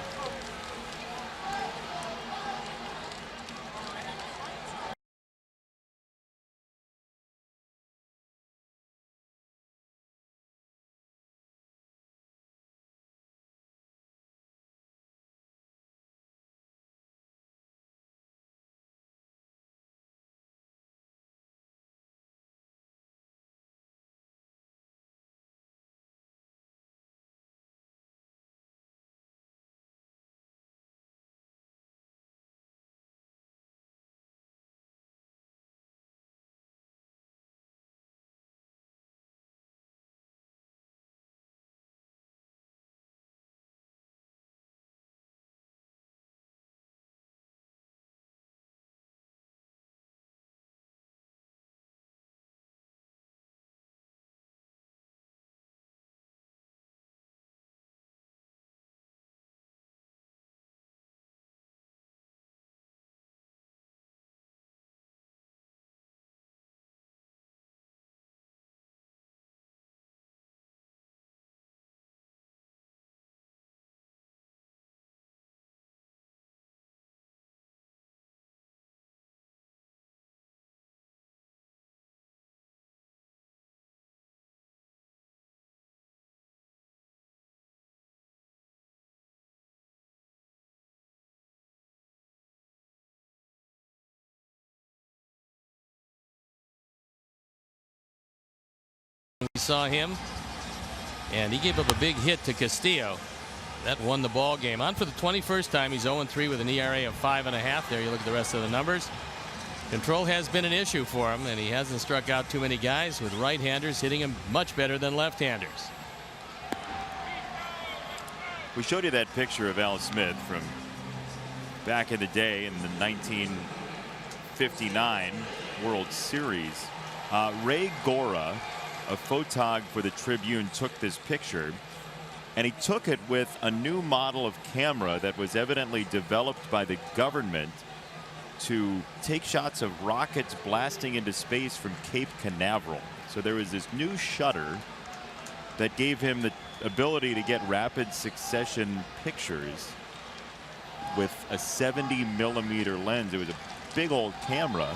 saw him, and he gave up a big hit to Castillo. That won the ball game. On for the 21st time. He's 0-3 with an ERA of 5.5. There you look at the rest of the numbers. Control has been an issue for him, and he hasn't struck out too many guys with right-handers hitting him much better than left-handers. We showed you that picture of Al Smith from back in the day in the 1959 World Series. Ray Gora, a photog for the Tribune, took this picture, and he took it with a new model of camera that was evidently developed by the government to take shots of rockets blasting into space from Cape Canaveral. So there was this new shutter that gave him the ability to get rapid succession pictures with a 70mm lens. It was a big old camera,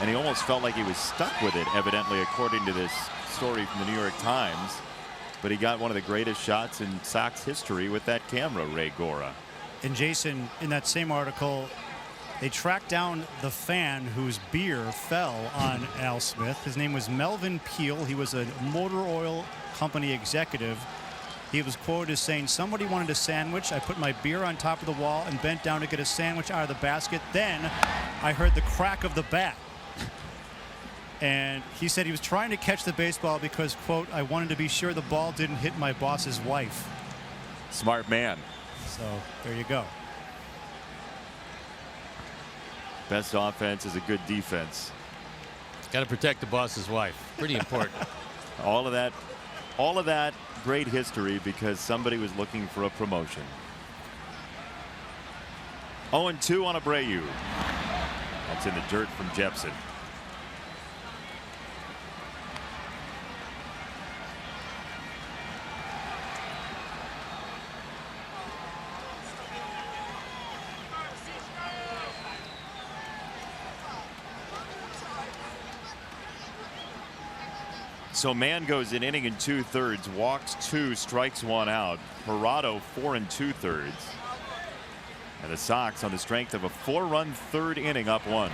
and he almost felt like he was stuck with it, evidently, according to this story from the New York Times. But he got one of the greatest shots in Sox history with that camera, Ray Gora. And Jason, in that same article, they tracked down the fan whose beer fell on Al Smith. His name was Melvin Peel. He was a motor oil company executive. He was quoted as saying, "Somebody wanted a sandwich. I put my beer on top of the wall and bent down to get a sandwich out of the basket. Then I heard the crack of the bat." And he said he was trying to catch the baseball because, quote, "I wanted to be sure the ball didn't hit my boss's wife." Smart man. So there you go. Best offense is a good defense. Got to protect the boss's wife. Pretty important. All of that great history because somebody was looking for a promotion. 0-2 on Abreu. That's in the dirt from Jepson. So man goes an inning and 2/3, walks 2, strikes 1 out. Parado 4 2/3. And the Sox on the strength of a 4-run third inning up 1.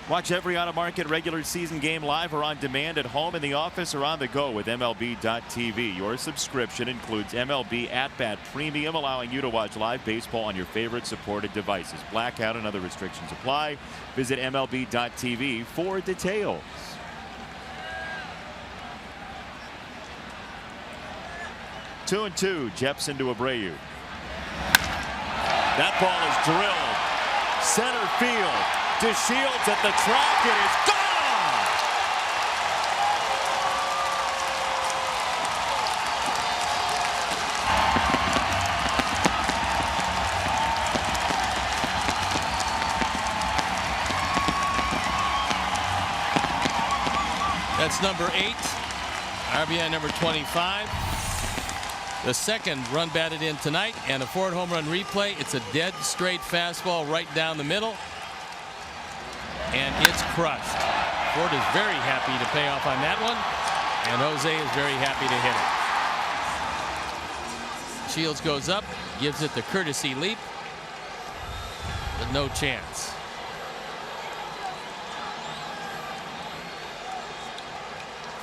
Watch every out-of-market regular season game live or on demand at home, in the office, or on the go with MLB.tv. Your subscription includes MLB At-Bat Premium, allowing you to watch live baseball on your favorite supported devices. Blackout and other restrictions apply. Visit MLB.tv for details. Two and 2, Jepson to Abreu. That ball is drilled. Center field. DeShields at the track. It is gone. That's number 8. RBI number 25. The second run batted in tonight, and a Ford home run replay. It's a dead straight fastball right down the middle, and it's crushed. Ford is very happy to pay off on that one, and Jose is very happy to hit it. Shields goes up, gives it the courtesy leap, but no chance.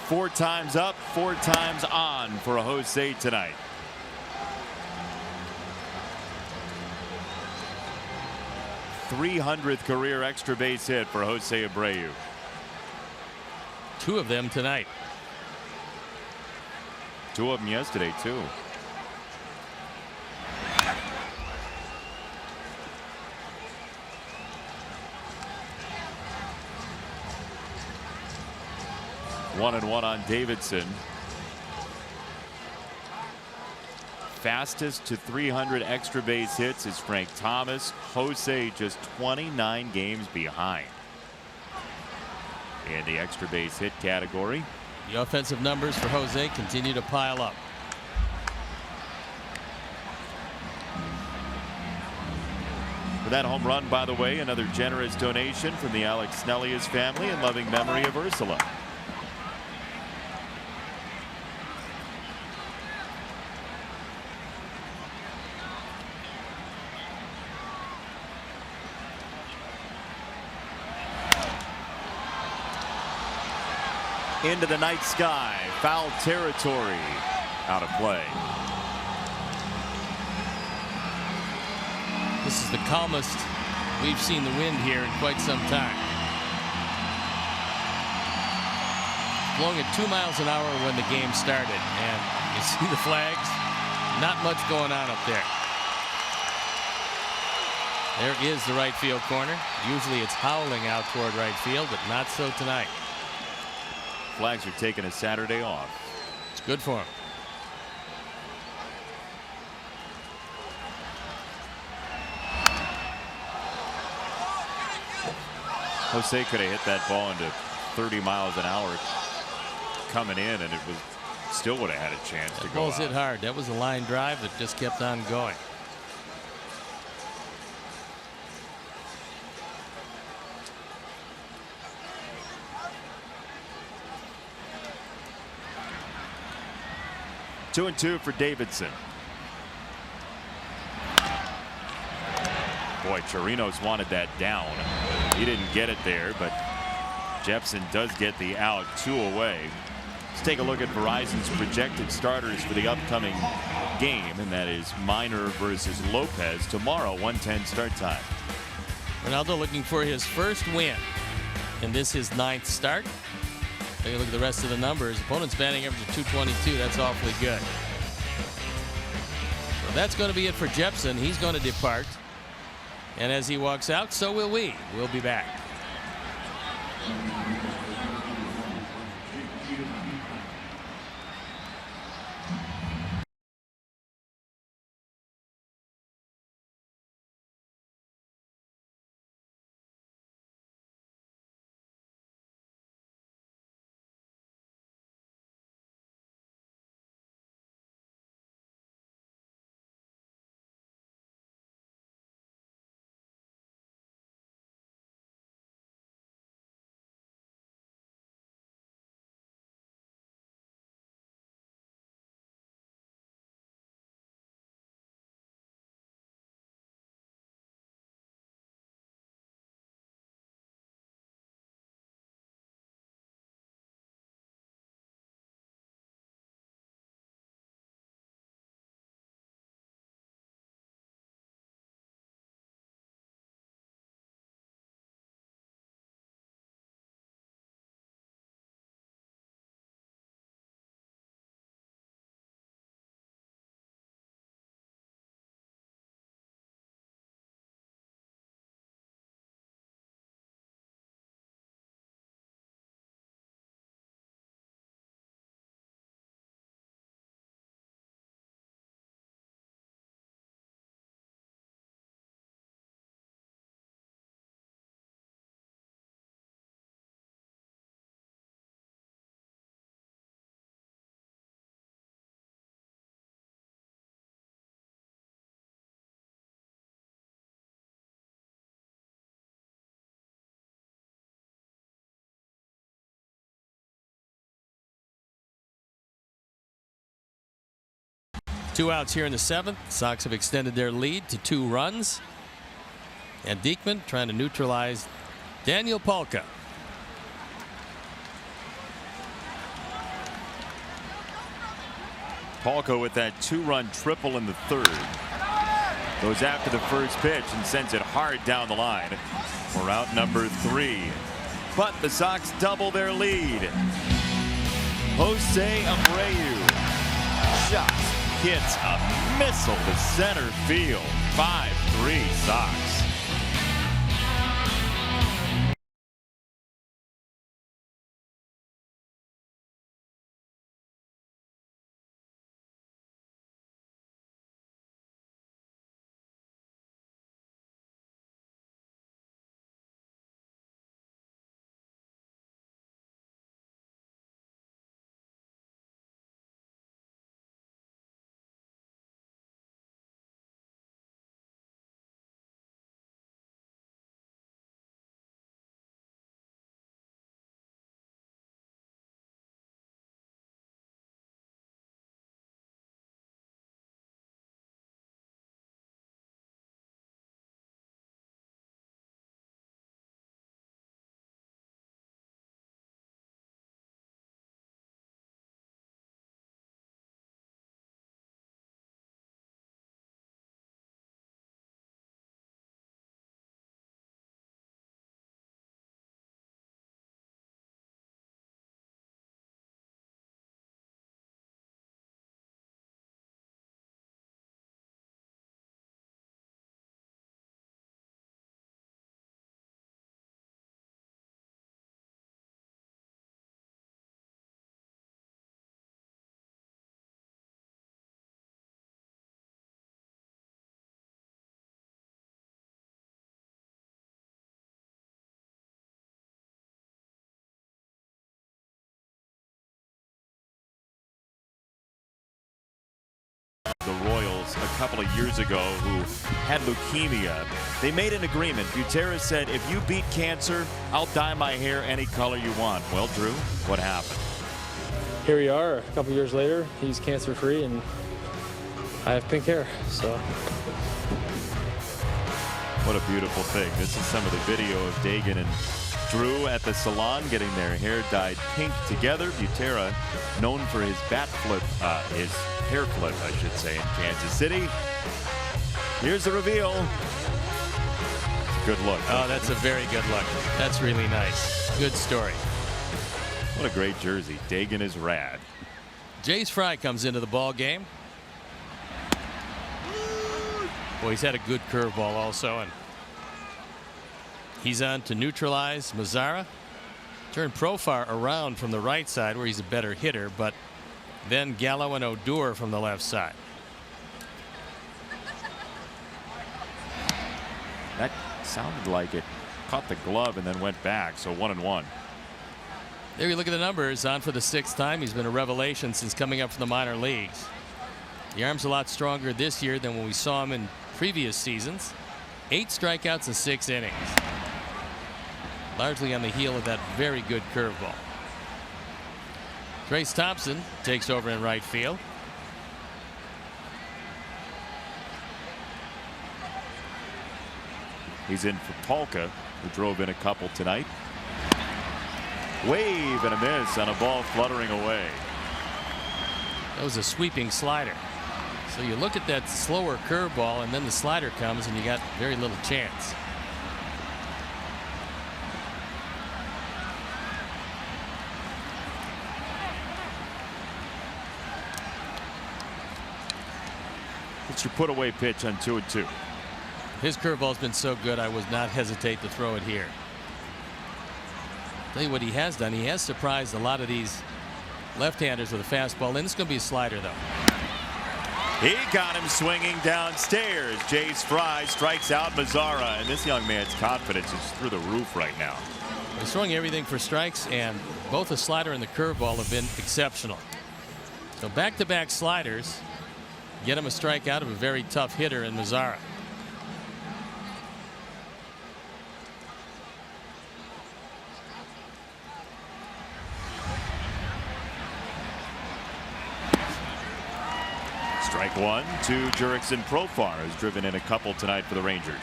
Four times up, 4 times on for Jose tonight. .300th career extra base hit for Jose Abreu. 2 of them tonight. 2 of them yesterday too. One and 1 on Davidson. Fastest to 300 extra base hits is Frank Thomas. Jose just 29 games behind in the extra base hit category. The offensive numbers for Jose continue to pile up. For that home run, by the way, another generous donation from the Alex Snellius family in loving memory of Ursula. into the night sky. Foul territory. Out of play. This is the calmest we've seen the wind here in quite some time. Blowing at 2 miles an hour when the game started, and you see the flags. Not much going on up there. There is the right field corner. Usually it's howling out toward right field, but not so tonight. Flags are taking a Saturday off. It's good for him. Jose could have hit that ball into 30 miles an hour coming in, and it was still would have had a chance to go Ball's out. hit hard. That was a line drive that just kept on going. Two and two for Davidson. Boy, Chirinos wanted that down. He didn't get it there, but Jepson does get the out. 2 away. Let's take a look at Verizon's projected starters for the upcoming game, and that is Minor versus Lopez tomorrow, 1:10 start time. Ronaldo looking for his first win, and this his 9th start. Take a look at the rest of the numbers. Opponent's batting average of 222. That's awfully good. So that's going to be it for Jepson. He's going to depart. And as he walks out, so will we. We'll be back. Two outs here in the 7th. Sox have extended their lead to 2 runs. And Diekman trying to neutralize Daniel Palka. Palka with that 2-run triple in the 3rd. Goes after the first pitch and sends it hard down the line for out number 3. But the Sox double their lead. Jose Abreu just hits a missile to center field. 5-3 Sox. The Royals a couple of years ago who had leukemia. They made an agreement. Butera said, if you beat cancer, I'll dye my hair any color you want. Well, Drew, what happened? Here we are a couple years later. He's cancer free and I have pink hair, so. What a beautiful thing. This is some of the video of Dagan and Drew at the salon getting their hair dyed pink together. Butera, known for his bat flip, his hair flip, I should say, in Kansas City. Here's the reveal. Good look. Oh, that's a very good look. That's really nice. Good story. What a great jersey. Dagan is rad. Jace Fry comes into the ball game. Boy, he's had a good curveball also, and he's on to neutralize Mazzara. Turn Profar around from the right side where he's a better hitter, but then Gallo and Odor from the left side. That sounded like it caught the glove and then went back, so 1-1. There you look at the numbers. On for the 6th time. He's been a revelation since coming up from the minor leagues. The arm's a lot stronger this year than when we saw him in previous seasons. 8 strikeouts in 6 innings. Largely on the heel of that very good curveball. Trace Thompson takes over in right field. He's in for Polka, who drove in a couple tonight. Wave and a miss on a ball fluttering away. That was a sweeping slider. So you look at that slower curveball and then the slider comes and you got very little chance. It's your put away pitch on 2-2. His curveball's been so good I would not hesitate to throw it here. Tell you what he has done. He has surprised a lot of these left-handers with a fastball. And it's going to be a slider though. He got him swinging downstairs. Jace Fry strikes out Mazzara, and this young man's confidence is through the roof right now. He's throwing everything for strikes, and both the slider and the curveball have been exceptional. So back-to-back sliders get him a strikeout of a very tough hitter in Mazzara. Strike one to Jurickson Profar, who's driven in a couple tonight for the Rangers.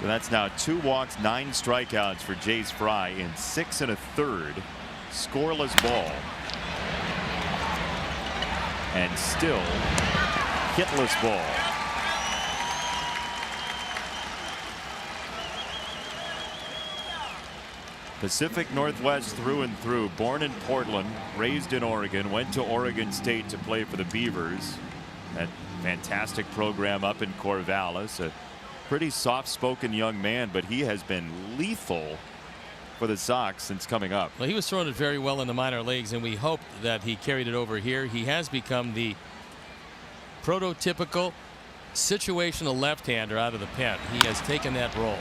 So that's now 2 walks, 9 strikeouts for Jace Fry in 6 1/3. Scoreless ball. And still hitless ball. Pacific Northwest through and through. Born in Portland, raised in Oregon, went to Oregon State to play for the Beavers. That fantastic program up in Corvallis. A pretty soft-spoken young man, but he has been lethal for the Sox since coming up. Well, he was throwing it very well in the minor leagues, and we hoped that he carried it over here. He has become the prototypical situational left-hander out of the pen. He has taken that role.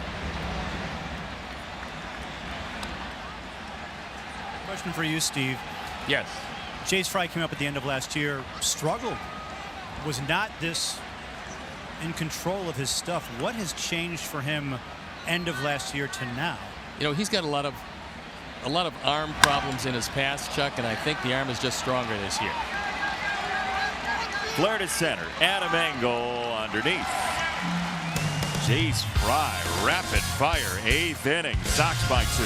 Question for you, Steve. Yes. Jace Fry came up at the end of last year, struggled, was not this in control of his stuff. What has changed for him end of last year to now? You know, he's got a lot of arm problems in his past, Chuck, and I think the arm is just stronger this year. Flare to center. Adam Engel underneath. Jace Fry, rapid fire, 8th inning. Sox by 2.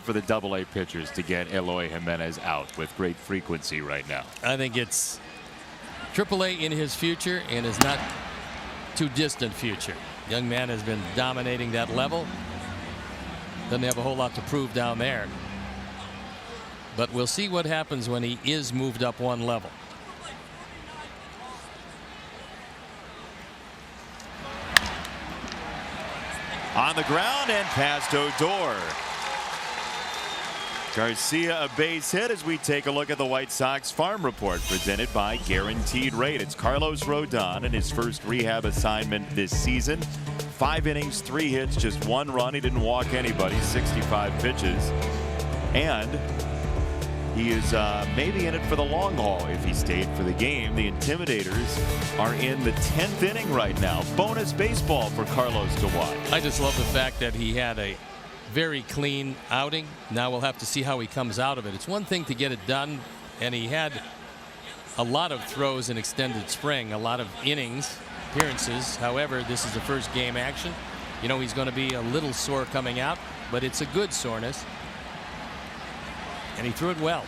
for the Double-A pitchers to get Eloy Jimenez out with great frequency right now? I think it's AAA in his future and is not too distant future. Young man has been dominating that level. Doesn't have a whole lot to prove down there. But we'll see what happens when he is moved up one level. On the ground and past Odor. Garcia a base hit as we take a look at the White Sox Farm Report presented by Guaranteed Rate. It's Carlos Rodon in his first rehab assignment this season. 5 innings, 3 hits, just 1 run. He didn't walk anybody, 65 pitches. And he is maybe in it for the long haul if he stayed for the game. The Intimidators are in the 10th inning right now. Bonus baseball for Carlos to watch. I just love the fact that he had a very clean outing. Now we'll have to see how he comes out of it. It's one thing to get it done, and he had a lot of throws in extended spring, a lot of innings, appearances. However, this is the first game action. You know he's going to be a little sore coming out, but it's a good soreness. And he threw it well.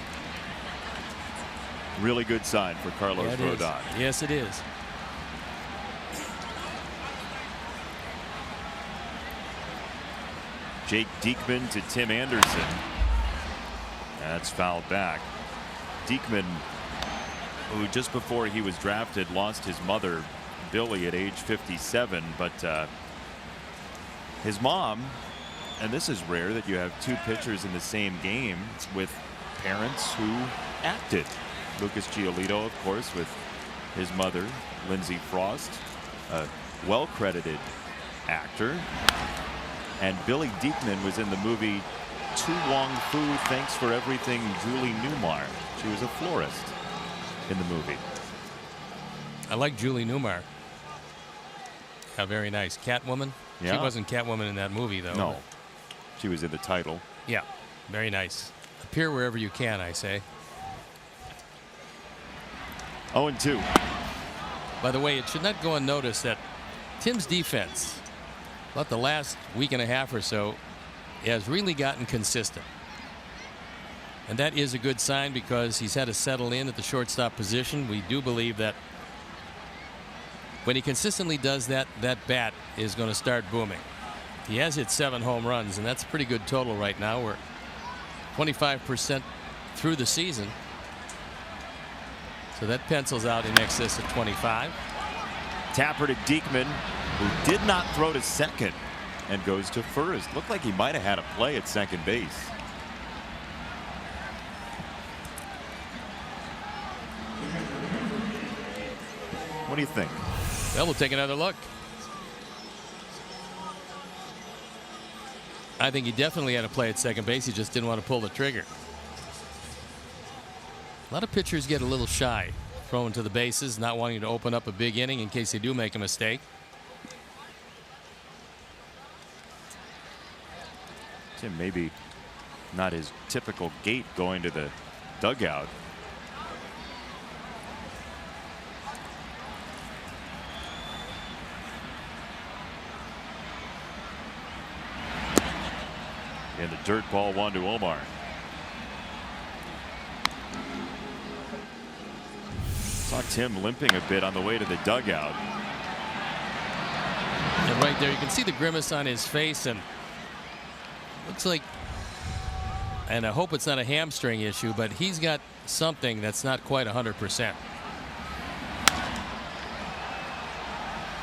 Really good sign for Carlos Rodon. Yes, it is. Jake Diekman to Tim Anderson. That's fouled back. Diekman, who just before he was drafted lost his mother, Billy, at age 57. But his mom, and this is rare that you have 2 pitchers in the same game with parents who acted. Lucas Giolito, of course, with his mother, Lindsay Frost, a well-credited actor. And Billy Diekman was in the movie To Wong Fu, Thanks for Everything, Julie Newmar. She was a florist in the movie. I like Julie Newmar. Yeah, very nice. Catwoman. Yeah. She wasn't Catwoman in that movie, though. No. She was in the title. Yeah, very nice. Appear wherever you can, I say. 0-2. By the way, it should not go unnoticed that Tim's defense, about the last week and a half or so, has really gotten consistent. And that is a good sign because he's had to settle in at the shortstop position. We do believe that when he consistently does that, that bat is going to start booming. He has hit 7 home runs, and that's a pretty good total right now. We're 25% through the season. So that pencils out in excess of 25. Tapper to Diekman, who did not throw to second and goes to first. Looked like he might have had a play at second base. What do you think? Well, we'll take another look. I think he definitely had a play at second base. He just didn't want to pull the trigger. A lot of pitchers get a little shy, throwing to the bases, not wanting to open up a big inning in case they do make a mistake. Tim, maybe not his typical gait going to the dugout. And the dirt ball 1 to Omar. Saw Tim limping a bit on the way to the dugout. And right there, you can see the grimace on his face, and looks like, and I hope it's not a hamstring issue, but he's got something that's not quite 100%.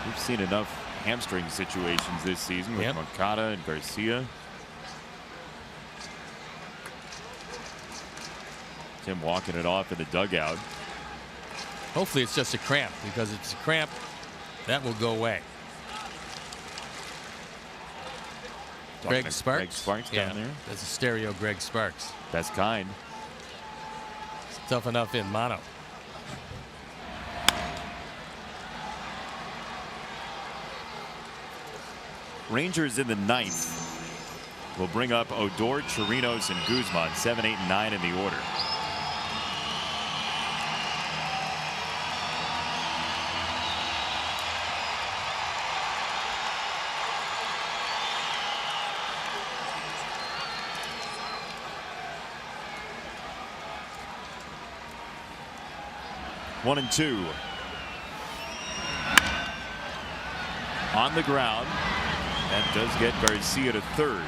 We've seen enough hamstring situations this season with Moncada and Garcia. Tim walking it off in the dugout. Hopefully it's just a cramp, because if it's a cramp, that will go away. Greg Sparks. Greg Sparks down there. That's a stereo Greg Sparks. Best kind. It's tough enough in mono. Rangers in the 9th will bring up Odor, Chirinos, and Guzman, 7, 8, and 9 in the order. 1-2. On the ground. That does get Garcia to third.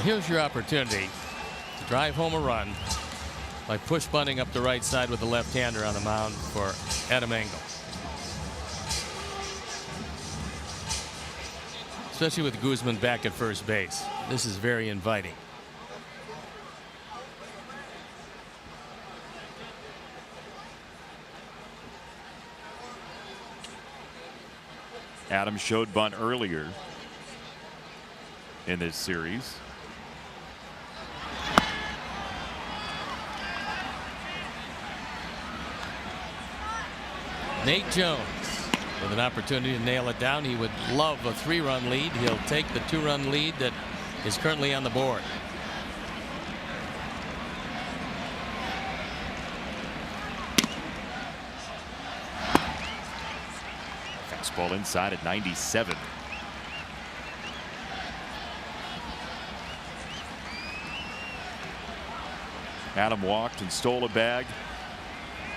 Here's your opportunity to drive home a run by push bunting up the right side with the left-hander on the mound for Adam Engel. Especially with Guzman back at first base. This is very inviting. Adam showed bunt earlier in this series. Nate Jones with an opportunity to nail it down. He would love a 3-run lead. He'll take the 2-run lead that is currently on the board. Fastball inside at 97. Adam walked and stole a bag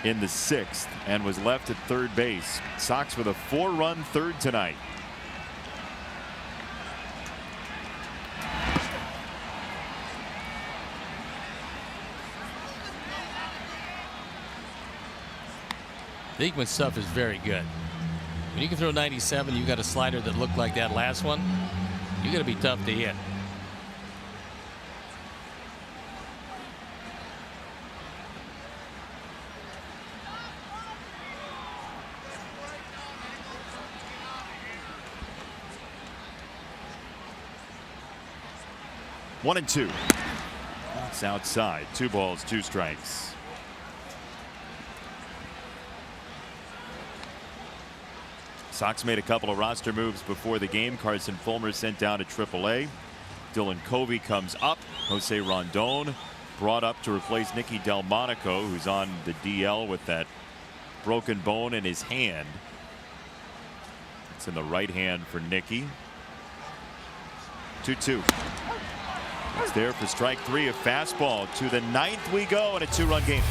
in the 6th and was left at third base. Sox with a 4-run third tonight. The Diekman stuff is very good. When you can throw 97, you got a slider that looked like that last one. You got to be tough to hit. One and two. It's outside. 2 balls, 2 strikes. Sox made a couple of roster moves before the game. Carson Fulmer sent down to AAA. Dylan Covey comes up. Jose Rondon brought up to replace Nicky Delmonico, who's on the DL with that broken bone in his hand. It's in the right hand for Nicky. 2-2. It's there for strike 3, a fastball. To the 9th we go in a 2-run game.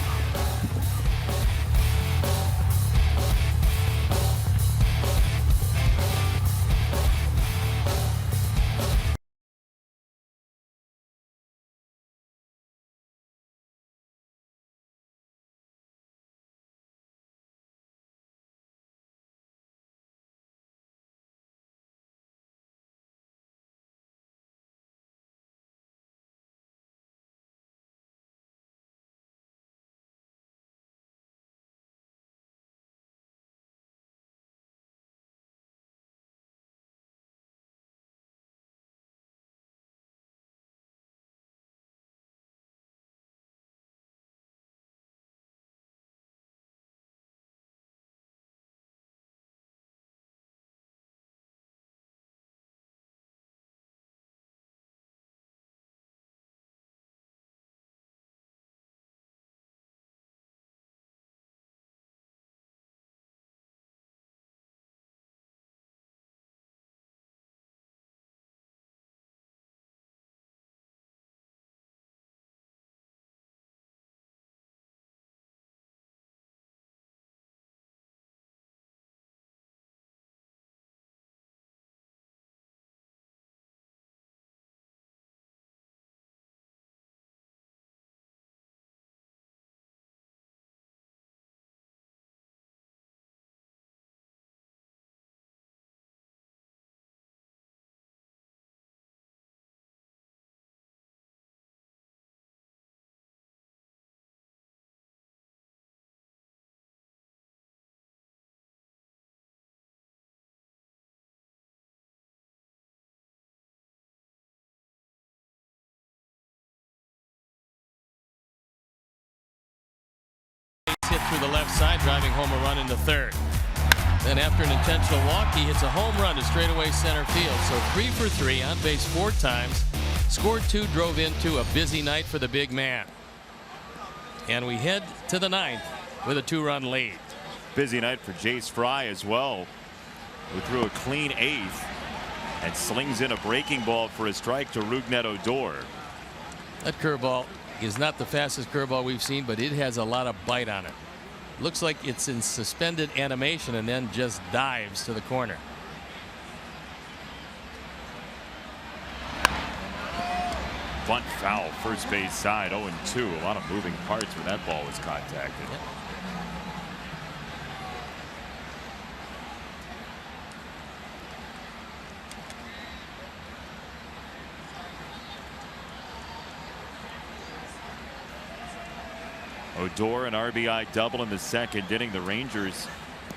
Hit through the left side, driving home a run into third. Then after an intentional walk, he hits a home run to straightaway center field. So 3 for 3, on base 4 times, scored 2, drove into a busy night for the big man. And we head to the 9th with a 2-run lead. Busy night for Jace Fry as well, who threw a clean 8th and slings in a breaking ball for a strike to Rougned Odor. That curveball is not the fastest curveball we've seen, but it has a lot of bite on it. Looks like it's in suspended animation and then just dives to the corner. Bunt foul, first base side, 0-2. A lot of moving parts when that ball was contacted. Yep. Odor, an RBI double in the second inning. The Rangers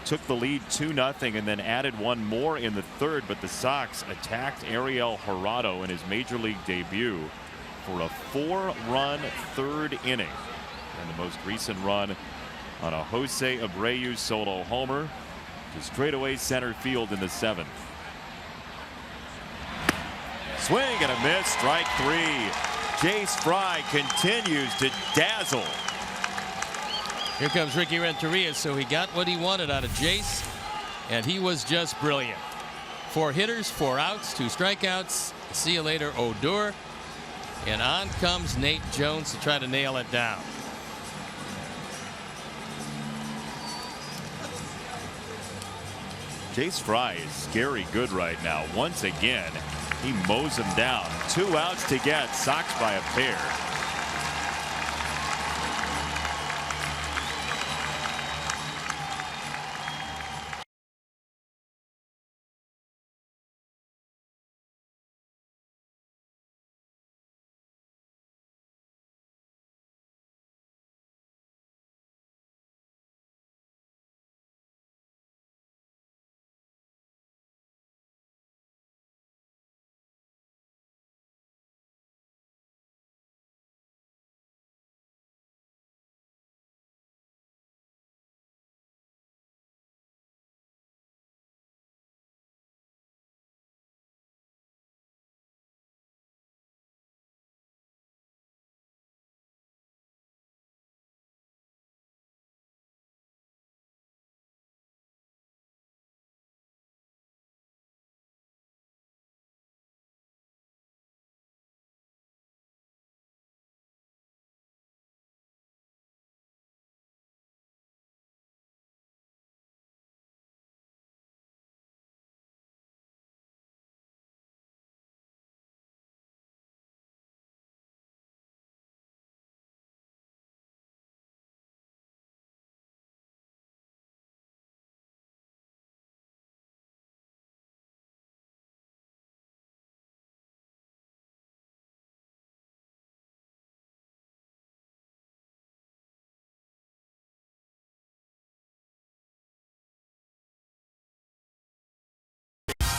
took the lead 2-0 and then added one more in the third, but the Sox attacked Ariel Jurado in his major league debut for a 4-run third inning, and the most recent run on a Jose Abreu solo homer to straightaway center field in the 7th. Swing and a miss, strike 3. Jace Fry continues to dazzle. Here comes Ricky Renteria, so he got what he wanted out of Jace, and he was just brilliant. 4 hitters, 4 outs, 2 strikeouts. See you later, Odor. And on comes Nate Jones to try to nail it down. Jace Fry is scary good right now. Once again, he mows him down. 2 outs to get. Sox by a pair.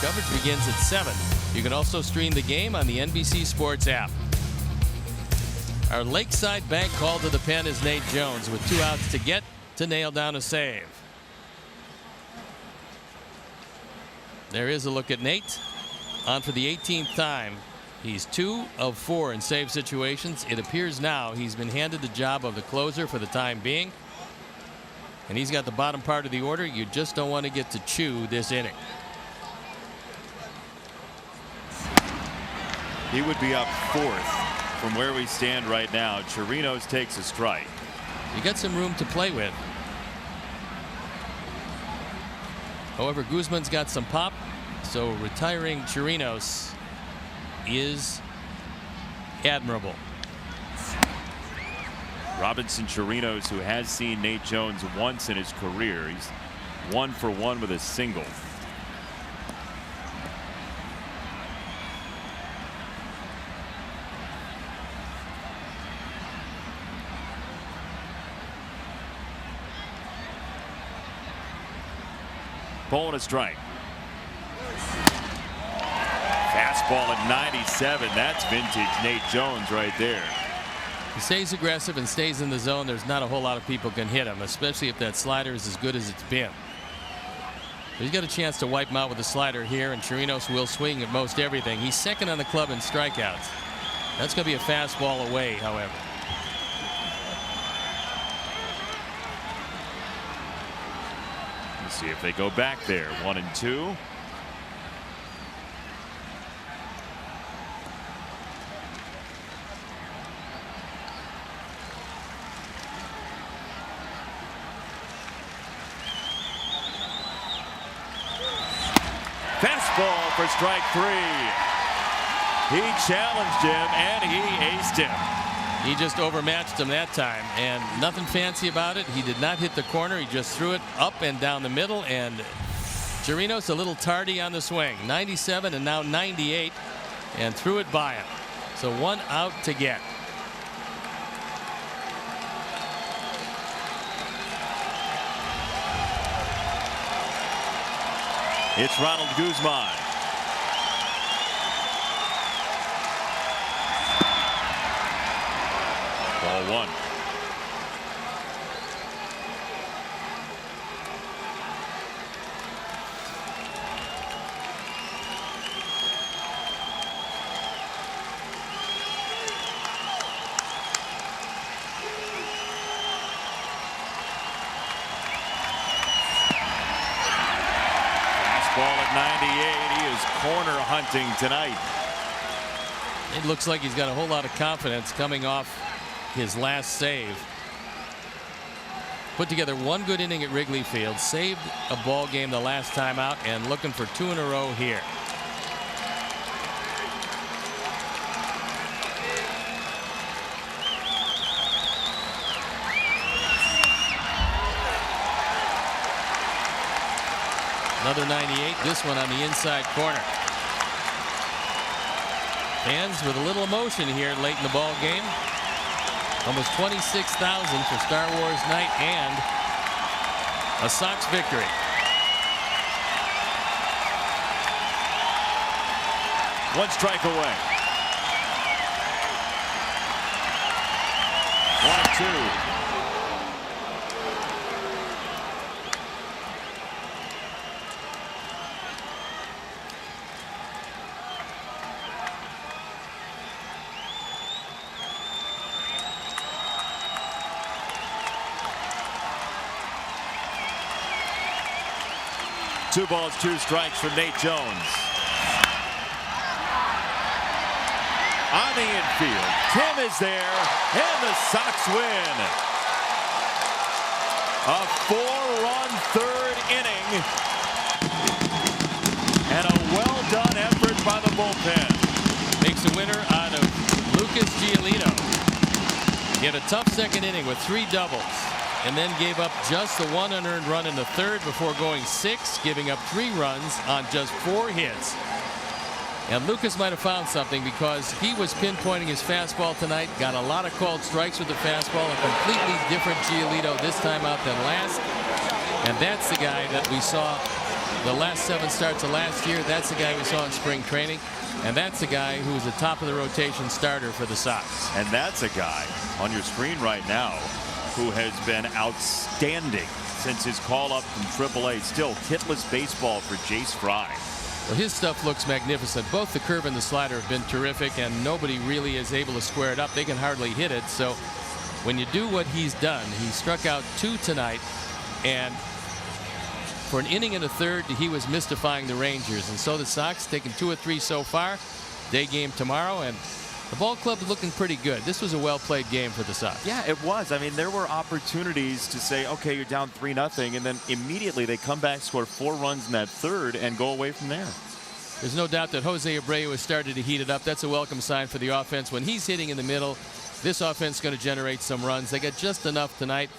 Coverage begins at 7. You can also stream the game on the NBC Sports app. Our Lakeside Bank call to the pen is Nate Jones with 2 outs to get to nail down a save. There is a look at Nate. On for the 18th time. He's 2 of 4 in save situations. It appears now he's been handed the job of the closer for the time being. And he's got the bottom part of the order. You just don't want to get to chew this inning. He would be up 4th from where we stand right now. Chirinos takes a strike. You got some room to play with. However, Guzman's got some pop, so retiring Chirinos is admirable. Robinson Chirinos, who has seen Nate Jones once in his career. He's 1 for 1 with a single. Ball and a strike. Fastball at 97. That's vintage Nate Jones right there. He stays aggressive and stays in the zone. There's not a whole lot of people can hit him, especially if that slider is as good as it's been. But he's got a chance to wipe him out with a slider here, and Chirinos will swing at most everything. He's 2nd on the club in strikeouts. That's going to be a fastball away, however. See if they go back there. 1-2. for strike 3. He challenged him, and he aced him. He just overmatched him that time, and nothing fancy about it. He did not hit the corner. He just threw it up and down the middle, and Chirinos a little tardy on the swing. 97 and now 98, and threw it by him. So 1 out to get. It's Ronald Guzman. Ball 1. Fastball at 98. He is corner hunting tonight. It looks like he's got a whole lot of confidence coming off his last save. Put together 1 good inning at Wrigley Field, saved a ball game the last time out, and looking for 2 in a row here. Another 98, this one on the inside corner. Fans with a little emotion here late in the ball game. Almost 26,000 for Star Wars night and a Sox victory. One strike away. 1-2. Two balls, 2 strikes from Nate Jones. On the infield, Tim is there, and the Sox win. A 4-run 3rd inning, and a well-done effort by the bullpen. Makes a winner out of Lucas Giolito. He had a tough 2nd inning with 3 doubles, and then gave up just the 1 unearned run in the 3rd before going 6, giving up 3 runs on just 4 hits. And Lucas might have found something because he was pinpointing his fastball tonight, got a lot of called strikes with the fastball, a completely different Giolito this time out than last. And that's the guy that we saw the last 7 starts of last year. That's the guy we saw in spring training. And that's the guy who was the top of the rotation starter for the Sox. And that's a guy on your screen right now who has been outstanding since his call up from AAA. Still hitless baseball for Jace Fry. Well, his stuff looks magnificent. Both the curve and the slider have been terrific, and nobody really is able to square it up. They can hardly hit it. So when you do what he's done, he struck out 2 tonight, and for an inning and a 3rd, he was mystifying the Rangers. And so the Sox taking 2 or 3 so far. Day game tomorrow, and the ball club is looking pretty good. This was a well-played game for the Sox. Yeah, it was. I mean, there were opportunities to say, okay, you're down 3-0, and then immediately they come back, score 4 runs in that 3rd, and go away from there. There's no doubt that Jose Abreu has started to heat it up. That's a welcome sign for the offense. When he's hitting in the middle, this offense is going to generate some runs. They got just enough tonight.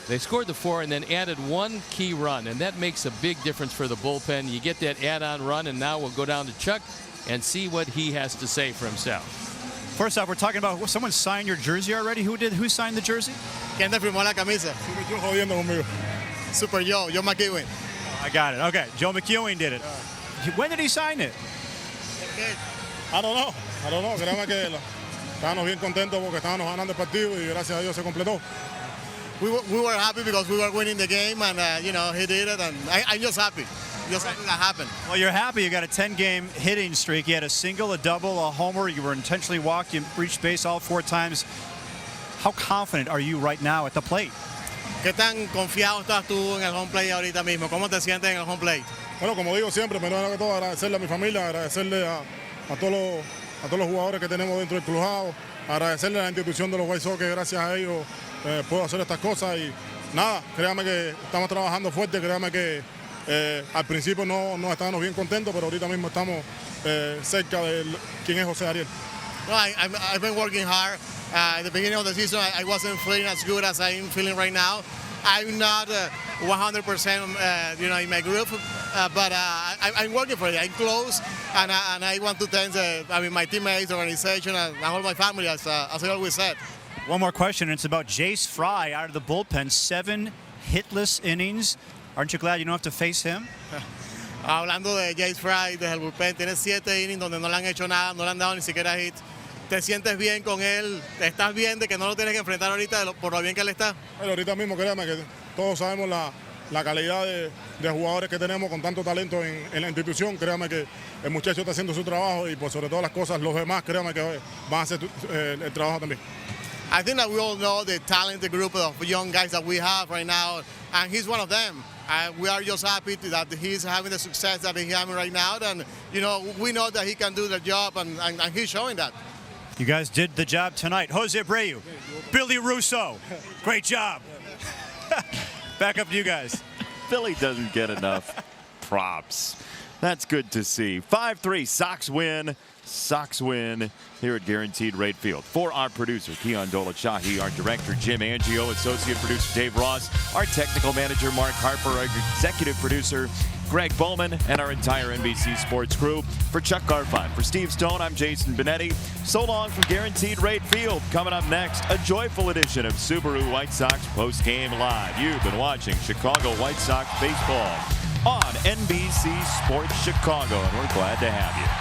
They scored the 4 and then added 1 key run, and that makes a big difference for the bullpen. You get that add-on run, and now we'll go down to Chuck and see what he has to say for himself. First off, we're talking about someone signed your jersey already. Who did? Who signed the jersey? ¿Quién te firmó la camisa? Super Joe McEwen. I got it. Okay, Joe McEwen did it. When did he sign it? I don't know. Créeme que estábamos bien contentos porque estábamos ganando el partido y gracias a Dios se completó. We were happy because we were winning the game, and you know, he did it, and I'm just happy. Just something that happened. Well, you're happy. You got a 10-game hitting streak. You had a single, a double, a homer. You were intentionally walked. You reached base all 4 times. How confident are you right now at the plate? ¿Qué tan confiado estás tú en el home plate ahorita mismo? ¿Cómo te sientes en el home plate? Bueno, como digo siempre, primero que todo agradecerle a mi familia, agradecerle a todos los jugadores que tenemos dentro del clubhouse, agradecerle a la institución de los White Sox, que gracias a ellos puedo hacer estas cosas. Y nada, créame que estamos trabajando fuerte, créame que Al principio no estábamos bien contentos, pero ahorita mismo estamos cerca de quién es José Ariel. No, I've been working hard. At the beginning of the season, I wasn't feeling as good as I'm feeling right now. I'm not 100%, in my group, but I'm working for it. I'm close, and I want to thank my teammates, the organization, and all my family, as I always said. One more question, and it's about Jace Fry out of the bullpen. 7 hitless innings. Aren't you glad you don't have to face him? Hablando de Jace Fry desde el bullpen, tiene 7 innings donde no le han hecho nada, no le han dado ni siquiera hit. ¿Te sientes bien con él? ¿Estás bien de que no lo tienes que enfrentar ahorita por lo bien que él está? Bueno, ahorita mismo créame que todos sabemos la calidad de jugadores que tenemos con tanto talento en la institución. Créame que el muchacho está haciendo su trabajo y por sobre todas las cosas los demás créame que van a hacer el trabajo también. I think that we all know the talented group of young guys that we have right now, and he's one of them. We are just happy that he's having the success that he's having right now, and we know that he can do the job, and he's showing that. You guys did the job tonight. Jose Abreu, Billy Russo, great job. Back up to you guys. Philly doesn't get enough props. That's good to see. 5-3, Sox win. Sox win here at Guaranteed Rate Field. For our producer, Keon Dolachahi, our director, Jim Angio, associate producer, Dave Ross, our technical manager, Mark Harper, our executive producer, Greg Bowman, and our entire NBC Sports crew. For Chuck Garfon, for Steve Stone, I'm Jason Benetti. So long from Guaranteed Rate Field. Coming up next, a joyful edition of Subaru White Sox Postgame Live. You've been watching Chicago White Sox baseball on NBC Sports Chicago, and we're glad to have you.